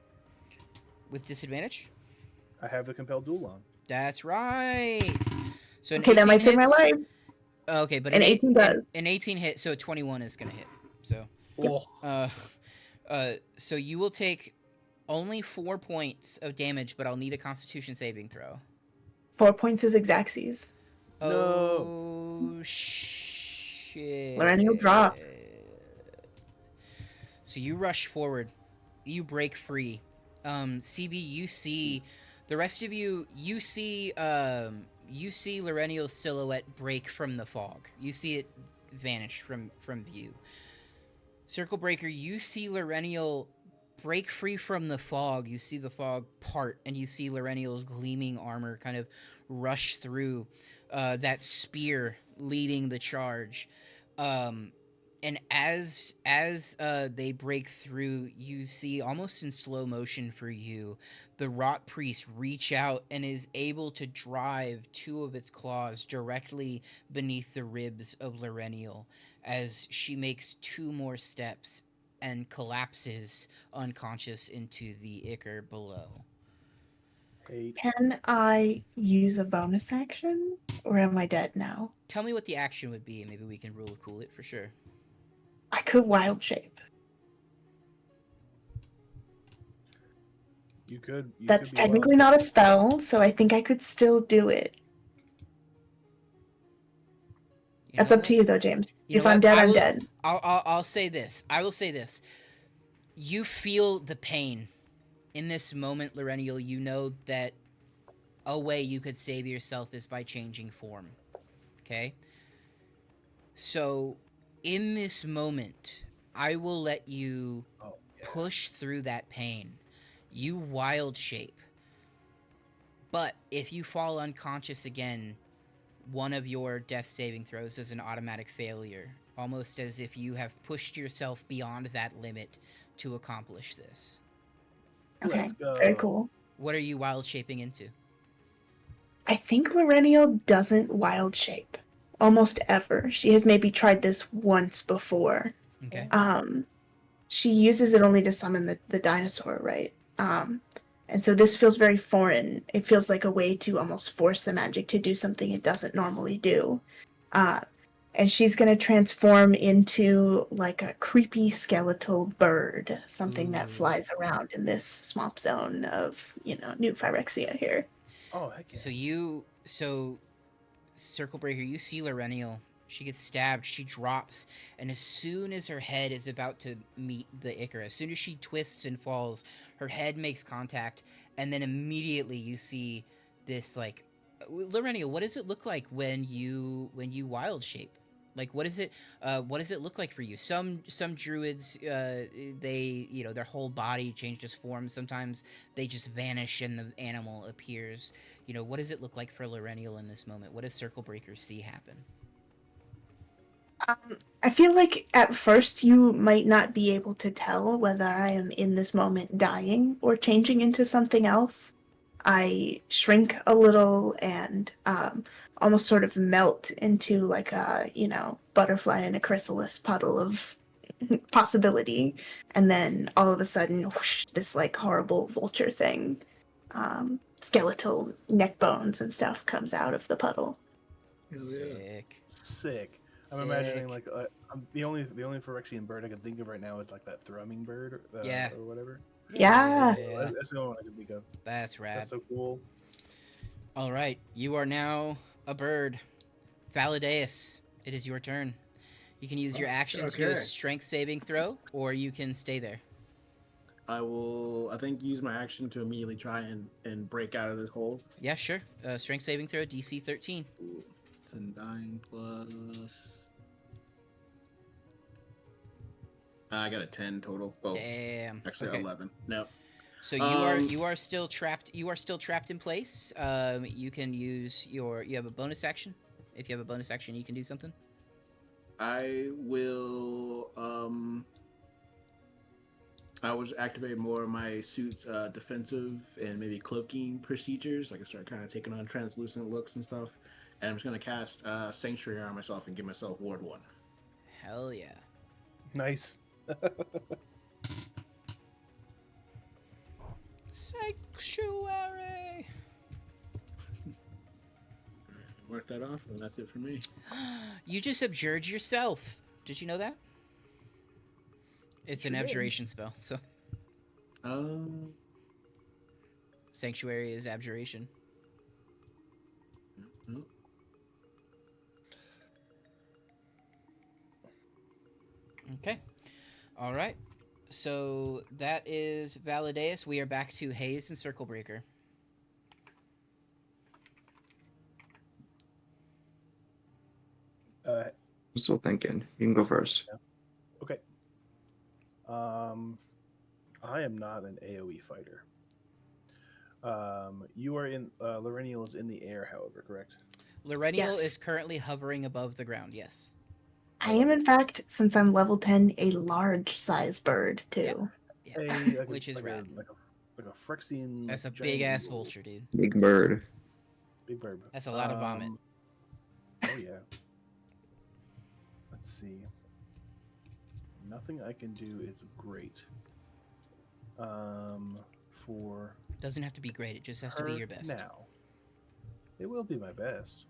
With disadvantage? I have the compelled duel on. That's right. So an Okay, that might save my life. Okay, but An 18 does. An 18 hit, so a 21 is gonna hit. So, Oh, so you will take only 4 points of damage, but I'll need a Constitution saving throw. 4 points is exactsies. No. Oh shit! Laurenial drop. So you rush forward, you break free. CB, you see the rest of you. You see Laurenial's silhouette break from the fog. You see it vanish from view. Circle Breaker, you see Laurenial break free from the fog. You see the fog part, and you see Laurenial's gleaming armor kind of rush through that spear leading the charge. And as they break through, you see almost in slow motion for you, the rot priest reach out and is able to drive 2 of its claws directly beneath the ribs of Laurenial as she makes 2 more steps and collapses unconscious into the ichor below. Can I use a bonus action, or am I dead now? Tell me what the action would be, and maybe we can rule cool it for sure. I could wild shape. You could. That's technically not a spell, so I think I could still do it. That's up to you, though, James. If I'm dead, I'm dead. I'll say this. I will say this. You feel the pain in this moment, Laurenial. You know that a way you could save yourself is by changing form. Okay? So, in this moment, I will let you push through that pain. You wild shape. But if you fall unconscious again, one of your death saving throws is an automatic failure, almost as if you have pushed yourself beyond that limit to accomplish this. Okay, very cool. What are you wild shaping into? I think Laurenial doesn't wild shape almost ever. She has maybe tried this once before. Okay. She uses it only to summon the dinosaur, right? And so this feels very foreign. It feels like a way to almost force the magic to do something it doesn't normally do. And she's going to transform into like a creepy skeletal bird, something that flies around in this swamp zone of, New Phyrexia here. Oh, heck yeah. So Circle Breaker, you see Laurenial. She gets stabbed, she drops, and as soon as her head is about to meet the ichor, as soon as she twists and falls, her head makes contact, and then immediately you see this, like, Laurenial, what does it look like when you wild shape? Like, what does it look like for you? Some druids, they, their whole body changes form. Sometimes they just vanish and the animal appears. What does it look like for Laurenial in this moment? What does Circle Breaker see happen? I feel like at first you might not be able to tell whether I am in this moment dying or changing into something else. I shrink a little and almost sort of melt into like a, butterfly in a chrysalis puddle of possibility. And then all of a sudden, whoosh, this like horrible vulture thing, skeletal neck bones and stuff comes out of the puddle. Hell yeah. Sick. Sick. I'm imagining Sick. like the only Phyrexian bird I can think of right now is like that thrumming bird, Yeah. or whatever. Yeah. That's the only one I can think of. That's rad. That's so cool. All right, you are now a bird. Valideus, it is your turn. You can use your action to do a okay. strength saving throw, or you can stay there. I will, I think, use my action to immediately try and break out of this hole. Yeah, sure. Strength saving throw, DC 13. Ooh, it's a 9 plus. I got a 10 total. Oh, Damn. actually Okay. 11. No. So you are still trapped. You are still trapped in place. You can use you have a bonus action. If you have a bonus action, you can do something. I will activate more of my suit's defensive and maybe cloaking procedures. I can start kind of taking on translucent looks and stuff. And I'm just gonna cast Sanctuary on myself and give myself Ward 1. Hell yeah. Nice. Sanctuary. Mark that off, and that's it for me. You just abjured yourself. Did you know that? It's an Sure did. abjuration spell. So Um, sanctuary is abjuration. no. Okay. All right. So that is Valideus. We are back to Haze and Circle Breaker. I'm still thinking. You can go first. Okay. I am not an AoE fighter. You are in Lorenial is in the air, however, correct? Lorenial Yes. is currently hovering above the ground. Yes. I am, in fact, since I'm level 10, a large size bird, too. Yeah. Which is rad. like a Phyrexian. That's a giant big ass eagle. vulture, dude. Big bird. Big bird. That's a lot of vomit. Oh yeah. Let's see. Nothing I can do is great. For Doesn't have to be great. It just has to be her your best. now. It will be my best.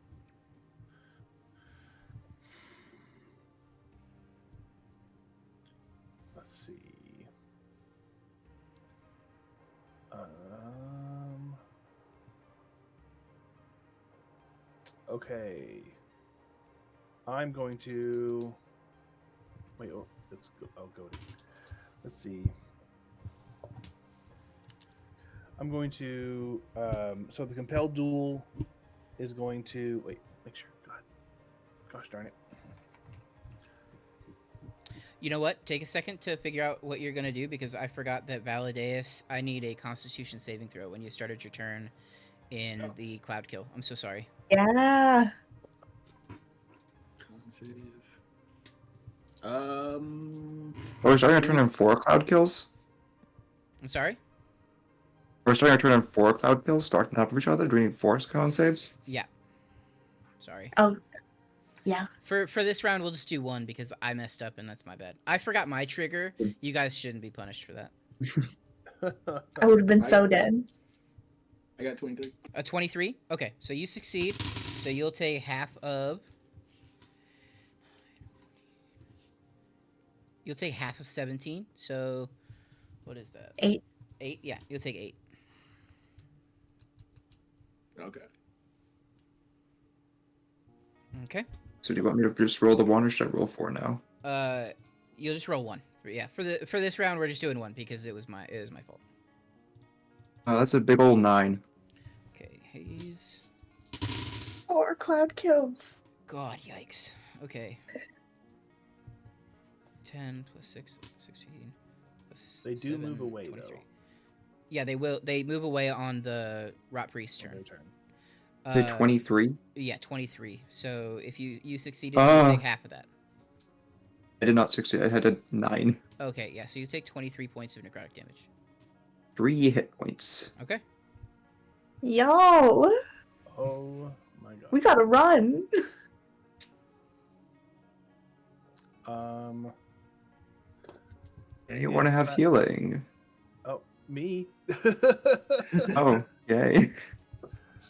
Let's see. Okay. I'm going to wait. Oh, let's go. I'll go to. Let's see. I'm going to. So the compelled duel is going to wait. Make sure. God. Gosh darn it. You know what? Take a second to figure out what you're gonna do because I forgot that Valideus. I need a Constitution saving throw when you started your turn in the Cloud Kill. I'm so sorry. Yeah. Con save. Oh, we're starting our turn in 4 cloud kills? I'm sorry. We're starting our turn in 4 cloud kills, starting up of each other. Do we need 4 con saves? Yeah. Sorry. Oh, yeah. For this round, we'll just do 1 because I messed up and that's my bad. I forgot my trigger. You guys shouldn't be punished for that. I would have been I so got- dead. I got 23. A 23? Okay, so you succeed. So you'll take half of... You'll take half of 17. So, what is that? 8. 8? Yeah, you'll take 8. Okay. Okay. So do you want me to just roll the 1 or should I roll 4 now? You'll just roll 1. Yeah, for this round, we're just doing 1 because it was my fault. That's a big old 9. Okay, Haze. 4 cloud kills. God, yikes. Okay. 10 plus 6, 16. Plus They do 7, move away 23. though. Yeah, they will. They move away on the Rot Priest's On turn. their turn. Is it 23? Yeah, 23. So if you succeeded, Ah. you take half of that. I did not succeed. I had a 9. Okay, yeah. So you take 23 points of necrotic damage. 3 hit points. Okay. Yo! Oh My God. We gotta run. You want to have healing? Oh, me. Oh, yay.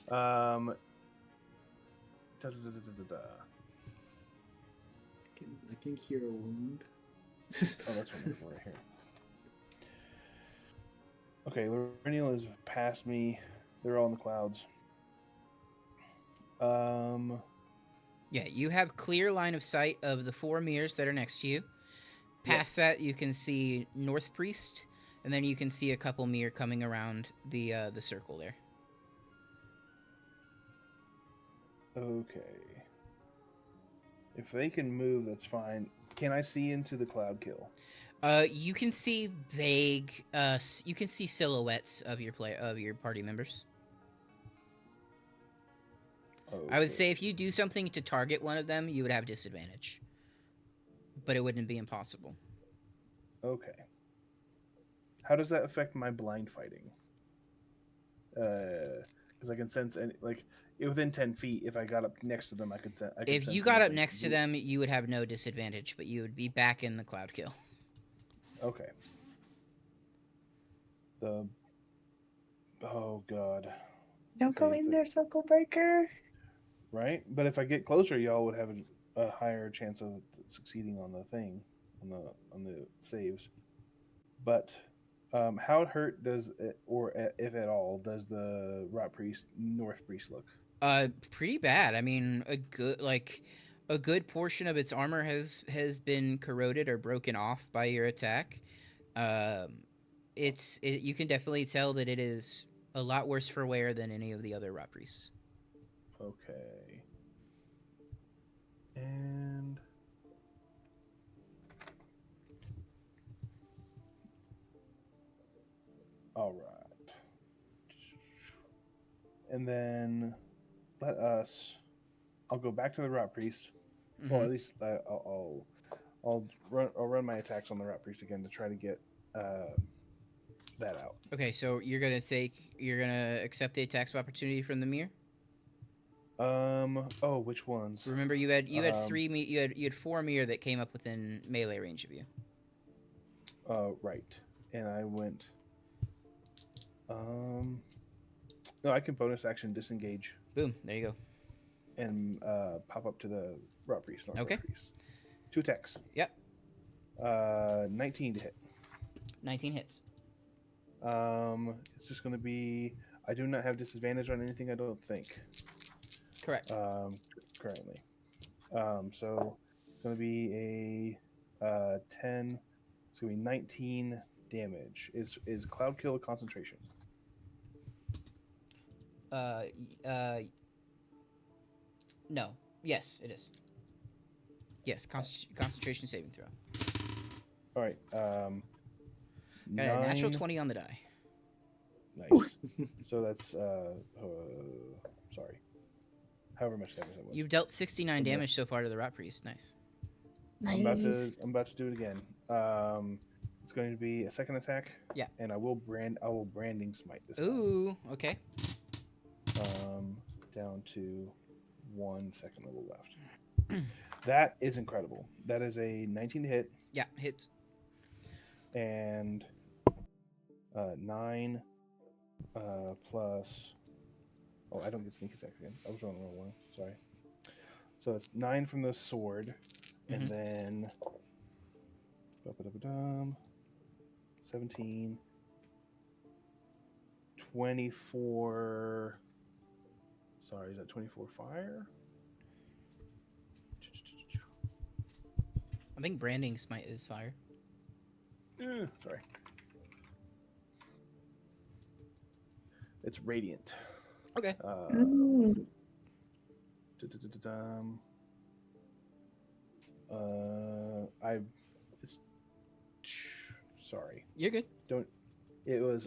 Da, da, da, da, da, da. I can cure a wound. Oh, that's what I'm looking for right here. Okay, Lorenial is past me. They're all in the clouds. Yeah, you have clear line of sight of the 4 mirrors that are next to you. Past that, you can see North Priest, and then you can see a couple mirror coming around the circle there. Okay. If they can move, that's fine. Can I see into the cloud kill? You can see vague. You can see silhouettes of your party members. Okay. I would say if you do something to target one of them, you would have disadvantage, but it wouldn't be impossible. Okay. How does that affect my blind fighting? Because I can sense any, like within 10 feet. If I got up next to them, I could sense. If you got up next to them, you would have no disadvantage, but you would be back in the cloud kill. Okay. Oh God. Don't go in there, Circle Breaker. Right, but if I get closer, y'all would have a higher chance of succeeding on the thing, on the saves. But how hurt does it, or if at all, does the North Priest look? Pretty bad. I mean, a good portion of its armor has been corroded or broken off by your attack. You can definitely tell that it is a lot worse for wear than any of the other rot priests. Okay. And all right. And then I'll go back to the Rot Priest. Mm-hmm. Well, at least I'll run my attacks on the Rot Priest again to try to get that out. Okay, so you're gonna accept the attacks of opportunity from the mirror. Oh, which ones? Remember, you had 4 mirror that came up within melee range of you. Right. And I went. No, I can bonus action disengage. Boom! There you go. And pop up to the Rot Priest. Okay. Priest. 2 attacks. Yep. 19 to hit. 19 hits. It's just going to be. I do not have disadvantage on anything. I don't think. Correct. Currently. So it's going to be a 10. It's going to be 19 damage. Is Cloud Kill a concentration? No. Yes, it is. Yes, concentration saving throw. All right. Got a natural 20 on the die. Nice. So that's sorry. However much damage that was. You've dealt 69 damage so far to the Rot Priest. Nice. Nice. I'm about to do it again. It's going to be a second attack. Yeah. And I will branding smite this time. Ooh, okay. Down to 1 second level left. That is incredible. That is a 19 to hit. Yeah, hits. And 9 plus. Oh, I don't get sneak attack again. I was on the wrong one. Sorry. So it's 9 from the sword, and then 17, 24. Sorry, is that 24 fire? I think branding smite is fire. Sorry. It's radiant. Okay. It's sorry. You're good. It was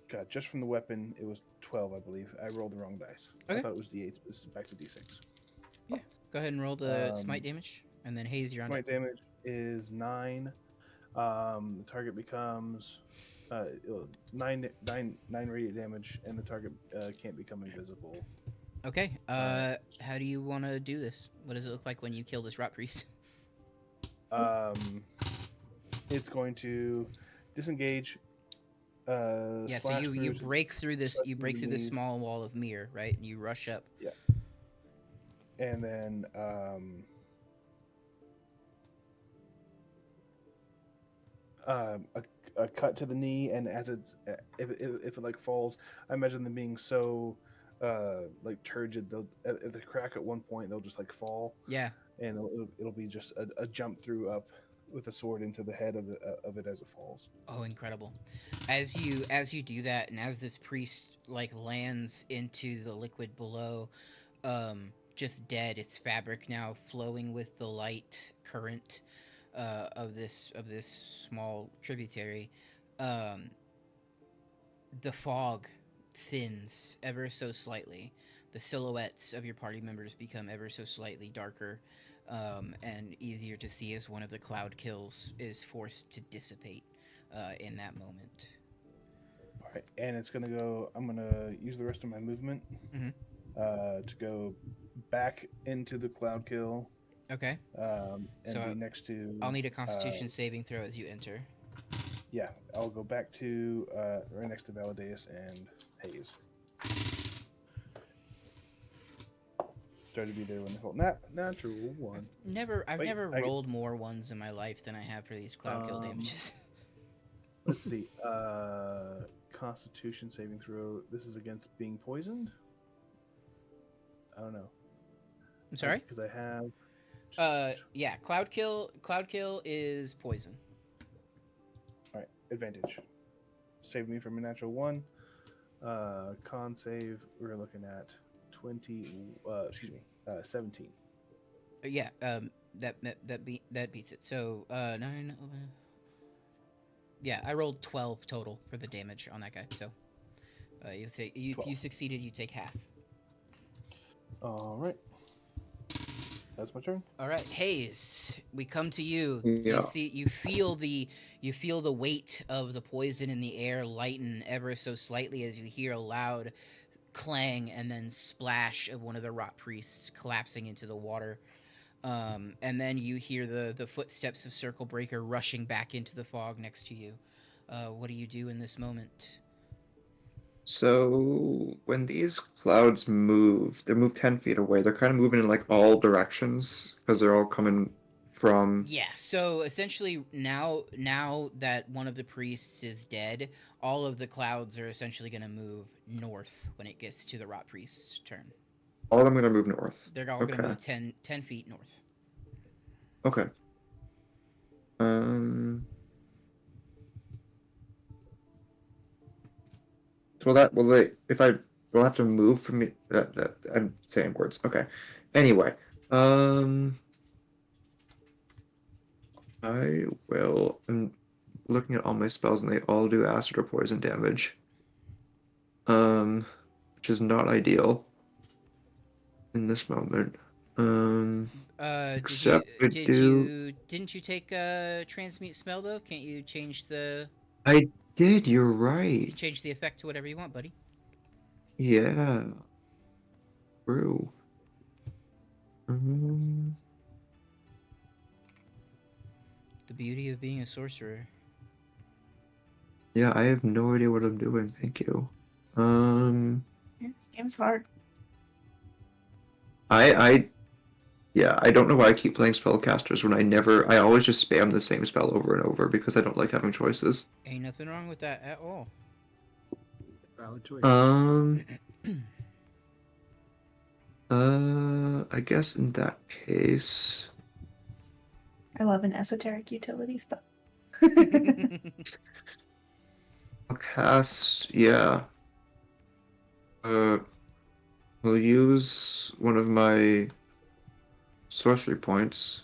God, just from the weapon, it was 12, I believe. I rolled the wrong dice. Okay. I thought it was D8. This is back to D6. Yeah. Go ahead and roll the smite damage, and then Hayes, you're on. Smite damage is 9. The target becomes nine radiant damage, and the target can't become invisible. Okay. How do you want to do this? What does it look like when you kill this rot priest? It's going to disengage. Yeah. So Slash you through to- break through this. slash You through break the through this knees. small wall of mirror, right? And you rush up. Yeah. And then a cut to the knee, and as it's if it like falls, I imagine them being so like turgid. They'll if they crack at one point, they'll just like fall, Yeah. and it'll be just a jump through up with a sword into the head of it as it falls. Oh, incredible! As you do that, and as this priest like lands into the liquid below, just dead. Its fabric now flowing with the light current of this small tributary. Um, the fog thins ever so slightly. The silhouettes of your party members become ever so slightly darker, and easier to see as one of the cloud kills is forced to dissipate in that moment. All right, and it's gonna go. I'm gonna use the rest of my movement Mhm. to go back into the cloud kill. Okay. And So be next to. I'll need a Constitution saving throw as you enter. Yeah, I'll go back to right next to Valadeus and Hayes. Try to be there when they hold. Natural one. I've Wait, never rolled more ones in my life than I have for these cloud kill damages. Let's see. Constitution saving throw. This is against being poisoned. I don't know. I'm sorry. Because I have. Yeah, cloud kill. Cloud kill is poison. All right, advantage. Save me from a natural one. Con save. We're looking at 20. 17. Yeah. That beats it. So 9. 11. Yeah, I rolled 12 total for the damage on that guy. So you succeeded. You take half. All right. That's my turn. All right, Hayes, we come to you. Yeah. You feel the weight of the poison in the air lighten ever so slightly as you hear a loud clang and then splash of one of the rot priests collapsing into the water. And then you hear the footsteps of Circle Breaker rushing back into the fog next to you. What do you do in this moment? So when these clouds move, they move 10 feet away. They're kind of moving in like all directions because they're all coming from. Yeah, so essentially now that one of the priests is dead, all of the clouds are essentially going to move north when it gets to the rot priest's turn. All of them going to move north. They're all going to move 10 feet north. Okay. Will have to move from me. That I'm saying words. Okay. Anyway, I will. I'm looking at all my spells, and they all do acid or poison damage. Which is not ideal in this moment. Except Didn't you take transmute spell though? Can't you change the? I did. You're You right. can change the effect to whatever you want, buddy. Yeah. True. The beauty of being a sorcerer. Yeah, I have no idea what I'm doing. Thank you. Yeah, this game's hard. I don't know why I keep playing spellcasters when I always just spam the same spell over and over because I don't like having choices. Ain't nothing wrong with that at all. Valid choice. I guess in that case, I love an esoteric utility spell. I'll cast, yeah. We'll use one of my sorcery points,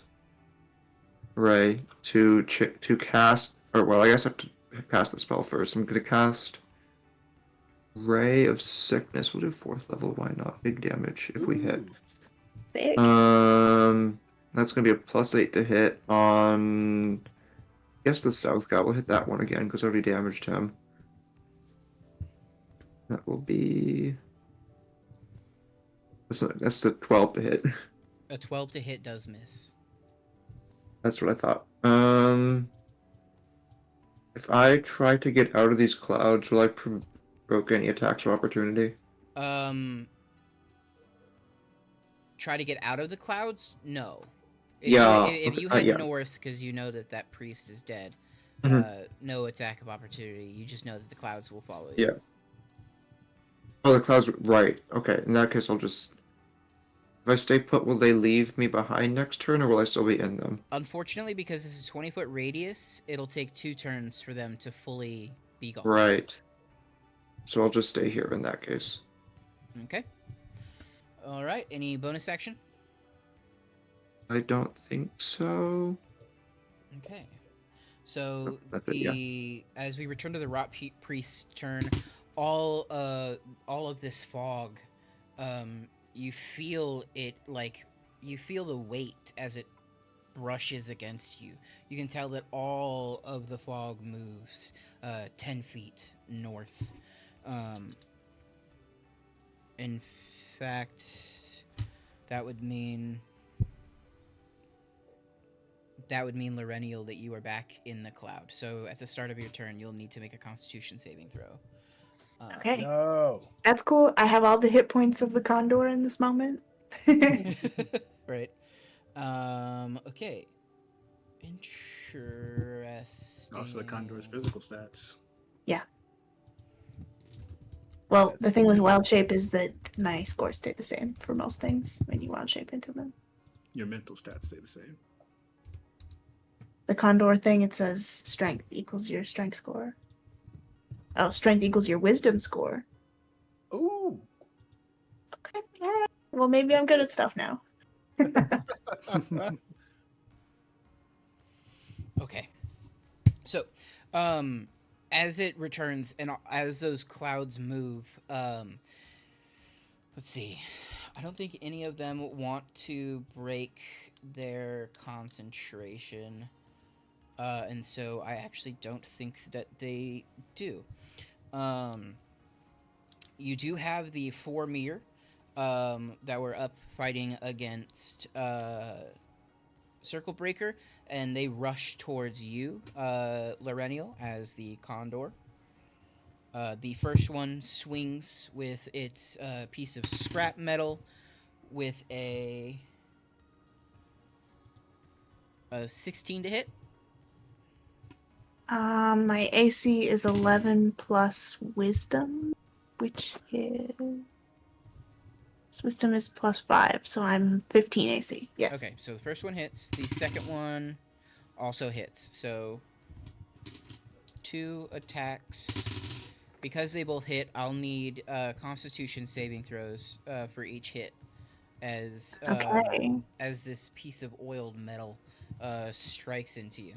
Ray, to cast, or well, I guess I have to cast the spell first. I'm gonna cast Ray of Sickness. We'll do 4th level. Why not? Big damage if we hit. Sick. That's gonna be a +8 to hit on guess the south guy will hit that one again because I already damaged him. That will be. That's the 12 to hit. A 12 to hit does miss. That's what I thought. If I try to get out of these clouds, will I provoke any attacks of opportunity? Try to get out of the clouds? No. Yeah. If you head Yeah. north because you know that that priest is dead, Mhm. no attack of opportunity. You just know that the clouds will follow you. Yeah. Oh, the clouds. Right. Okay. In that case, I'll just. If I stay put, will they leave me behind next turn, or will I still be in them? Unfortunately, because this is a 20-foot radius, it'll take 2 turns for them to fully be gone. Right. So I'll just stay here in that case. Okay. All right. Any bonus action? I don't think so. Okay. So That's it, yeah. as we return to the rot priest's turn, all of this fog, you feel it like you feel the weight as it brushes against you. You can tell that all of the fog moves 10 feet north. In fact, that would mean Lorenial, that you are back in the cloud. So at the start of your turn, you'll need to make a Constitution saving throw. Okay. No. That's cool. I have all the hit points of the condor in this moment. Right. Okay. Interesting. Also, the Condor's physical stats. Well, That's the thing with cool. wild shape is that my scores stay the same for most things when you wild shape into them. Your mental stats stay the same. The condor thing, it says strength equals your strength score. Oh, strength equals your wisdom score. Ooh. Okay. All right. Well, maybe I'm good at stuff now. Okay. So, as it returns and as those clouds move, let's see. I don't think any of them want to break their concentration. And so I actually don't think that they do. You do have the 4 Mir that were up fighting against Circle Breaker, and they rush towards you, Lorenial, as the Condor. The first one swings with its piece of scrap metal with a 16 to hit. My AC is 11 plus wisdom, which is wisdom is plus 5, so I'm 15 AC. Yes. Okay, so the first one hits. The second one also hits. So 2 attacks. Because they both hit, I'll need Constitution saving throws for each hit, as this piece of oiled metal strikes into you.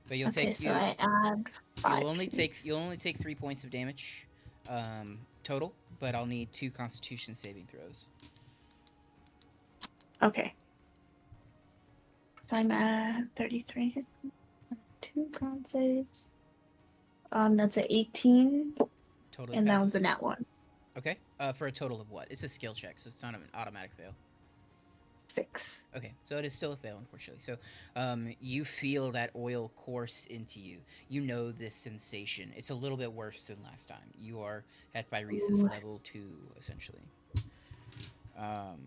But you'll Okay, take so I add 5. you'll only take 3 points of damage total, but I'll need 2 Constitution saving throws. Okay. So I'm at 33 hit. 2 con saves. That's an 18. Totally And that passes. one's a nat 1. Okay. For a total of what? It's a skill check, so it's not an automatic fail. 6. Okay, so it is still a fail, unfortunately. So, you feel that oil course into you. You know this sensation. It's a little bit worse than last time. You are at Phyresis level 2, essentially. All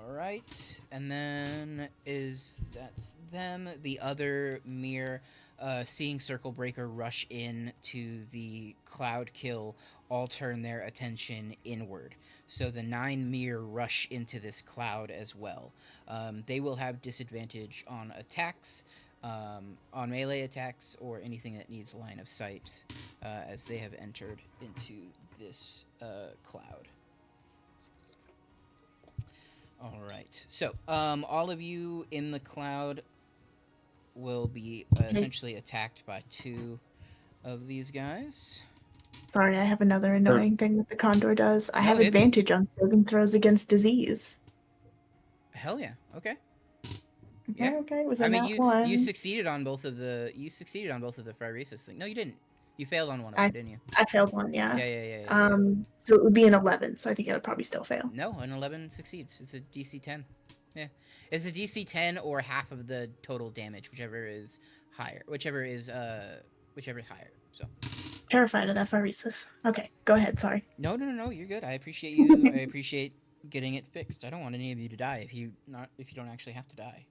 right, and then that's them. The other Mir, seeing Circle Breaker rush in to the Cloud Kill, all turn their attention inward. So the 9 Mir rush into this cloud as well. They will have disadvantage on attacks, on melee attacks, or anything that needs line of sight, as they have entered into this cloud. All right. So, all of you in the cloud will be essentially attacked by 2 of these guys. Sorry, I have another annoying thing that the condor does. I No, have hit me. advantage on saving throws against disease. Hell yeah. Okay. Yeah. Okay. It was a I mean, nat you one. succeeded on both of the Phyrexian thing. No, you didn't. You failed on one of I them, didn't you? I failed one. Yeah. Yeah. So it would be an 11. So I think I would probably still fail. No, an 11 succeeds. It's a DC 10. Yeah, it's a DC 10 or half of the total damage, whichever is higher. Whichever is higher. So. Terrified of that phyresis. Okay, go ahead. Sorry. No. You're good. I appreciate you. I appreciate getting it fixed. I don't want any of you to die if you don't actually have to die.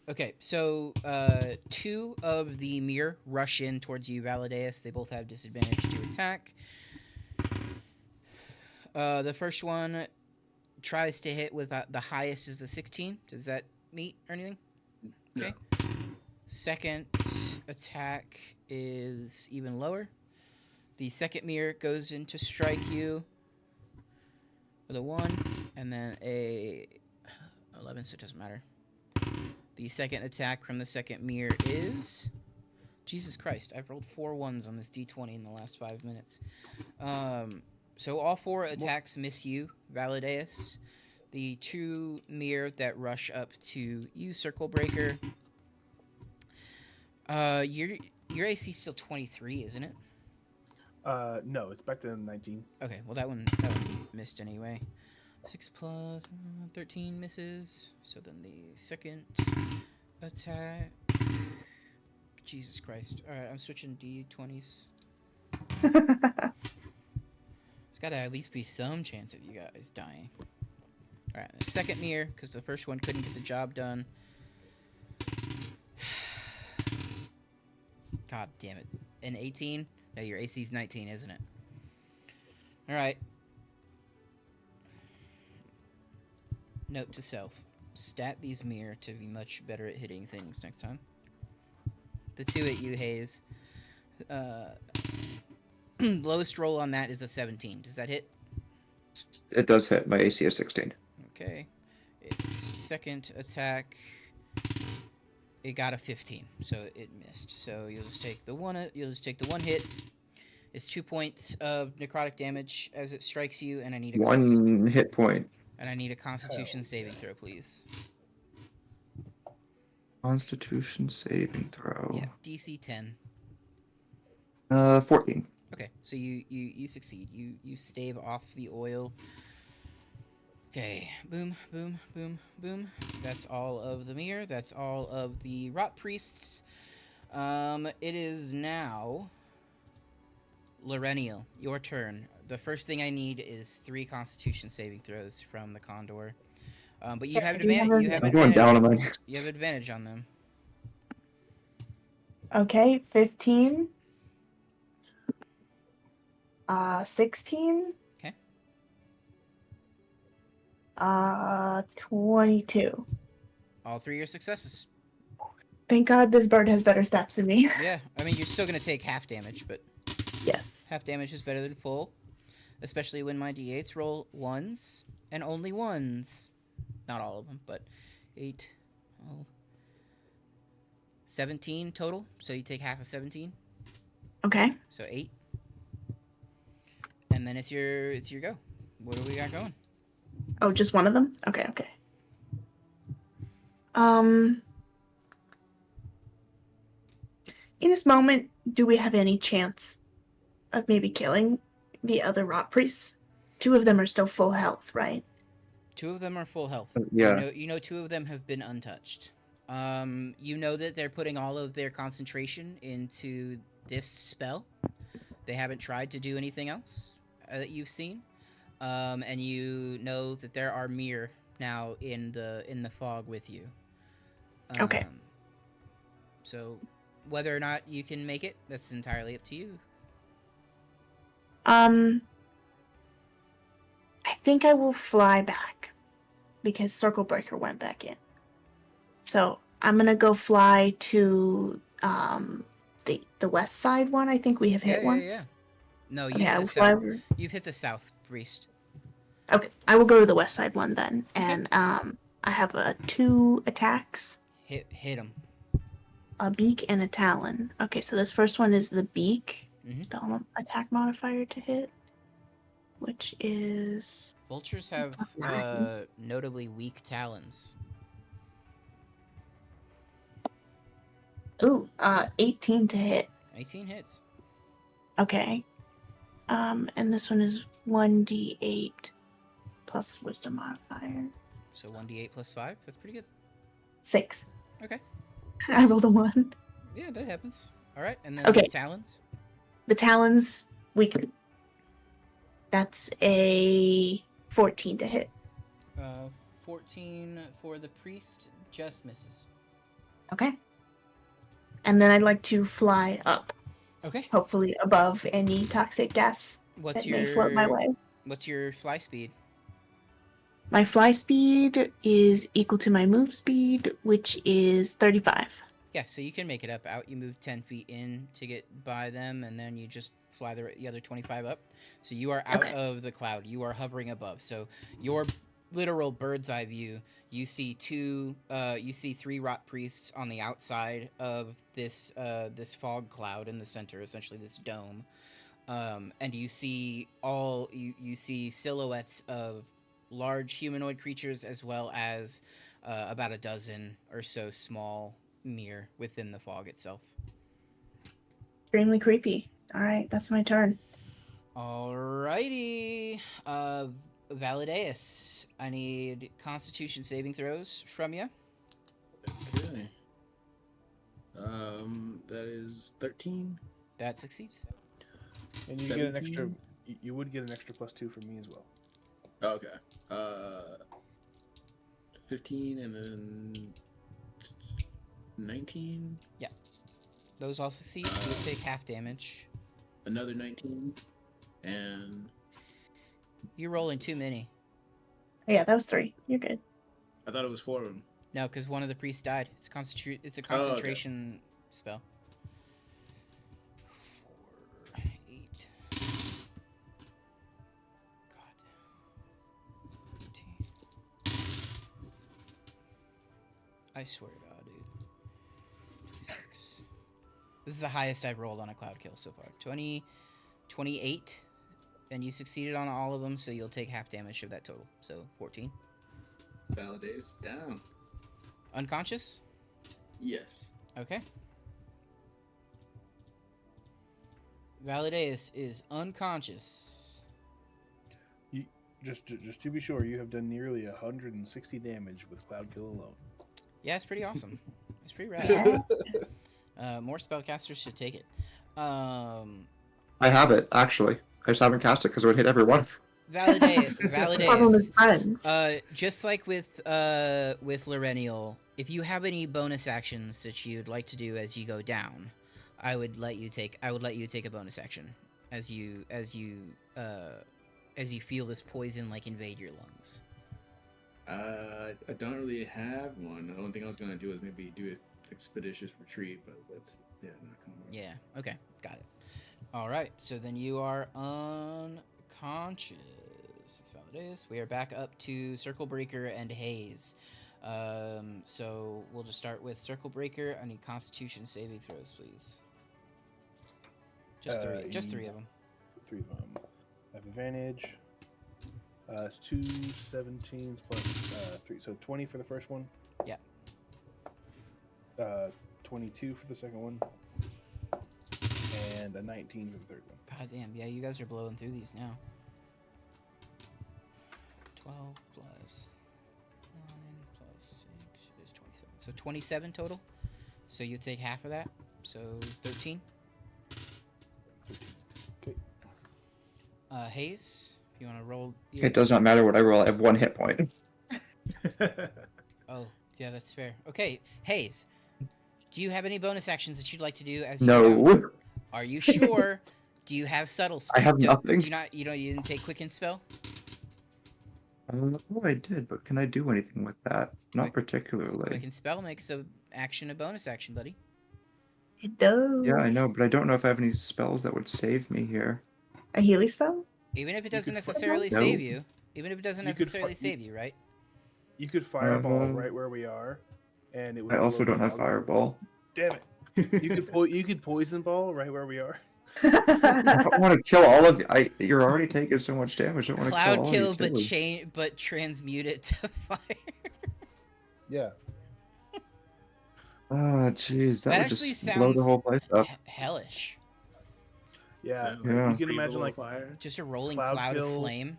Okay, so 2 of the mirror rush in towards you, Valideus. They both have disadvantage to attack. The first one tries to hit with the highest is the 16. Does that meet or anything? Okay. No. Second attack is even lower. The second mirror goes in to strike you with a 1, and then a 11, so it doesn't matter. The second attack from the second mirror is... Jesus Christ, I've rolled 4 1s on this d20 in the last 5 minutes. So all 4 attacks miss you, Valideus. The 2 mirror that rush up to you, Circle Breaker. Your AC is still 23, isn't it? No, it's back to 19. Okay, well that one missed anyway. 6 plus 13 misses. So then the second attack. Jesus Christ! All right, I'm switching d20s. There's got to at least be some chance of you guys dying. All right, the second mirror, because the first one couldn't get the job done. God damn it! An 18? No, your AC's 19, isn't it? All right. Note to self: stat these mirror to be much better at hitting things next time. The 2 at you, Hayes. Lowest roll on that is a 17. Does that hit? It does hit. My AC is 16. Okay. Its second attack, it got a 15, so it missed. So you'll just take the one hit. It's 2 points of necrotic damage as it strikes you, and I need a 1 hit point. And I need a Constitution saving throw, please. Constitution saving throw. Yeah, DC 10. 14. Okay, so you succeed. You stave off the oil. Okay, boom, boom, boom, boom. That's all of the mirror. That's all of the rot priests. It is now Lorenial, your turn. The first thing I need is 3 Constitution saving throws from the Condor. But you have advantage. I'm going down on my. You have advantage on them. Okay, 15. 16. Okay. 22. All 3 are successes. Thank God this bird has better stats than me. Yeah, I mean, you're still going to take half damage, but Yes. half damage is better than full. Especially when my d8s roll 1s, and only 1s. Not all of them, but 8, 17 total. So you take half of 17. Okay. So 8. And then it's your go. What do we got going? Oh, just one of them? Okay. In this moment, do we have any chance of maybe killing the other rot priests? 2 of them are still full health, right? 2 of them are full health. Yeah. You know 2 of them have been untouched. You know that they're putting all of their concentration into this spell. They haven't tried to do anything else that you've seen. And you know that there are mirror now in the fog with you. Okay. So whether or not you can make it, that's entirely up to you. I think I will fly back because Circle Breaker went back in. So I'm gonna go fly to the west side one. I think we have hit once. Yeah. No, you Okay, I hit will the fly south. over. You've hit the south, priest. Okay, I will go to the west side one then, and I have 2 attacks. Hit him. A beak and a talon. Okay, so this first one is the beak. Mhm. The attack modifier to hit, which is Vultures have +9. notably weak talons. Ooh, 18 to hit. 18 hits. Okay. And this one is 1d8 plus wisdom modifier. So 1d8 plus 5. That's pretty good. 6. Okay. I rolled a 1. Yeah, that happens. All right, and then Okay. the talons. The talons, weak. That's a 14 to hit. 14 for the priest just misses. Okay. And then I'd like to fly up, Okay. hopefully above any toxic gas What's that may float my way. What's your fly speed? My fly speed is equal to my move speed, which is 35. Yeah, so you can make it up out. You move 10 feet in to get by them, and then you just fly the other 25 up. So you are out of the cloud. You are hovering above. So your literal bird's eye view, you see three rot priests on the outside of this fog cloud in the center, essentially this dome. And you see you see silhouettes of large humanoid creatures as well as about a dozen or so small mere within the fog itself. Extremely creepy. All right, that's my turn. Alrighty. Valideus, I need Constitution saving throws from you. Okay. That is 13. That succeeds. And you get an extra. 17. You would get an extra +2 from me as well. Okay. 15 and then 19. Those all succeed, so you'll take half damage. Another 19. And You're rolling too many. Yeah, that was 3. You're good. I thought it was 4 of them. No, because one of the priests died. It's a okay. concentration spell. 4, 8. God. 18. I swear to God, dude. 26. This is the highest I've rolled on a cloud kill so far. 28. And you succeeded on all of them, so you'll take half damage of that total. So 14. Validates down. Unconscious? Yes. Okay. Valideus is unconscious. Just to be sure, you have done nearly 160 damage with Cloud Kill alone. Yeah, it's pretty awesome. It's pretty rad. More spellcasters should take it. I have it, actually. I just haven't cast it because it would hit everyone. Problem is Valideus. friends. Just like with Lorenial, if you have any bonus actions that you'd like to do as you go down, I would let you take a bonus action as you feel this poison like invade your lungs. I don't really have one. The only thing I was gonna do is maybe do an expeditious retreat, but that's not gonna work. Yeah. Okay. Got it. All right. So then you are unconscious. It's Valideus. We are back up to Circle Breaker and Haze. So we'll just start with Circle Breaker. I need Constitution saving throws, please. Just three. Just 3 of them. 3 of them. I have advantage. It's 2 17s plus 3, so 20 for the first one. Yeah. 22 for the second one, and a 19 for the third one. God damn. Yeah, you guys are blowing through these now. 12 plus 9 plus 6 is 27. So 27 total. So you take half of that. So 13. Okay. Hayes, you want to roll? It does not matter what I roll. I have 1 hit point. Oh, yeah, that's fair. Okay, Hayes, do you have any bonus actions that you'd like to do as you No. Are you sure? Do you have subtle spell? I have nothing. Do you not? You didn't take quicken spell? Oh, I did, but can I do anything with that? Not particularly. Quicken spell makes a action a bonus action, buddy. It does. Yeah, I know, but I don't know if I have any spells that would save me here. A healing spell? Even if it You doesn't could necessarily No. save you. Even if it doesn't You could necessarily fi- save you, right? You could fireball Uh-huh. right where we are, and it would. I also blow the don't have fog. fireball. Damn it! You could poison ball right where we are. I don't want to kill all of you. You're already taking so much damage. I don't want to kill Cloud all kill, of you too. but transmute it to fire. Yeah. Oh, jeez, that That would actually just blow the sounds whole place up. hellish. Yeah, Yeah. you can Breathe a imagine little like fire. Just a rolling Cloud cloud of kill. flame.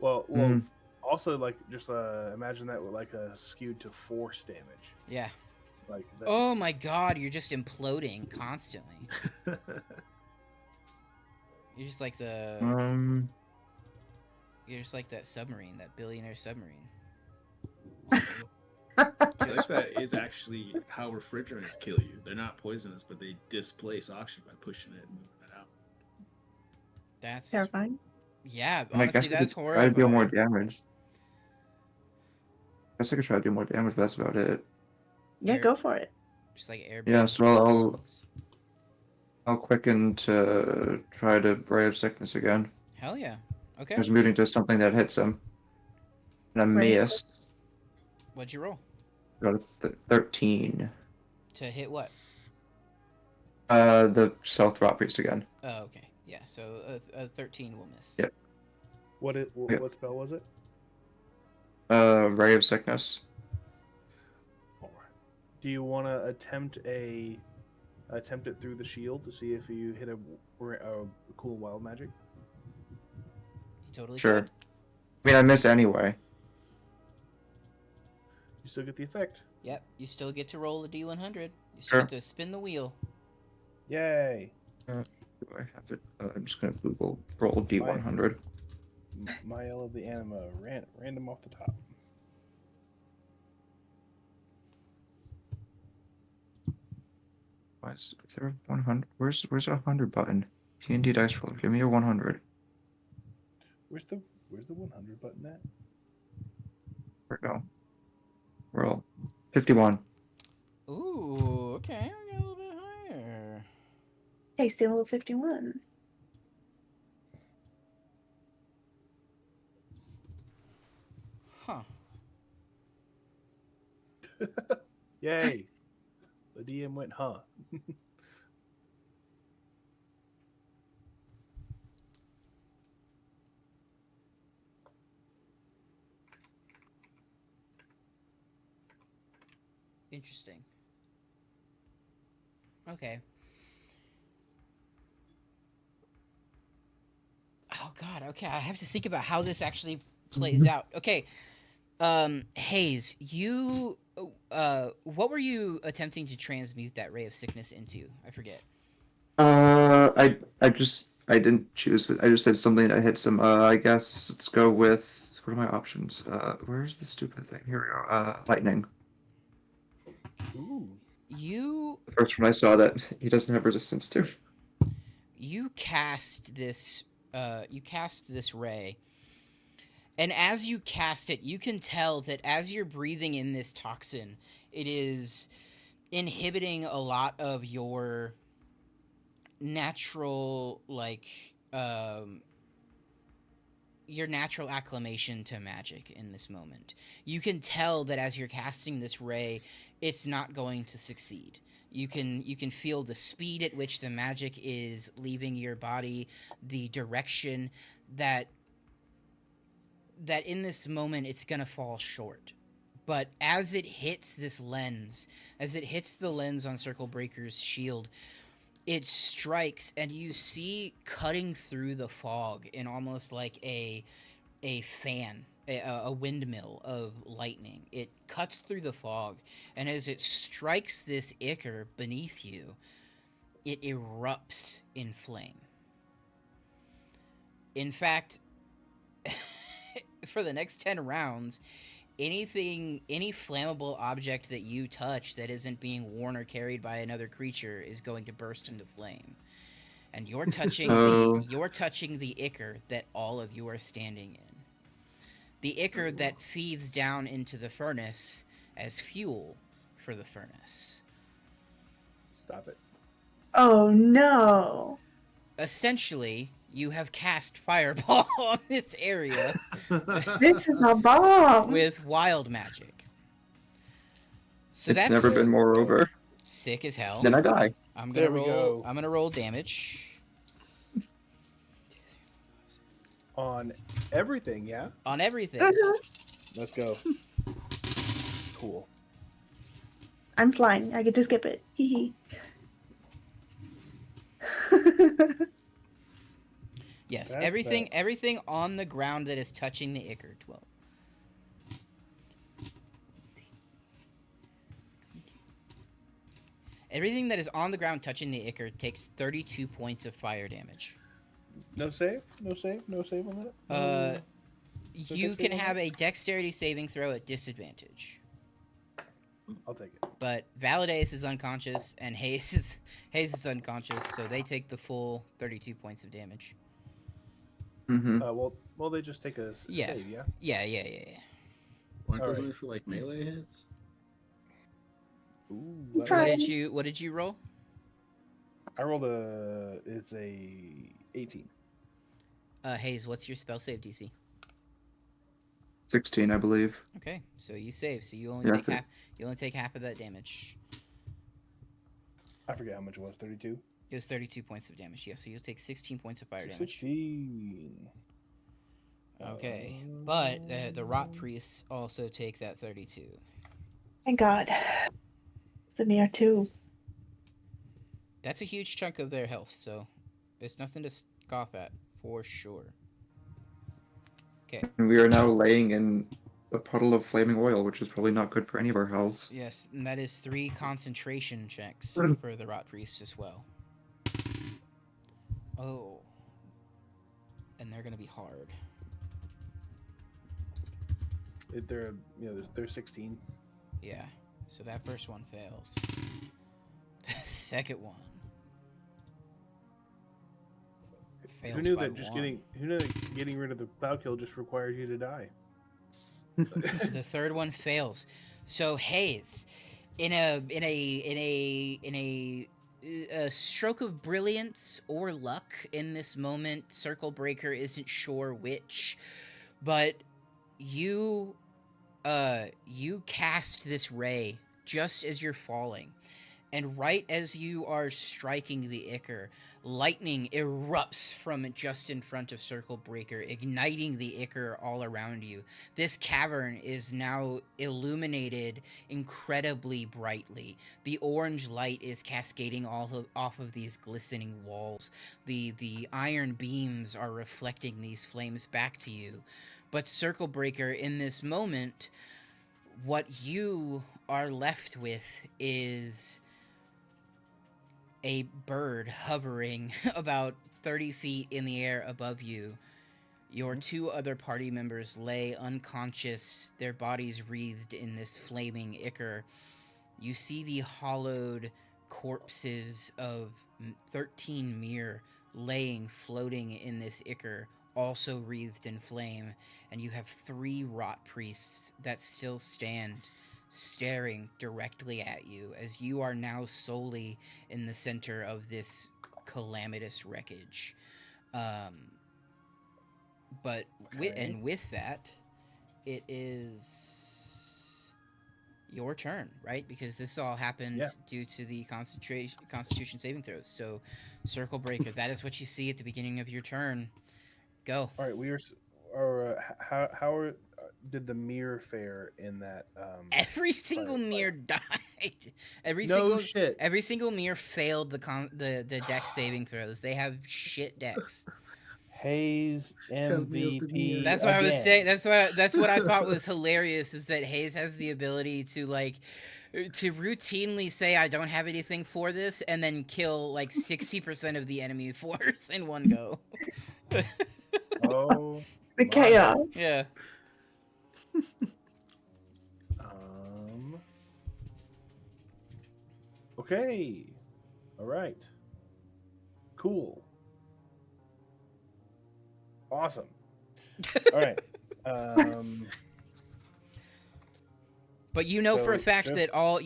well, Mm. also like just imagine that with like a skewed to force damage. Yeah. Like that Oh just- my god, you're just imploding constantly. You're just like you're just like that submarine, that billionaire submarine. I think that is actually how refrigerants kill you. They're not poisonous, but they displace oxygen by pushing it and moving it out. That's Terrifying. yeah, And I guess honestly I that's could try to deal more horrifying. damage. I guess I could try to do more damage, but that's about it. Yeah, Air- go for it. Just like air. Yeah, so I'll quicken to try to Ray of Sickness again. Hell yeah. Okay. I was moving to something that hits him. And I Ray of missed. What'd you roll? Got a 13. To hit what? The South Drop Priest again. Oh, okay. Yeah, so a 13 will miss. Yep. what spell was it? Ray of Sickness. Alright. Do you want to attempt it through the shield to see if you hit a cool wild magic? You totally Sure. could. I mean, I miss anyway. You still get the effect. Yep, you still get to roll a d100. You still Sure. get to spin the wheel. Yay! Do I have it? I'm just gonna Google roll D100. Mael of the Anima, random off the top. Why is there a 100? Where's a 100 button? D&D dice roller. Give me a 100. Where's the 100 button at? Where we go? Roll 51. Ooh, okay, we got a little bit higher. Hey, still level 51. Huh. Yay! The DM went, huh? Interesting. Okay. Oh god, okay, I have to think about how this actually plays out. Okay. Hayes, you what were you attempting to transmute that ray of sickness into? I forget. I didn't choose it. I just said something that hits him. I guess let's go with, what are my options? Where's the stupid thing? Here we go. Lightning. Ooh. You The first one I saw that he doesn't have resistance to. you cast this ray. And as you cast it, you can tell that as you're breathing in this toxin, it is inhibiting a lot of your natural your natural acclimation to magic in this moment. You can tell that as you're casting this ray, it's not going to succeed. You can feel the speed at which the magic is leaving your body, the direction that in this moment it's going to fall short. But as it hits this lens, as it hits the lens on Circle Breaker's shield, it strikes, and you see cutting through the fog in almost like a fan, a windmill of lightning. It cuts through the fog, and as it strikes this ichor beneath you, it erupts in flame. In fact, for the next 10 rounds, any flammable object that you touch that isn't being worn or carried by another creature is going to burst into flame. And you're touching the ichor that all of you are standing in. The ichor that feeds down into the furnace as fuel for the furnace. Stop it. Oh no! Essentially, you have cast Fireball on this area This is a bomb! with wild magic. So It's that's never been more over. sick as hell. Then I die. I'm There gonna we roll. go. I'm gonna roll damage. On everything, yeah? On everything. Let's go. Cool. I'm flying. I get to skip it. Hee Yes, That's everything on the ground that is touching the Ichor. 12. Everything that is on the ground touching the Ichor takes 32 points of fire damage. No save? No save? No save on that? Uh, No you dex can save on have that? a dexterity saving throw at disadvantage. I'll take it. But Valadace is unconscious and Hayes is unconscious, so they take the full 32 points of damage. Mm-hmm. Well, they just take a Yeah. save, yeah? Yeah. Aren't those Alright. only for like melee hits? Ooh, hee. I don't know. What did you roll? I rolled it's a 18. Hayes, what's your spell save DC? 16, I believe. Okay, so you save, so you only Yeah, take half. You only take half of that damage. I forget how much it was. 32. It was 32 points of damage. Yeah, so you'll take 16 points of fire damage. 16. Okay, but the rot priests also take that 32. Thank God. The mirror too. That's a huge chunk of their health, so it's nothing to scoff at for sure. Okay. And we are now laying in a puddle of flaming oil, which is probably not good for any of our healths. Yes, and that is 3 concentration checks for the rot priests as well. Oh, and they're gonna be hard. They're 16. Yeah, so that first one fails. The second one fails Who knew by that just one. getting rid of the cloud kill just requires you to die? The third one fails. So Hayes, in a stroke of brilliance or luck in this moment, Circle Breaker isn't sure which, but you cast this ray just as you're falling, and right as you are striking the Ichor, lightning erupts from just in front of Circle Breaker, igniting the Ichor all around you. This cavern is now illuminated incredibly brightly. The orange light is cascading off of these glistening walls. The iron beams are reflecting these flames back to you. But Circle Breaker, in this moment, what you are left with is a bird hovering about 30 feet in the air above you. Your 2 other party members lay unconscious, their bodies wreathed in this flaming Ichor. You see the hollowed corpses of 13 mere floating in this Ichor, also wreathed in flame, and you have 3 rot priests that still stand staring directly at you as you are now solely in the center of this calamitous wreckage. But with that, it is your turn, right? Because this all happened due to the Constitution saving throws. So, Circle Breaker, that is what you see at the beginning of your turn. Go. All right, did the mirror fare in that? Every single mirror died. Every single mirror failed the dex saving throws. They have shit decks. Hayes MVP. That's what I was saying. That's what I thought was hilarious, is that Hayes has the ability to routinely say, I don't have anything for this, and then kill 60% of the enemy force in one go. Oh, The chaos. Yeah. Okay. All right. Cool. Awesome. All right. But for a fact that all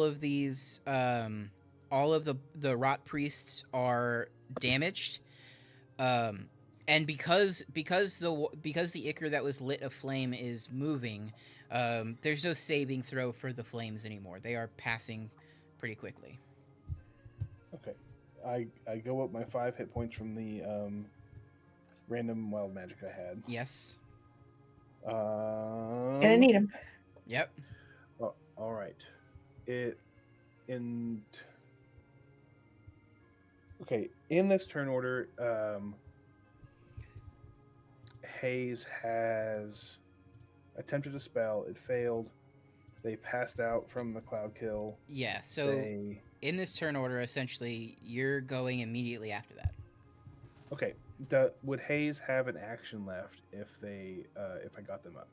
of these all of the rot priests are damaged. And because the Ichor that was lit aflame is moving, there's no saving throw for the flames anymore. They are passing pretty quickly. Okay. I go up my 5 hit points from the random wild magic I had. Yes. Gonna need him. Yep. All right. in this turn order, Hayes has attempted a spell. It failed. They passed out from the cloud kill. Yeah, so in this turn order, essentially, you're going immediately after that. Okay. Would Hayes have an action left if I got them up?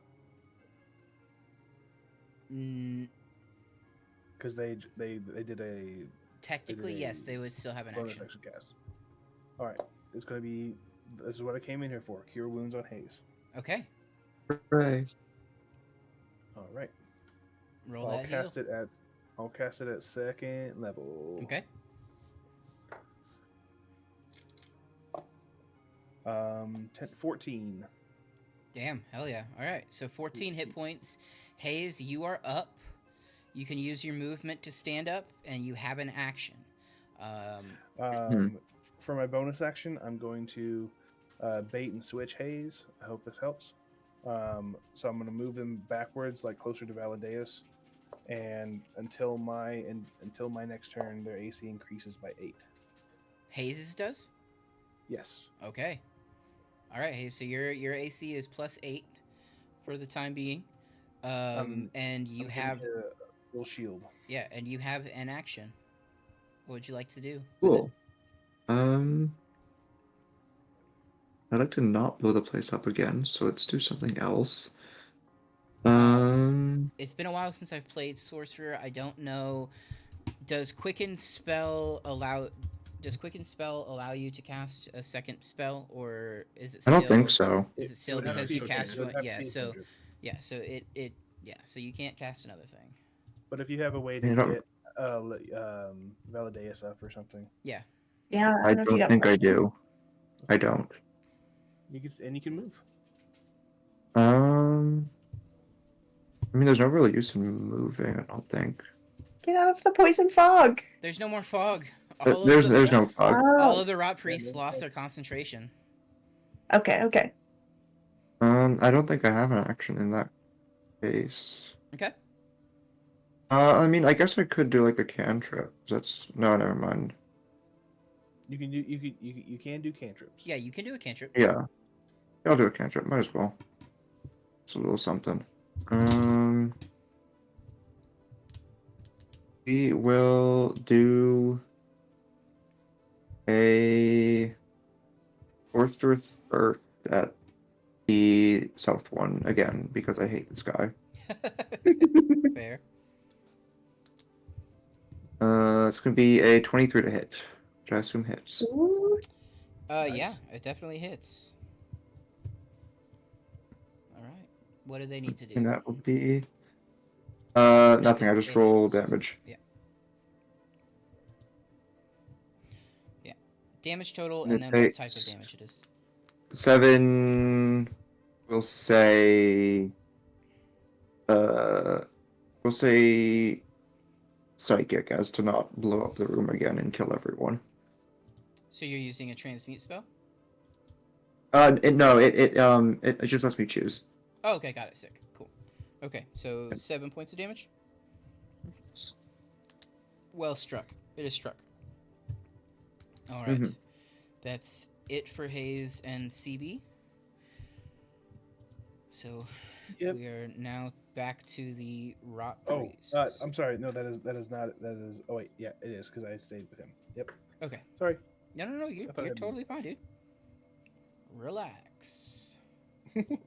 Because they did a technically yes, they would still have an bonus action. action cast. All right, it's going to be. This is what I came in here for. Cure wounds on Hayes. Okay. Hooray. All right. Roll I'll that cast heal. I'll cast it at second level. Okay. 14. Damn, hell yeah. All right, so 14 hit points. Hayes, you are up. You can use your movement to stand up, and you have an action. For my bonus action, I'm going to bait and switch Hayes. I hope this helps. So I'm going to move him backwards, like closer to Valadeus, and until my next turn, their AC increases by 8. Hayes does? Yes. Okay. All right, Hayes. So your AC is +8 for the time being, and you have a little shield. Yeah, and you have an action. What would you like to do? Cool. I'd like to not blow the place up again, so let's do something else. It's been a while since I've played Sorcerer. I don't know. Does Quicken Spell allow you to cast a second spell, or is it? I don't think so. Is it still because you cast one? Yeah. So so you can't cast another thing. But if you have a way to get Valadeus up or something. Yeah. Yeah. I don't think I do. I don't. You can move. I mean, there's no real use in moving, I don't think. Get out of the poison fog. There's no more fog. There's no fog. All of the rot priests lost their concentration. Okay. I don't think I have an action in that case. Okay. I mean, I guess I could do like a cantrip. No, never mind. You can do cantrips. Yeah, you can do a cantrip. Yeah, I'll do a cantrip. Might as well. It's a little something. We will do a sorcerer's first at the south one again because I hate this guy. Fair. It's gonna be a 23 to hit, which I assume hits. Ooh. Nice. Yeah, it definitely hits. All right. What do they need to do? And that will be nothing. I just roll damage. Yeah. Yeah. Damage total, and then what type of damage it is. 7. We'll say. We'll say psychic, as to not blow up the room again and kill everyone. So you're using a transmute spell? It just lets me choose. Oh, okay, got it. Sick. Cool. Okay, so 7 points of damage. Well struck. It is struck. All right. That's it for Hayes and CB. So we are now back to the rot priests. I'm sorry. No, that is not. Oh wait, yeah, it is because I stayed with him. Yep. Okay. Sorry. No. You're totally fine, dude. Relax.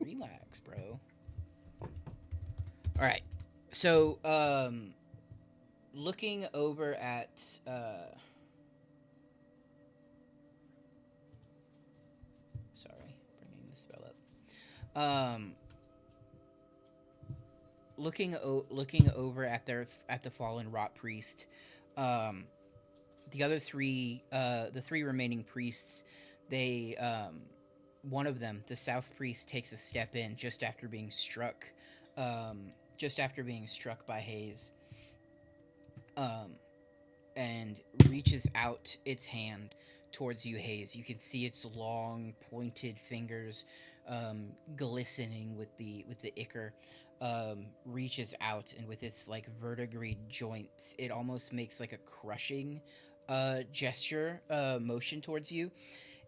Relax, bro. All right. So, looking over at sorry, bringing the spell up. Looking over at the fallen rot priest, the other three, the three remaining priests, they one of them, the south priest, takes a step in just after being struck by Hayes, and reaches out its hand towards you, Hayes. You can see its long, pointed fingers glistening with the ichor. reaches out, and with its like vertebrae joints, it almost makes like a crushing gesture motion towards you.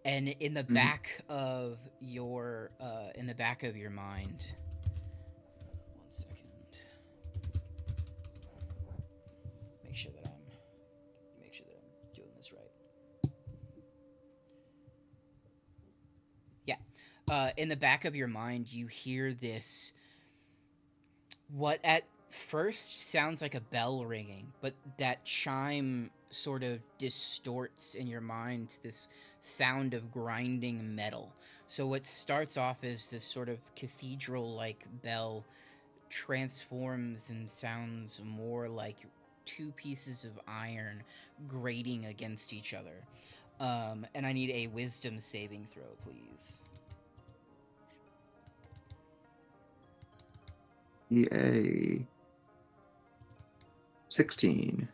And in the back of your mind, 1 second. Make sure that I'm doing this right. Yeah. In the back of your mind, you hear this, what at first sounds like a bell ringing, but that chime sort of distorts in your mind to this sound of grinding metal. So what starts off as this sort of cathedral-like bell transforms and sounds more like two pieces of iron grating against each other. And I need a wisdom saving throw, please. EA 16.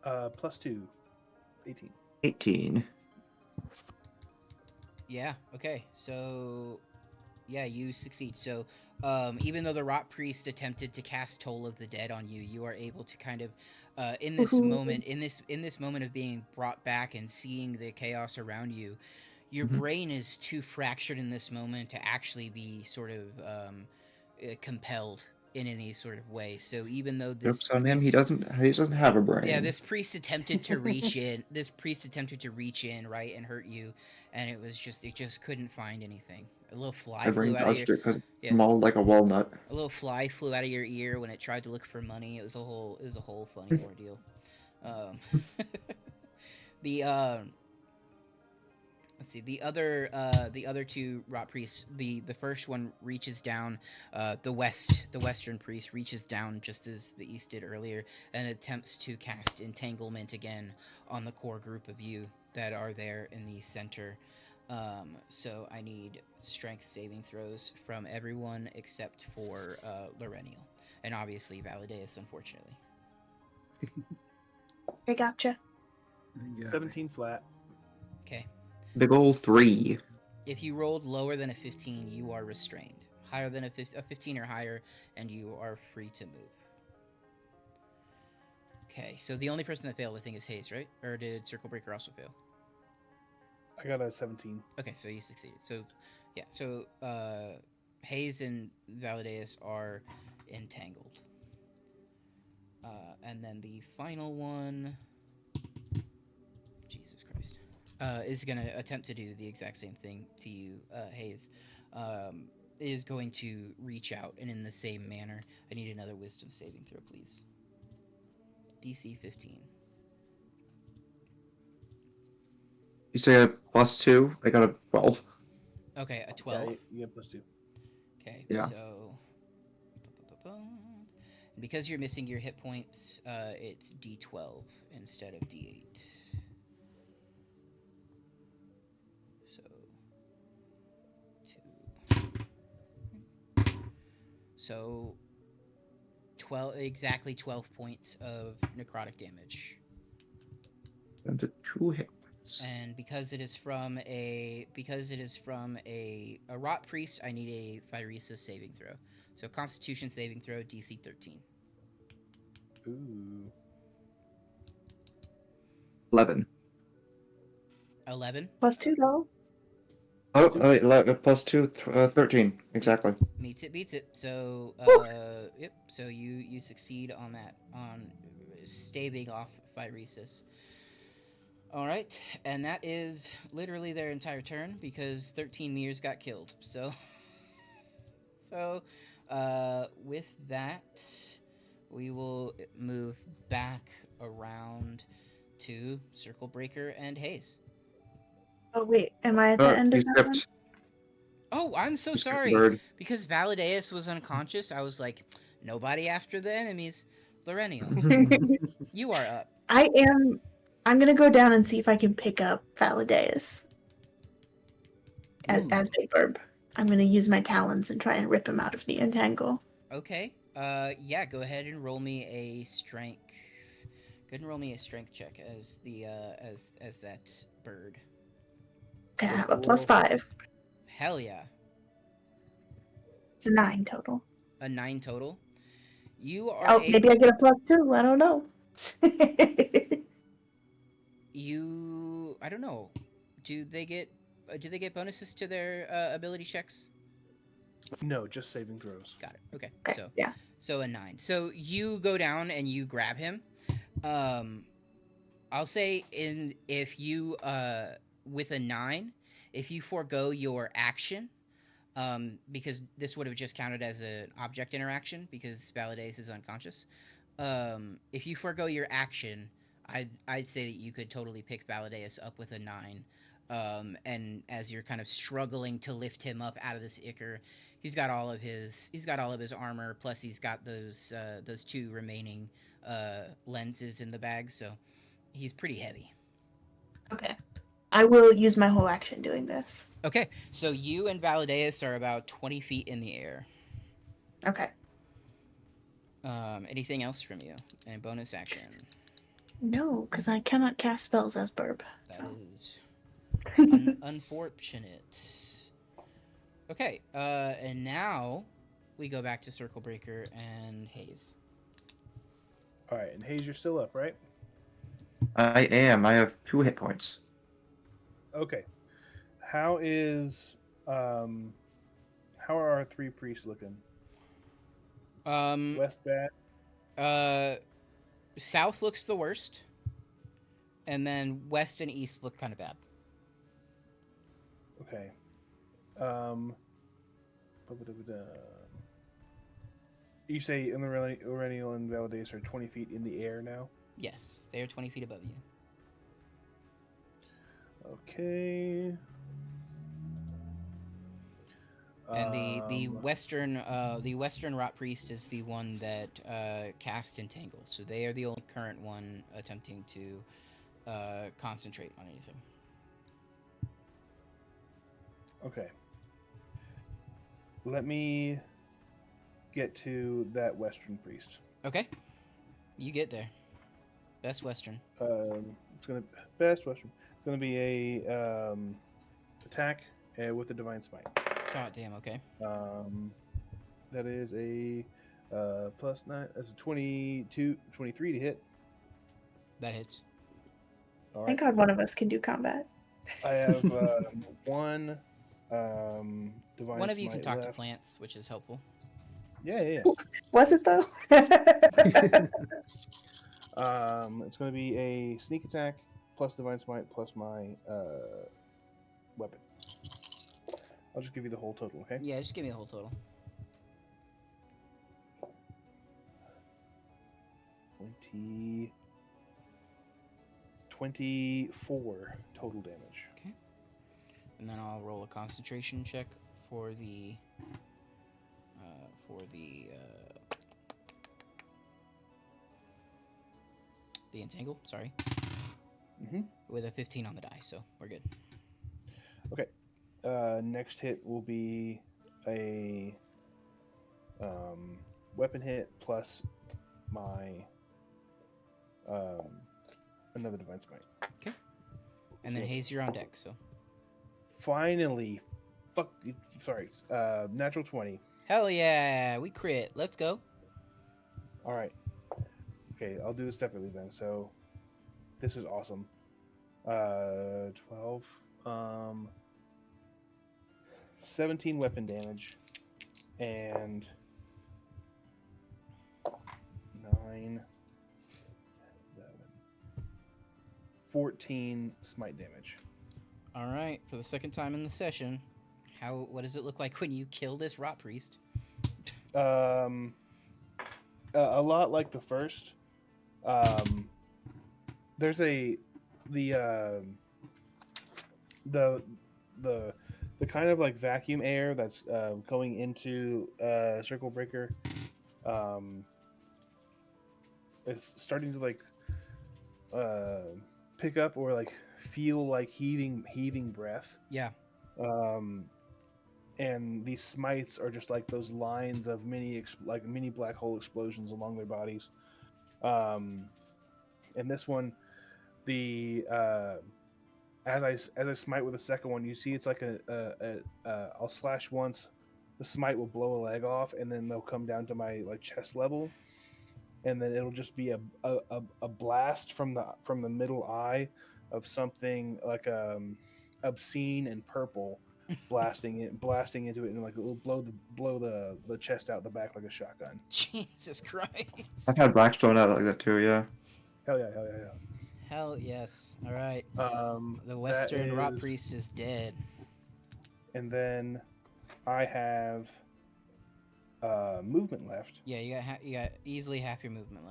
+2, 18. 18. Yeah, okay. So, yeah, you succeed. So, even though the rot priest attempted to cast Toll of the Dead on you, you are able to kind of, in this moment, in this moment of being brought back and seeing the chaos around you, your brain is too fractured in this moment to actually be sort of compelled in any sort of way. So even though this Jokes on him, he doesn't have a brain. yeah, this priest attempted to reach in. This priest attempted to reach in, right, and hurt you, and it just couldn't find anything. A little fly My brain flew out of dodged your it because it's small like a walnut. a little fly flew out of your ear when it tried to look for money. It was a whole funny ordeal. The let's see, the other two rot priests. The first one reaches down. The western priest reaches down just as the east did earlier, and attempts to cast entanglement again on the core group of you that are there in the center. So I need strength saving throws from everyone except for Lorenial, and obviously Valideus, unfortunately. I gotcha. Yeah. 17 flat. Okay. Big ol' 3. If you rolled lower than a 15, you are restrained. Higher than a 15 or higher, and you are free to move. Okay, so the only person that failed, I think, is Hayes, right? Or did Circle Breaker also fail? I got a 17. Okay, so you succeeded. So, yeah, so Hayes and Valideus are entangled. And then the final one, Jesus Christ, is going to attempt to do the exact same thing to you, Hayes. Is going to reach out, and in the same manner, I need another wisdom saving throw, please. DC 15. You say a +2? I got a 12. Okay, a 12. Yeah, you get +2. Okay, Yeah. so... And because you're missing your hit points, it's D12 instead of D8. So... 2... So... exactly 12 points of necrotic damage. And the 2 hit points. And because it is from a rot priest, I need a Phyresis saving throw. So Constitution saving throw, DC 13. Ooh. 11. 11 +2 though. Oh, wait, 11 +2, 13. Exactly. beats it. So yep. So you succeed on that, on staving off Phyresis. All right, and that is literally their entire turn because 13 Mears got killed. So with that, we will move back around to Circle Breaker and Hayes. Oh wait, am I at the end You of that one? skipped. Oh, I'm so You skipped sorry. Bird. Because Valideus was unconscious, I was like, nobody after the enemies. Lorenial, you are up. I'm gonna go down and see if I can pick up Valideus as Big Burb. I'm gonna use my talons and try and rip him out of the entangle. Okay. Yeah, go ahead and roll me a strength. Go ahead and roll me a strength check as the as that bird. Okay, I have a +5. Hell yeah. It's a 9 total. a 9 total. You are Oh, maybe I able. get a +2. I don't know. I don't know. Do they get bonuses to their ability checks? No, just saving throws. Got it. Okay. Okay, yeah. So a 9. So you go down and you grab him. I'll say if you with a 9, if you forego your action, because this would have just counted as an object interaction because Valadace is unconscious. If you forego your action, I'd say that you could totally pick Valadaeus up with a 9. And as you're kind of struggling to lift him up out of this ichor, he's got all of his armor, plus he's got those 2 remaining lenses in the bag, so he's pretty heavy. Okay. I will use my whole action doing this. Okay, so you and Valadaeus are about 20 feet in the air. Okay. Anything else from you? And bonus action. No, because I cannot cast spells as Burb. That So. is unfortunate. Okay, and now we go back to Circle Breaker and Haze. All right, and Hayes, you're still up, right? I am. I have 2 hit points. Okay. How are our 3 priests looking? West bad. South looks the worst, and then west and east look kind of bad. Okay. You say Aurelial and Valadace are 20 feet in the air now? Yes, they are 20 feet above you. Okay. And the western rot priest is the one that casts entangle. So they are the only current one attempting to concentrate on anything. Okay. Let me get to that western priest. Okay, you get there. Best western. It's gonna be a attack with a divine smite. God damn. Okay. That is a +9. That's a 23 to hit. That hits. All Thank right. God one of us can do combat. I have one divine One of you can smite talk to left. plants, which is helpful. Yeah. Was it though? It's going to be a sneak attack plus divine smite plus my weapon. I'll just give you the whole total, okay? Yeah, just give me the whole total. 24 total damage. Okay. And then I'll roll a concentration check for the entangle. Sorry. Mm-hmm. With a 15 on the die, so we're good. Okay. Next hit will be a weapon hit plus my another divine smite. Okay. And then Hayes, you're on deck. So. Finally, natural 20. Hell yeah, we crit. Let's go. All right. Okay, I'll do this separately then. So, this is awesome. 12. 17 weapon damage. And 9. 14 smite damage. All right, for the second time in the session, what does it look like when you kill this rot priest? A lot like the first. There's the kind of like vacuum air that's going into Circle Breaker. It's starting to like pick up or like feel like heaving breath. Yeah. And these smites are just like those lines of mini black hole explosions along their bodies. And this one, as I smite with the second one, you see it's like I'll slash once, the smite will blow a leg off, and then they'll come down to my like chest level, and then it'll just be a blast from the middle eye of something like obscene and purple, blasting into it, and like it will blow the chest out the back like a shotgun. Jesus Christ. I've had Blackstone out like that too. Yeah. Hell yeah, hell yeah, Hell yes. All right. yeah. The Western Rot is- Priest is dead. And then I have movement left. Yeah, you got easily half your movement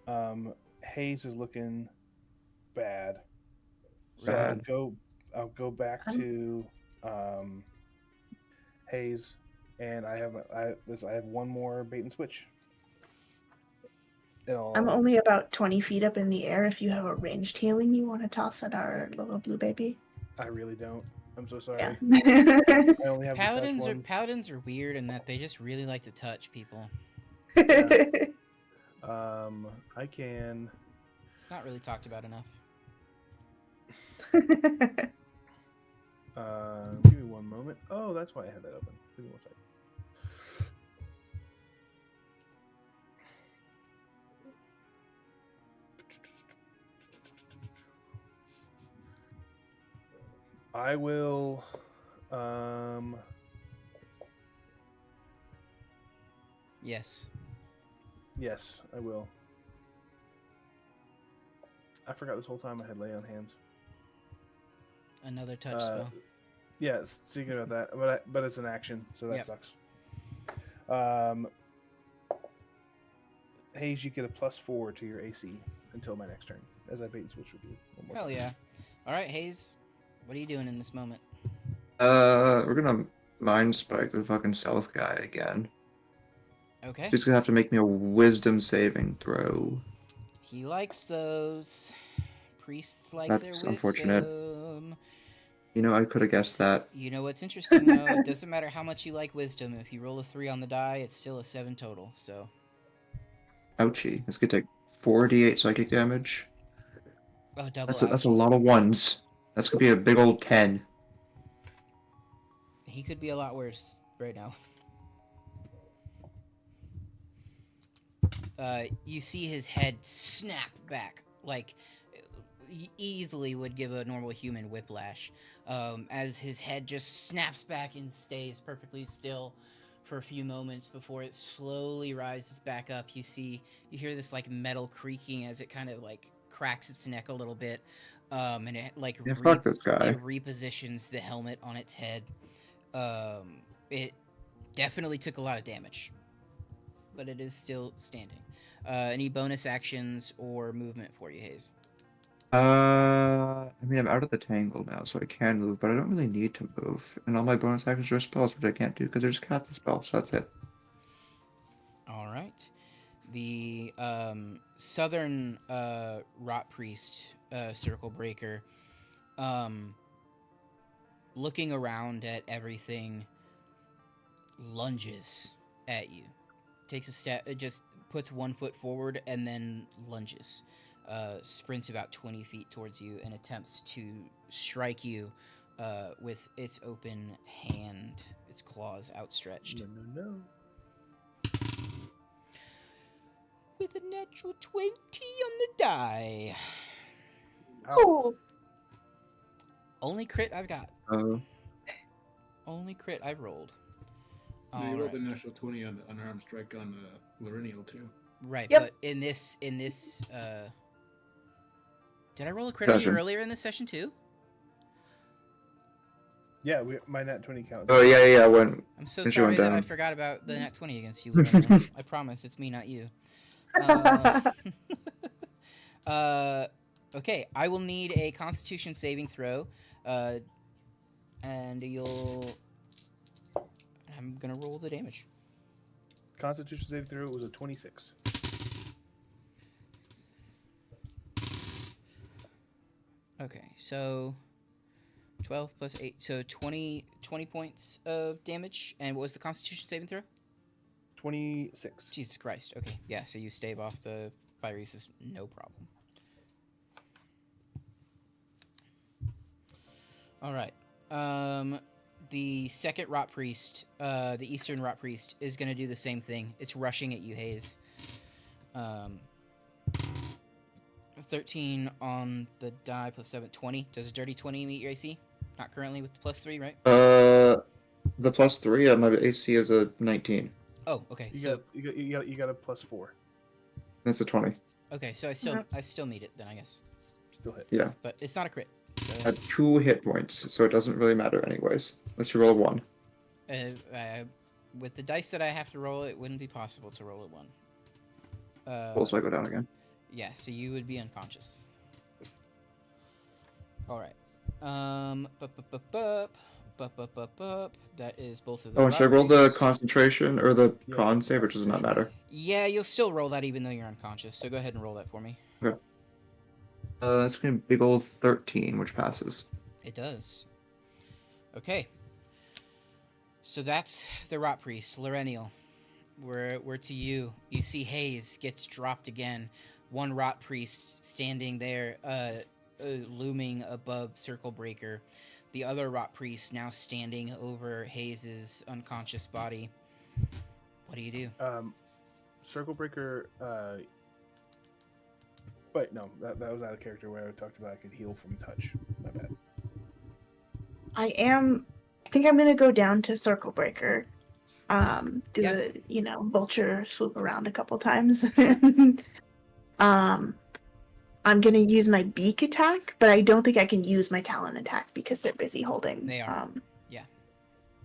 left. Hayes is looking bad. So Bad. I'll go back to Hayes, and I have one more bait and switch. I'm only about 20 feet up in the air. If you have a ranged healing you want to toss at our little blue baby. I really don't. I'm so sorry. Yeah. I only have Paladins the are touch ones. paladins are weird in that they just really like to touch people. I can. It's not really talked about enough. Give me one moment. Oh, that's why I had that open. Give me one second. I will. Yes. Yes, I will. I forgot this whole time I had lay on hands. Another touch spell. Yes, speaking about that, but it's an action, so that Yep. sucks. Hayes, you get a +4 to your AC until my next turn, as I bait and switch with you. One more Hell time. yeah. All right, Hayes. What are you doing in this moment? We're gonna mind spike the fucking stealth guy again. Okay. He's gonna have to make me a wisdom saving throw. He likes those. Priests like That's their wisdom. unfortunate. You know, I could have guessed that. You know what's interesting though? It doesn't matter how much you like wisdom. If you roll a 3 on the die, it's still a 7 total. So. Ouchie. This could take 4d8 psychic damage. Oh, double. That's a ouchie. lot of ones. That's gonna be a big old 10. He could be a lot worse right now. You see his head snap back, like he easily would give a normal human whiplash, as his head just snaps back and stays perfectly still for a few moments before it slowly rises back up. You hear this like metal creaking as it kind of like cracks its neck a little bit, and it like Yeah, fuck this guy. it repositions the helmet on its head. It definitely took a lot of damage, but it is still standing. Any bonus actions or movement for you, Hayes? I mean, I'm out of the tangle now, so I can move, but I don't really need to move. And all my bonus actions are spells, which I can't do because there's cast the spell, so that's it. All right. The southern rot priest, circle breaker, looking around at everything, lunges at you. Takes a step, it just puts 1 foot forward and then lunges. Sprints about 20 feet towards you and attempts to strike you with its open hand, its claws outstretched. No. With a natural 20 on the die. Oh, Only crit I've got. Oh. Only crit I've rolled. No, you rolled Alright. the natural 20 on the unarmed strike on Laurenial too. Right, Yep. but in this did I roll a crit on you Session. earlier in this session too? Yeah, my nat 20 counts. Oh, yeah, when I'm so When she went sorry that I down. forgot about the nat 20 against you, Lorena. I promise it's me, not you. Okay, I will need a Constitution saving throw, and I'm gonna roll the damage. Constitution saving throw was a 26. Okay, so 12 plus 8, so 20 points of damage. And what was the Constitution saving throw? 26. Jesus Christ. Okay, yeah, so you stave off the Phyrexian, no problem. All right. the second rot priest, the eastern rot priest, is going to do the same thing. It's rushing at you, Hayes. 13 on the die plus 7, 20. Does a dirty 20 meet your AC? Not currently with the plus 3, right? The plus 3 on my AC is a 19. Oh, okay. You got a +4. That's a 20. Okay, so I still meet it then, I guess. Still hit. Yeah. But it's not a crit. So, At 2 hit points, so it doesn't really matter anyways. Unless you roll a 1. with the dice that I have to roll, it wouldn't be possible to roll a 1. Also, I go down again. Yeah, so you would be unconscious. All right. That is both of the. Oh, and should I roll the robberies. concentration or the Yeah, con save, or does it not matter? Yeah, you'll still roll that even though you're unconscious. So go ahead and roll that for me. Okay. That's gonna be big old 13, which passes. It does. Okay. So that's the rot priest, Lorenial. We're to you. You see Hayes gets dropped again. One rot priest standing there, looming above Circle Breaker. The other rot priest now standing over Hayes's unconscious body. What do you do? Circle Breaker. Wait, no, that was out of character where I talked about I could heal from touch. My bad. I think I'm gonna go down to Circle Breaker. Do Yeah. the vulture swoop around a couple times. I'm gonna use my beak attack, but I don't think I can use my talon attack because they're busy holding. They are. Yeah.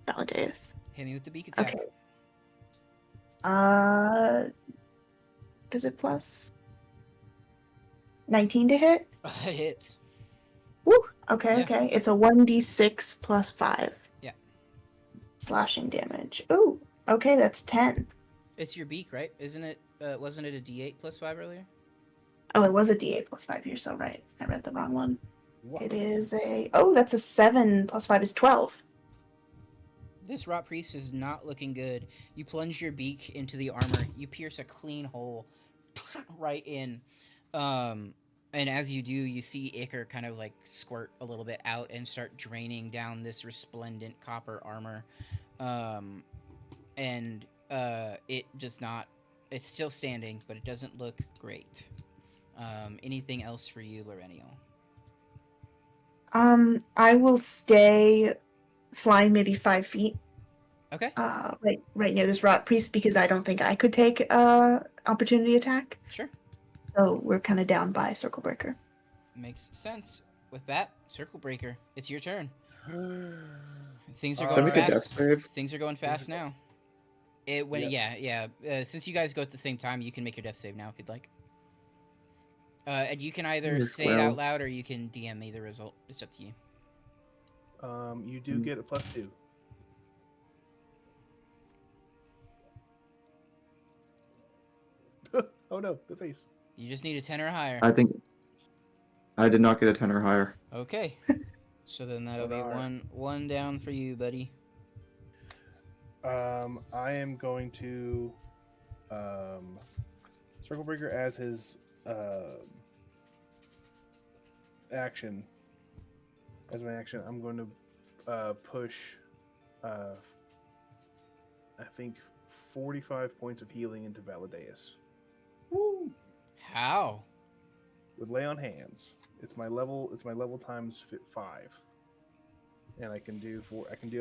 Valideus. Hit me with the beak attack. Okay. Is it plus 19 to hit? It hits. Woo. Okay, Yeah. okay. It's a 1d6 plus 5. Yeah. Slashing damage. Ooh. Okay, that's 10. It's your beak, right? Isn't it? Wasn't it a D8 plus 5 earlier? Oh, it was a d8 plus 5. You're so right. I read the wrong one. Wow. It is a... Oh, that's a 7 plus 5 is 12. This rot priest is not looking good. You plunge your beak into the armor. You pierce a clean hole right in. And as you do, you see Iker kind of like squirt a little bit out and start draining down this resplendent copper armor. And it does not... It's still standing, but it doesn't look great. Anything else for you, Lorenial? I will stay flying maybe 5 feet. Okay. Right near this rot priest because I don't think I could take opportunity attack. Sure. So we're kind of down by Circle Breaker. Makes sense. With that, Circle Breaker, it's your turn. Things are Can I going make a dex fast. save? Things are going fast now. Since you guys go at the same time, you can make your death save now if you'd like. And you can either Yes, say it well. out loud or you can DM me the result. It's up to you. You do get a +2. Oh no, the face. You just need a 10 or higher. I think I did not get a 10 or higher. Okay. So then that'll be Alright. one down for you, buddy. I am going to Circle Breaker as his action. As my action, I'm going to push I think 45 points of healing into Valideus How? with lay on hands. It's my level times 5. And I can do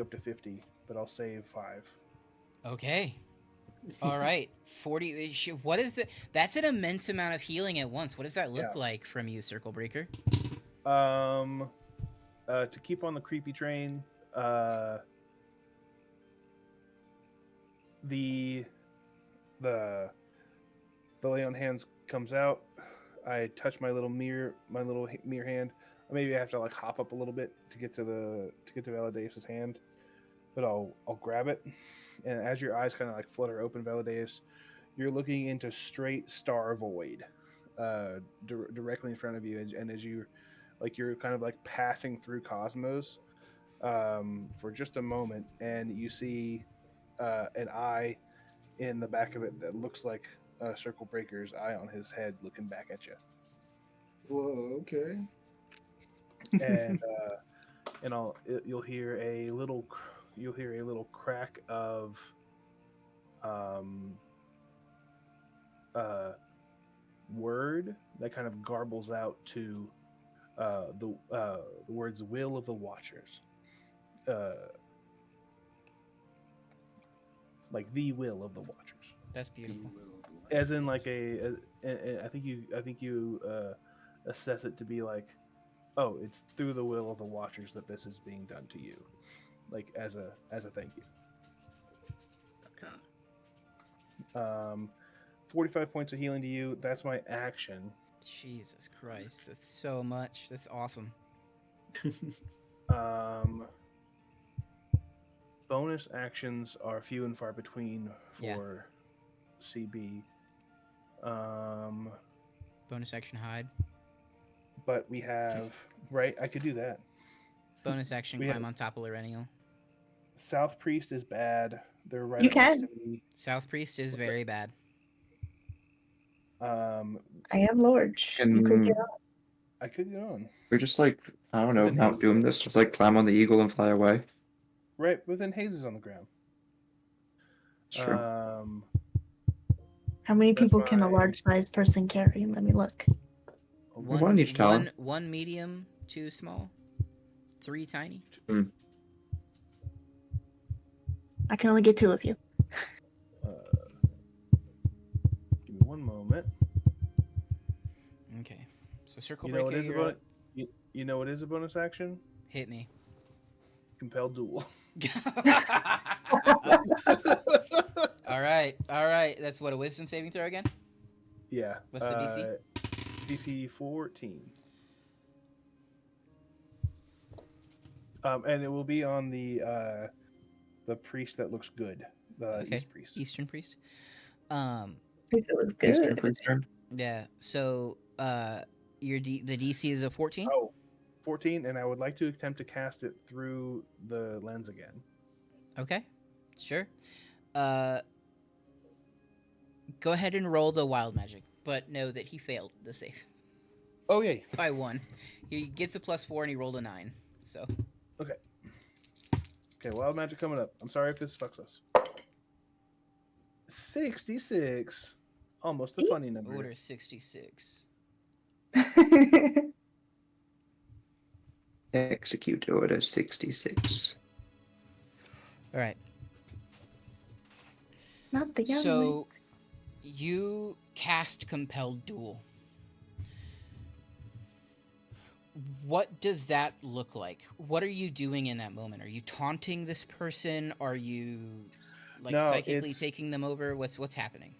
up to 50, but I'll save 5. Okay. All right. 40. What is it? That's an immense amount of healing at once. What does that look Yeah. like from you, Circle Breaker? To keep on the creepy train, the lay on hands comes out. I touch my little mirror hand. Maybe I have to like hop up a little bit to get to Valideus' hand, but I'll grab it. And as your eyes kind of like flutter open, Valideus, you're looking into straight star void, directly in front of you, and as you're kind of like passing through cosmos, for just a moment, and you see an eye in the back of it that looks like Circle Breaker's eye on his head looking back at you. Whoa, okay. And you'll hear a little you'll hear a little crack of word that kind of garbles out to the words "will of the Watchers," like the will of the Watchers, That's beautiful. as in like I think you assess it to be like, oh, it's through the will of the Watchers that this is being done to you, like as a thank you. Okay. 45 points of healing to you. That's my action. Jesus Christ, that's so much. That's awesome. Bonus actions are few and far between for CB. Bonus action hide. But we have right. I could do that. Bonus action We climb have- on top of Laurenial. South Priest is bad. They're right. You up next can. to me. South Priest is Okay. very bad. I am Lorge. You could Can get on. I could get on we just like, I don't know, Within Mount haste. Doom this? Just like climb on the eagle and fly away. right within hazes on the ground. It's true. How many That's people can a my- large-sized person carry? Let me look. One each tower. One medium, 2 small, 3 tiny. I can only get 2 of you. Give me one moment. Okay. So circle You know what breaker. is a You're bonus? up. You know what is a bonus action? Hit me. Compel duel. All right. That's what, a wisdom saving throw again? Yeah. What's the DC? DC 14. And it will be on the priest that looks good. The Okay. East priest. Eastern priest. It looks Eastern good. Priest turn. Yeah. So the DC is a 14. Oh, 14, and I would like to attempt to cast it through the lens again. Okay. Sure. Go ahead and roll the wild magic, but know that he failed the save Oh, yay. by 1. He gets a +4 and he rolled a 9. So Okay, wild magic coming up. I'm sorry if this fucks us. 66. Almost the funny number. order 66. Execute order 66. All right. Not the young So you cast compelled duel. What does that look like? What are you doing in that moment? Are you taunting this person? Are you like No, psychically it's- taking them over? What's happening?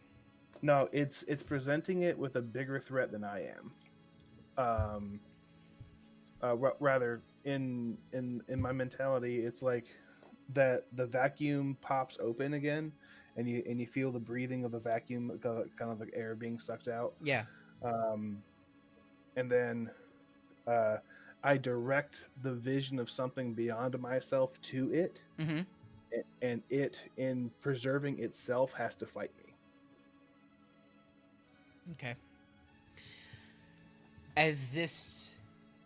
No, it's presenting it with a bigger threat than I am. Rather, in my mentality, it's like that the vacuum pops open again, and you feel the breathing of the vacuum, kind of like air being sucked out. Yeah. And then I direct the vision of something beyond myself to it, Mm-hmm. and it, in preserving itself, has to fight me. Okay. As this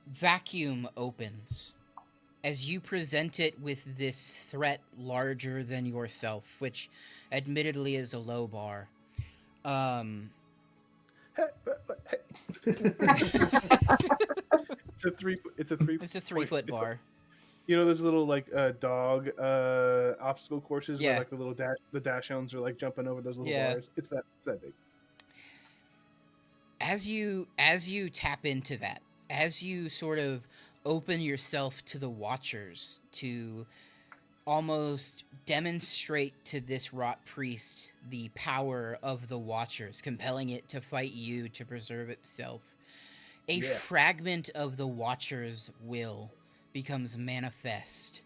vacuum opens, as you present it with this threat larger than yourself, which admittedly is a low bar, It's a three. It's a 3. it's a 3-foot it's bar. You know those little like dog obstacle courses Yeah. where like the dash hounds are like jumping over those little Yeah. bars. It's that big. As you tap into that, as you sort of open yourself to the Watchers to almost demonstrate to this rot priest the power of the Watchers, compelling it to fight you to preserve itself, a Yeah. fragment of the Watchers' will becomes manifest.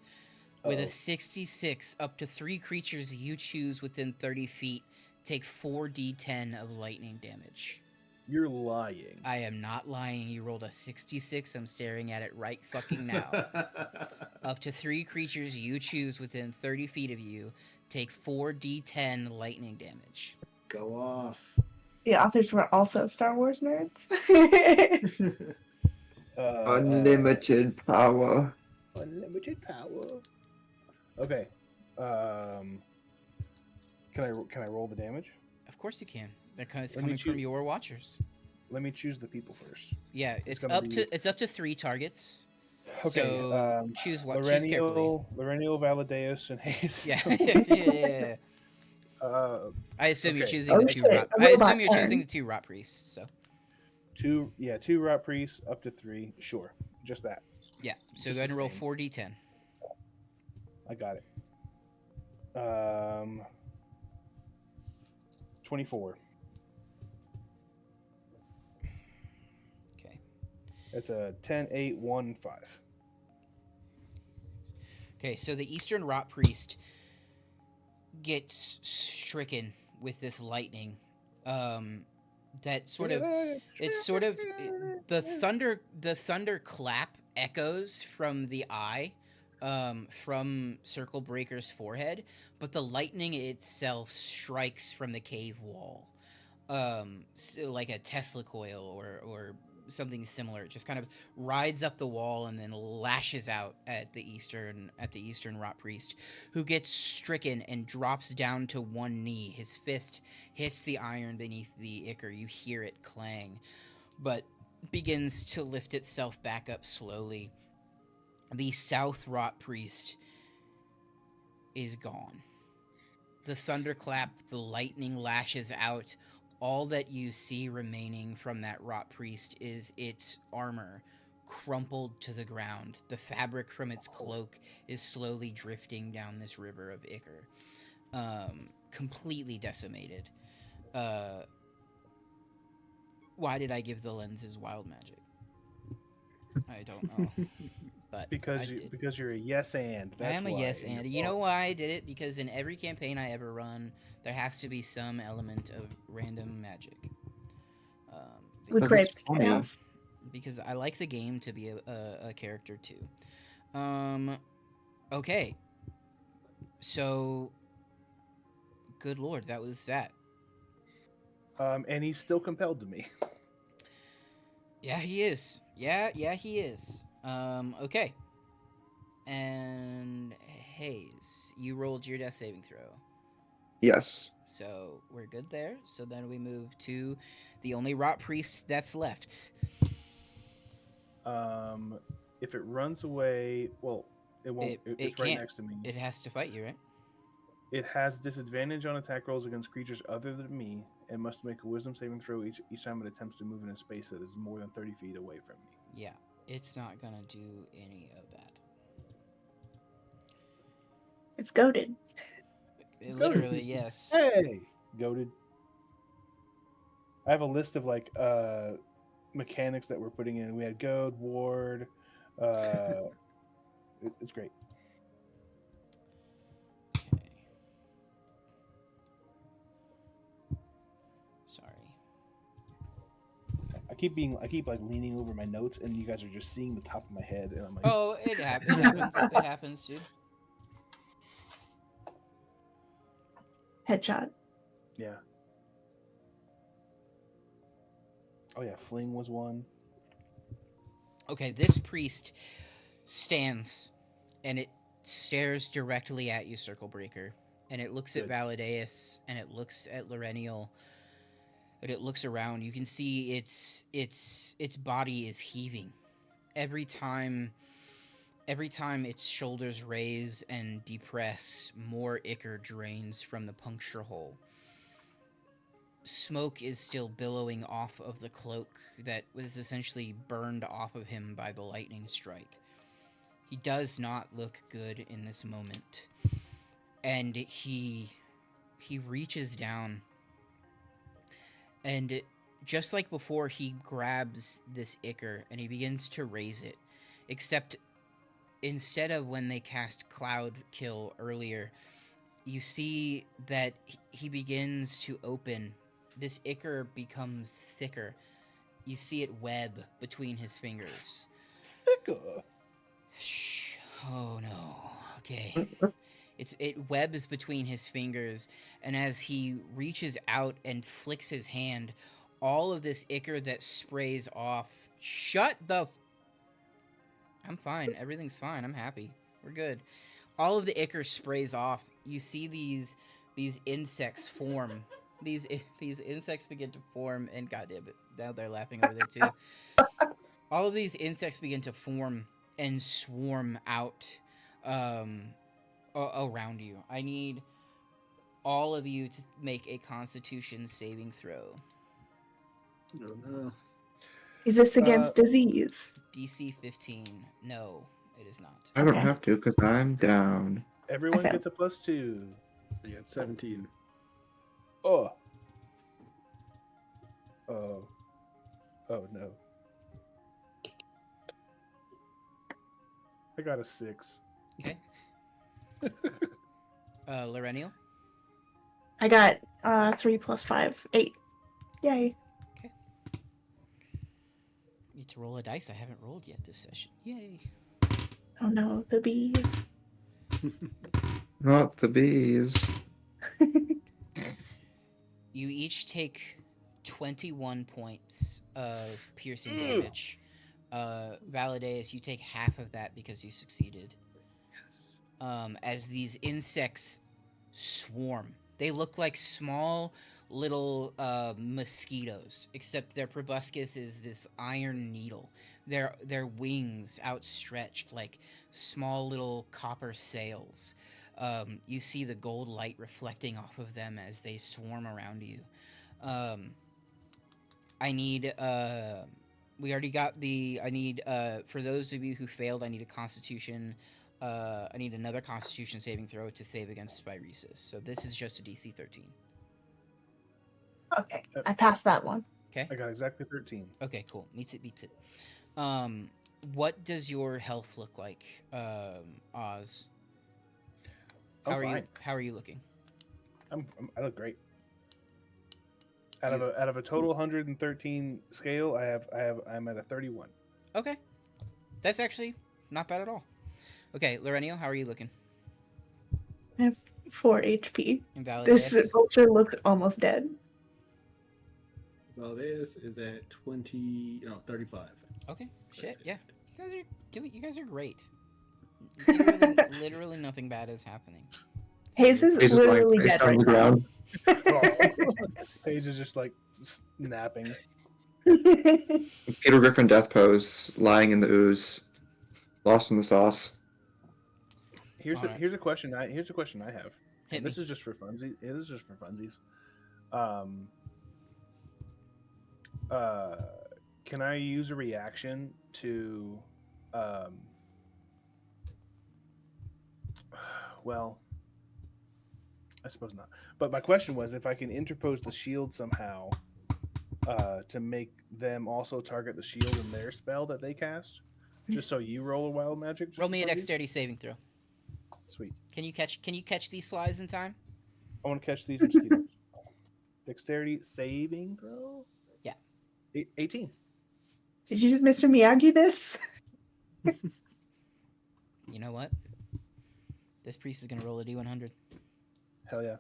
With a Uh-oh. 66, up to 3 creatures you choose within 30 feet take 4d10 of lightning damage. You're lying. I am not lying. You rolled a 66. I'm staring at it right fucking now. Up to 3 creatures you choose within 30 feet of you take 4d10 lightning damage. Go off. The authors were also Star Wars nerds. Unlimited power. Unlimited power. Okay. Can I roll the damage? Of course you can. It's Let me coming from choo- your watchers. Let me choose the people first. Yeah, It's it's gonna up be to 3 targets. okay. So choose carefully. Lorenio, Valadeus, and Hayes. Yeah. Yeah. Uh, I assume you're Okay. choosing Oh the shit! A I robot assume you're choosing turn. the 2 rot priests. So two rot priests up to 3. Sure, just that. yeah. So Just go ahead the and roll same. 4d10. I got it. 24. Okay. It's a 10, 8, 1, 5. Okay. So the Eastern rot priest gets stricken with this lightning. That sort of it's sort of the thunder clap echoes from the eye, from Circle Breaker's forehead, but the lightning itself strikes from the cave wall, so like a Tesla coil or something similar. It just kind of rides up the wall and then lashes out at the eastern rot priest, who gets stricken and drops down to one knee. His fist hits the iron beneath the ichor. You hear it clang, but begins to lift itself back up slowly. The south rot priest is gone. The thunderclap, the lightning lashes out. All that you see remaining from that rot priest is its armor crumpled to the ground. The fabric from its cloak is slowly drifting down this river of ichor, completely decimated. Why did I give the lenses wild magic? I don't know. But Because you're a yes and. I am a yes and. and. You know why I did it? Because in every campaign I ever run, there has to be some element of random magic. We That's crave funny. chaos. Because I like the game to be a character too. Okay. So, good lord, that was that. And he's still compelled to me. Yeah, he is. Yeah, he is. Okay. And Hayes, you rolled your death saving throw. Yes. So we're good there. So then we move to the only rot priest that's left. If it runs away, well, it won't. It's right can't. next to me. It has to fight you, right? It has disadvantage on attack rolls against creatures other than me, and must make a wisdom saving throw each time it attempts to move in a space that is more than 30 feet away from me. Yeah, it's not gonna do any of that. It's goaded. Literally, yes. Hey, goated. I have a list of like mechanics that we're putting in. We had goad, ward. It's great. Okay. Sorry. I keep like leaning over my notes, and you guys are just seeing the top of my head, and I'm like, Oh, it happens. It happens, dude. Headshot. yeah. Oh yeah, fling was one. Okay, this priest stands and it stares directly at you, Circle Breaker. And it looks at Good. Valadeus and it looks at Lorenial. And it looks around. You can see its body is heaving. Every time its shoulders raise and depress, more ichor drains from the puncture hole. Smoke is still billowing off of the cloak that was essentially burned off of him by the lightning strike. He does not look good in this moment. And he reaches down, and just like before, he grabs this ichor and he begins to raise it. Except instead of when they cast Cloud Kill earlier, you see that he begins to open. This ichor becomes thicker. You see it web between his fingers. Shh. Oh no. Okay. It webs between his fingers, and as he reaches out and flicks his hand, all of this ichor that sprays off. Shut the. I'm fine. Everything's fine. I'm happy. We're good. all of the ichor sprays off. You see these insects form. These insects begin to form, and goddamn it, now they're laughing over there too. All of these insects begin to form and swarm out around you. I need all of you to make a Constitution saving throw. No, no. Is this against disease? DC 15. No, it is not. I don't Okay. have to because I'm down. Everyone failed. gets a +2. I got 17. Oh. Oh. Oh no. I got a 6. Okay. Lorenial? I got 3 + 5, 8. Yay. Need to roll a dice I haven't rolled yet this session. Yay. Oh no, the bees. Not the bees. You each take 21 points of piercing damage. Valideus, you take half of that because you succeeded. Yes. As these insects swarm. They look like small little mosquitoes, except their proboscis is this iron needle. Their wings outstretched like small little copper sails. You see the gold light reflecting off of them as they swarm around you. I need we already got the I need for those of you who failed, I need a constitution I need another constitution saving throw to save against Phyrexian. So this is just a DC 13. Okay, I passed that one. Okay? I got exactly 13. Okay, cool. Meets it, beats it. What does your health look like, Oz? I'm fine. How are you looking? I look great. Out of a total 113 scale, I'm at a 31. Okay. That's actually not bad at all. Okay, Lorenial, how are you looking? I have 4 HP. Invalid. This vulture looks almost dead. Well, this is at 35. Okay. Shit. That's Yeah. it. You guys are great. Literally nothing bad is happening. Hayes is He's just like literally face dead on right the now. ground. Hayes is just like napping. Peter Griffin death pose, lying in the ooze, lost in the sauce. Here's Alright. a question I have. Hit And me. this is just for funsies. This is just for funsies. Can I use a reaction to well, I suppose not. But my question was if I can interpose the shield somehow to make them also target the shield in their spell that they cast, just so you roll a wild magic. just Roll for me a funsies? dexterity saving throw. Sweet. Can you catch these flies in time? I want to catch these mosquitoes. Dexterity saving throw? Yeah. 18. Did you just Mr. Miyagi this? You know what? This priest is gonna roll a D100. Hell yeah.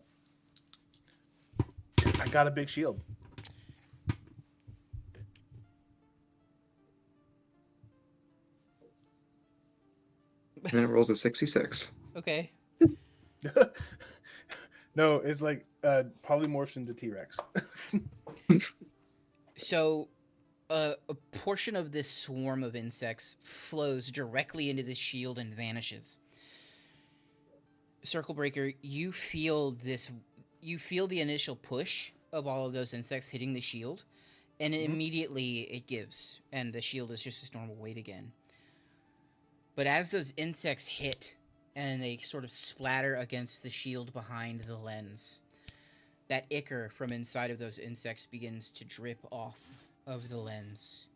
I got a big shield. And then it rolls a 66. Okay. No, it's like polymorphs into T-Rex. So, a portion of this swarm of insects flows directly into the shield and vanishes. Circle Breaker, you feel the initial push of all of those insects hitting the shield, and immediately it gives, and the shield is just its normal weight again. But as those insects hit, and they sort of splatter against the shield behind the lens, that ichor from inside of those insects begins to drip off of the lens.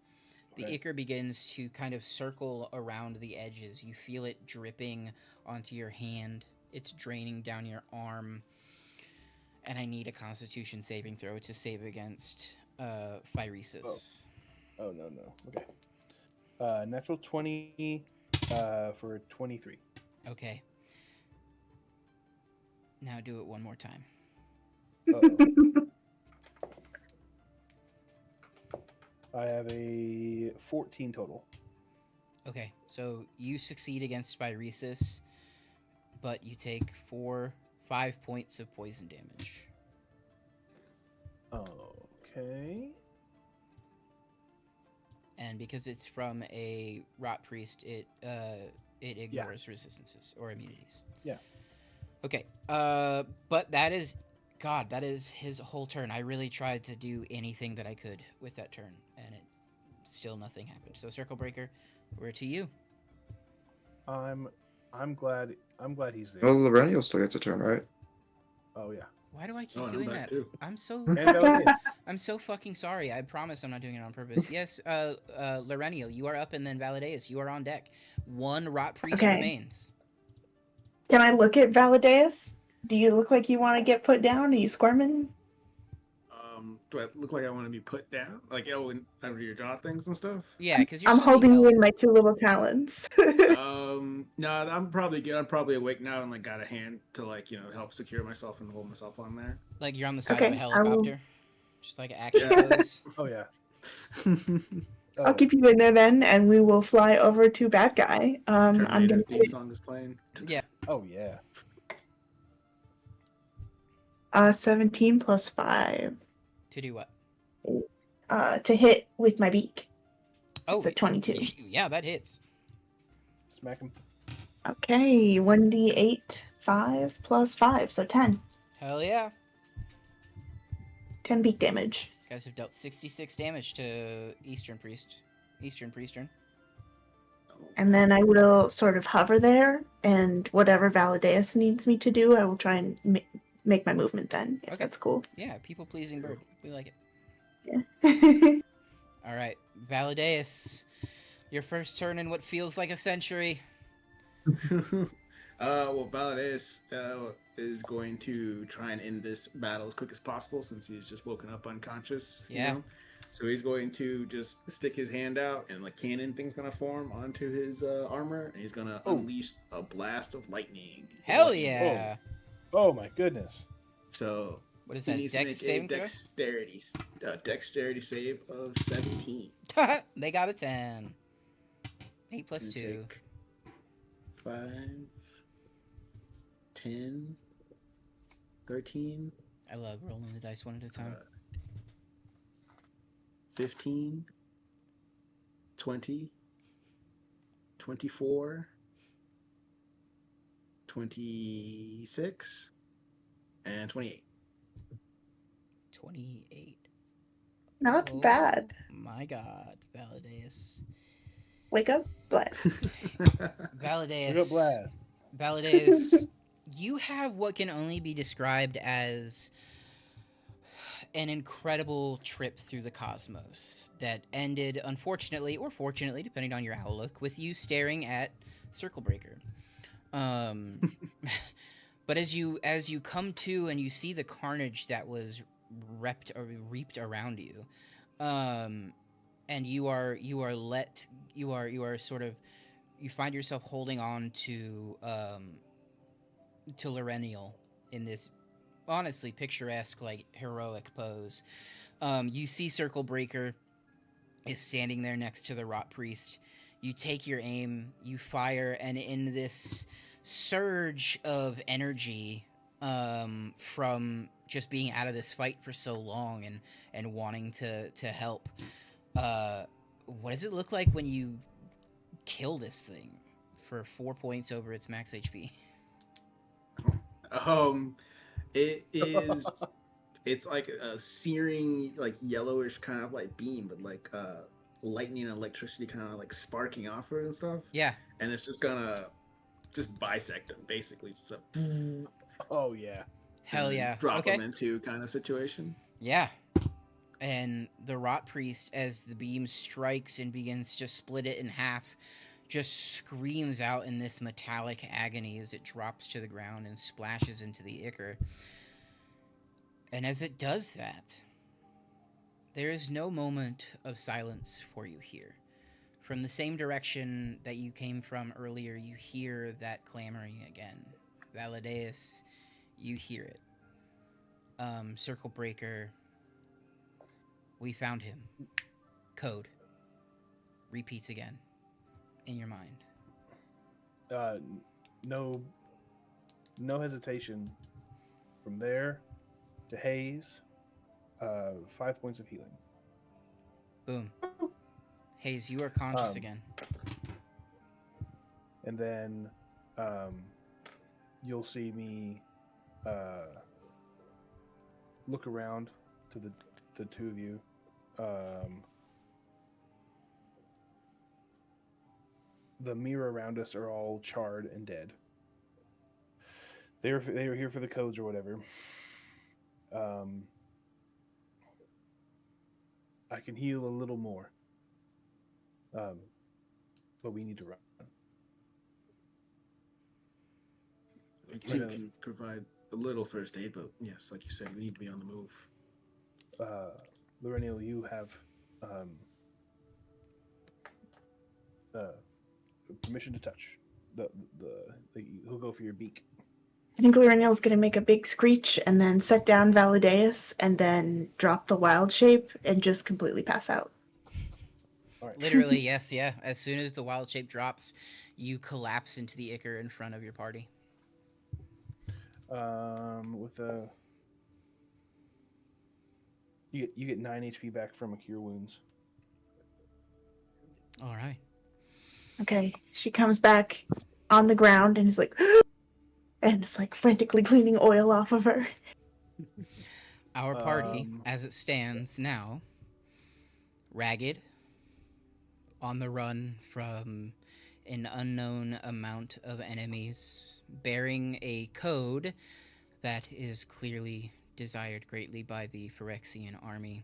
The Okay. ichor begins to kind of circle around the edges. You feel it dripping onto your hand. It's draining down your arm. And I need a Constitution saving throw to save against Phyrexian. Oh, no. Okay. Natural 20 for 23. Okay. Now do it one more time. Uh-oh. I have a 14 total. Okay, so you succeed against Phyrexian. but you take 5 points of poison damage. Okay. And because it's from a rot priest, it ignores resistances or immunities. Yeah. Okay. But that is his whole turn. I really tried to do anything that I could with that turn, and still nothing happened. So Circle Breaker, we're to you. I'm glad he's there. Well, Lorenio still gets a turn, right? Oh yeah. Why do I keep Oh, and I'm doing back that? too. I'm so And Valadaeus. I'm so fucking sorry. I promise I'm not doing it on purpose. Yes, Lorenio, you are up, and then Valadaeus, you are on deck. One rot priest Okay. remains. Can I look at Valadaeus? Do you look like you want to get put down? Are you squirming? Do I look like I want to be put down? Like, under your jaw things and stuff? Yeah, because you're I'm still being holding you held. in my two little talons. No, I'm probably good. I'm probably awake now and like got a hand to like help secure myself and hold myself on there. Like you're on the side of a Okay, I will- helicopter, just like action pose. Oh yeah. I'll keep you in there then, and we will fly over to Bad Guy. I'm Terminator gonna theme song is playing. Yeah. Oh yeah. 17 plus 5 To do what? to hit with my beak. Oh, It's a 22. Yeah, that hits. Smack him. Okay, 1d8, 5 plus 5, so 10. Hell yeah. 10 beak damage. You guys have dealt 66 damage to Eastern Priest. And then I will sort of hover there, and whatever Valadaeus needs me to do, I will try and make my movement then, if Okay. that's cool. Yeah, people-pleasing bird. We like it. Yeah. All right, Valadaeus, your first turn in what feels like a century. Well, Valades is going to try and end this battle as quick as possible since he's just woken up unconscious. Yeah. So he's going to just stick his hand out, and like cannon thing's gonna form onto his armor, and he's gonna unleash a blast of lightning. Hell yeah! Oh my goodness. So What is he that? needs Dex to saving make throw? a dexterity save of 17. They got a 10. 8 plus To 2. take 5, 10, 13. I love rolling the dice one at a time. 15, 20, 24, 26, and 28. 28. Not Oh, bad. My God, Valadaeus. Wake up, bless. Valadaeus. Blast. Valadaeus, you have what can only be described as an incredible trip through the cosmos that ended, unfortunately or fortunately, depending on your outlook, with you staring at Circle Breaker. But as you come to and you see the carnage that was reaped around you, and you find yourself holding on to Lorenial in this honestly picturesque, like heroic pose. You see Circle Breaker is standing there next to the Rot Priest. You take your aim, you fire, and in this surge of energy from just being out of this fight for so long and wanting to help, what does it look like when you kill this thing for 4 points over its max HP? It is. It's like a searing, like yellowish kind of like beam, but like lightning and electricity kind of like sparking off of it and stuff. Yeah. And it's just gonna bisect him, basically. Just a Oh yeah. Hell yeah. Drop Okay. him into kind of situation. Yeah. And the Rot Priest, as the beam strikes and begins to split it in half, just screams out in this metallic agony as it drops to the ground and splashes into the ichor. And as it does that, there is no moment of silence for you here. From the same direction that you came from earlier, you hear that clamoring again. Valadaeus, you hear it. Circle Breaker, we found him. Code. Repeats again in your mind. No no hesitation. From there to Hayes, 5 points of healing. Boom. Hayes, you are conscious again. And then you'll see me look around to the two of you. The mirror around us are all charred and dead. They were here for the codes or whatever. I can heal a little more, but we need to run. We too can provide a little first aid, but yes, like you said, we need to be on the move. Loreniel, you have permission to touch who'll go for your beak. I think Loreniel's going to make a big screech and then set down Valideus and then drop the wild shape and just completely pass out. All right. Literally, yes, yeah. As soon as the wild shape drops, you collapse into the ichor in front of your party. With a you get 9 HP back from a cure wounds. All right. Okay, she comes back on the ground and is like, and it's like frantically cleaning oil off of her. Our party, as it stands now, ragged, on the run from an unknown amount of enemies, bearing a code that is clearly desired greatly by the Phyrexian army.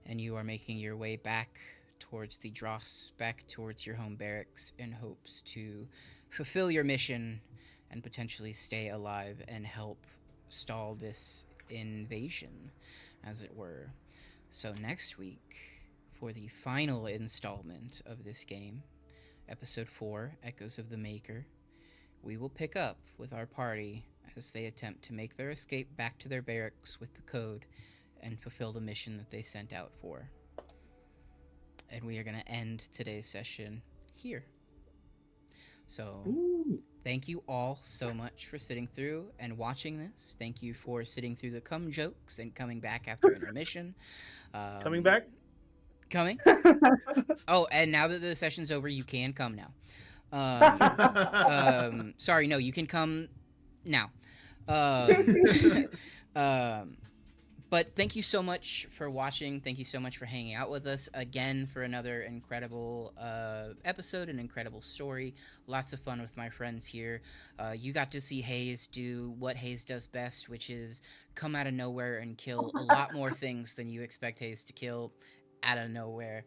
And you are making your way back towards the Dross, back towards your home barracks in hopes to fulfill your mission and potentially stay alive and help stall this invasion, as it were. So next week, for the final installment of this game, Episode 4, Echoes of the Maker, we will pick up with our party as they attempt to make their escape back to their barracks with the code and fulfill the mission that they sent out for. And we are going to end today's session here. So, thank you all so much for sitting through and watching this. Thank you for sitting through the cum jokes and coming back after intermission. Coming back? Coming. Oh, and now that the session's over, you can come now. Sorry, no, you can come now. But thank you so much for watching. Thank you so much for hanging out with us again for another incredible episode, an incredible story. Lots of fun with my friends here. You got to see Hayes do what Hayes does best, which is come out of nowhere and kill a lot more things than you expect Hayes to kill out of nowhere.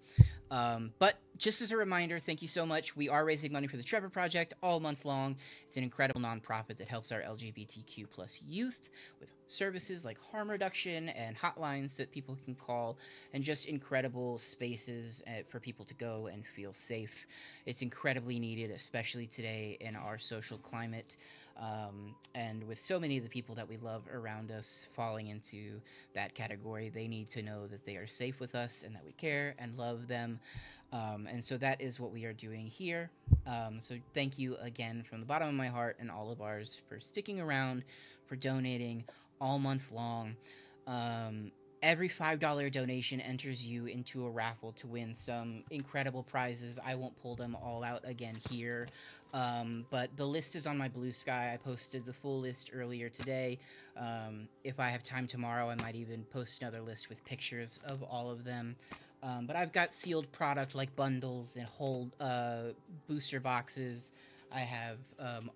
But just as a reminder, thank you so much. We are raising money for the Trevor Project all month long. It's an incredible nonprofit that helps our LGBTQ plus youth with services like harm reduction and hotlines that people can call, and just incredible spaces for people to go and feel safe. It's incredibly needed, especially today in our social climate. And with so many of the people that we love around us falling into that category, they need to know that they are safe with us and that we care and love them. And so that is what we are doing here. So thank you again from the bottom of my heart and all of ours for sticking around, for donating all month long. Every $5 donation enters you into a raffle to win some incredible prizes. I won't pull them all out again here. But the list is on my Blue Sky. I posted the full list earlier today. If I have time tomorrow, I might even post another list with pictures of all of them. But I've got sealed product like bundles and whole booster boxes. I have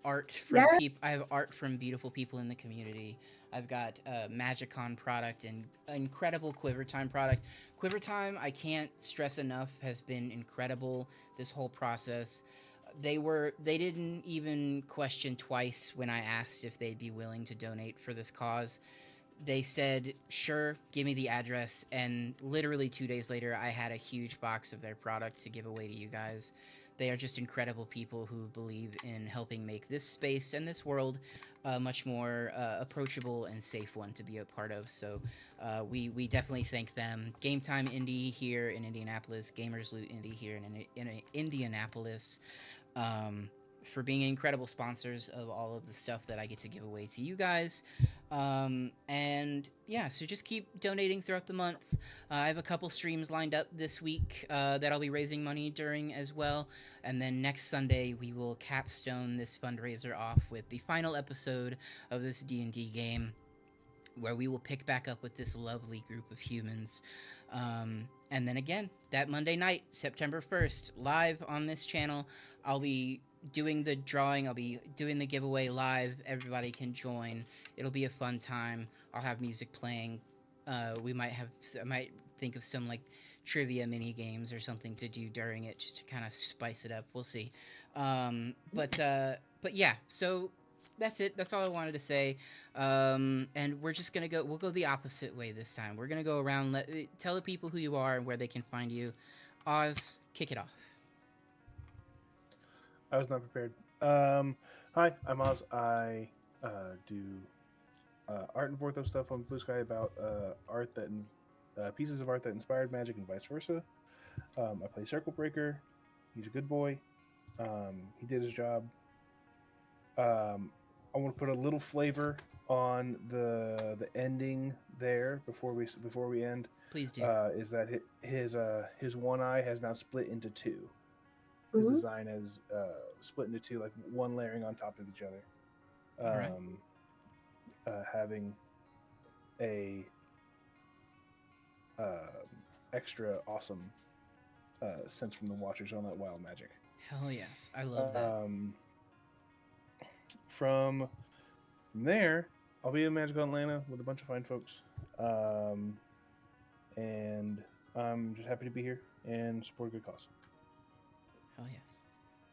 art from I have art from beautiful people in the community. I've got Magicon product and incredible Quiver Time product. Quiver Time, I can't stress enough, has been incredible this whole process. They didn't even question twice when I asked if they'd be willing to donate for this cause. They said, sure, give me the address, and literally 2 days later, I had a huge box of their product to give away to you guys. They are just incredible people who believe in helping make this space and this world a much more approachable and safe one to be a part of. So we definitely thank them. Game Time Indie here in Indianapolis, Gamers Loot Indie here in Indianapolis. for being incredible sponsors of all of the stuff that I get to give away to you guys. And yeah, so just keep donating throughout the month. I have a couple streams lined up this week that I'll be raising money during as well. And then next Sunday, we will capstone this fundraiser off with the final episode of this D&D game, where we will pick back up with this lovely group of humans. And then again, that Monday night, September 1st, live on this channel, I'll be doing the drawing, I'll be doing the giveaway live. Everybody can join. It'll be a fun time. I'll have music playing. I might think of some like trivia mini games or something to do during it, just to kind of spice it up. We'll see. But yeah, so that's it. That's all I wanted to say. And we'll go the opposite way this time. We're gonna go around, tell the people who you are and where they can find you. Oz, kick it off. I was not prepared. Hi, I'm Oz. I do art and Vorthos stuff on Blue Sky about art that pieces of art that inspired magic and vice versa. I play Circle Breaker. He's a good boy. He did his job. I want to put a little flavor on the ending there before we end. Please do. Is that his one eye has now split into two. His Ooh. design has split into two, like one layering on top of each other. Alright. Having a extra awesome sense from the Watchers on that wild magic. Hell yes, I love that. From there, I'll be in Magic Atlanta with a bunch of fine folks, and I'm just happy to be here and support a good cause. Hell yes.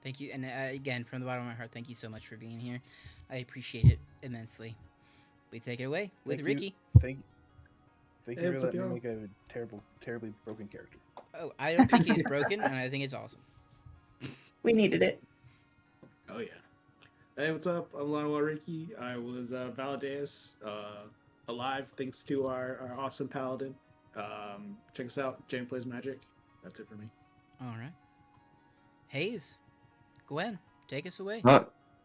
Thank you. And again, from the bottom of my heart, thank you so much for being here. I appreciate it immensely. We take it away with Thank Ricky. Thank you Hey, for what's up, letting me y'all? make a terribly broken character. Oh, I don't think he's broken, and I think it's awesome. We needed it. Oh yeah. Hey, what's up? I'm Lana Wariki. I was Valdeus, alive thanks to our awesome paladin. Check us out, Jane Plays Magic. That's it for me. All right. Hayes, Gwen, take us away.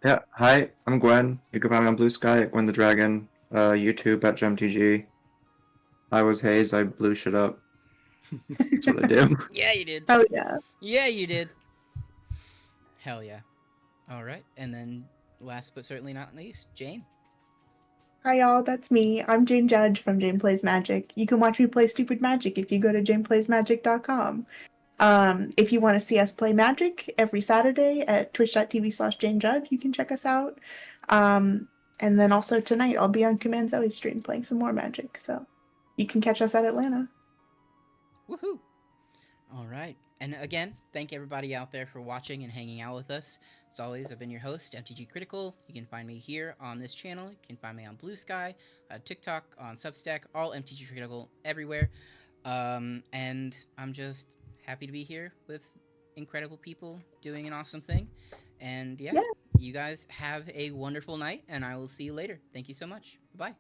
Yeah, hi, I'm Gwen. You can find me on Blue Sky at Gwen the Dragon, YouTube at GemTG. I was Hayes, I blew shit up. That's what I do. Yeah, you did. Oh yeah. Yeah, you did. Hell yeah. All right. And then last but certainly not least, Jane. Hi y'all, that's me. I'm Jane Judge from Jane Plays Magic. You can watch me play stupid magic if you go to janeplaysmagic.com. If you want to see us play Magic every Saturday at twitch.tv/JaneJudge, you can check us out. And then also tonight, I'll be on Command Zoe's stream playing some more Magic. So you can catch us at Atlanta. Woohoo! All right. And again, thank everybody out there for watching and hanging out with us. As always, I've been your host, MTG Critical. You can find me here on this channel. You can find me on Blue Sky, TikTok, on Substack, all MTG Critical everywhere. And I'm just happy to be here with incredible people doing an awesome thing. And yeah, you guys have a wonderful night, and I will see you later. Thank you so much. Bye.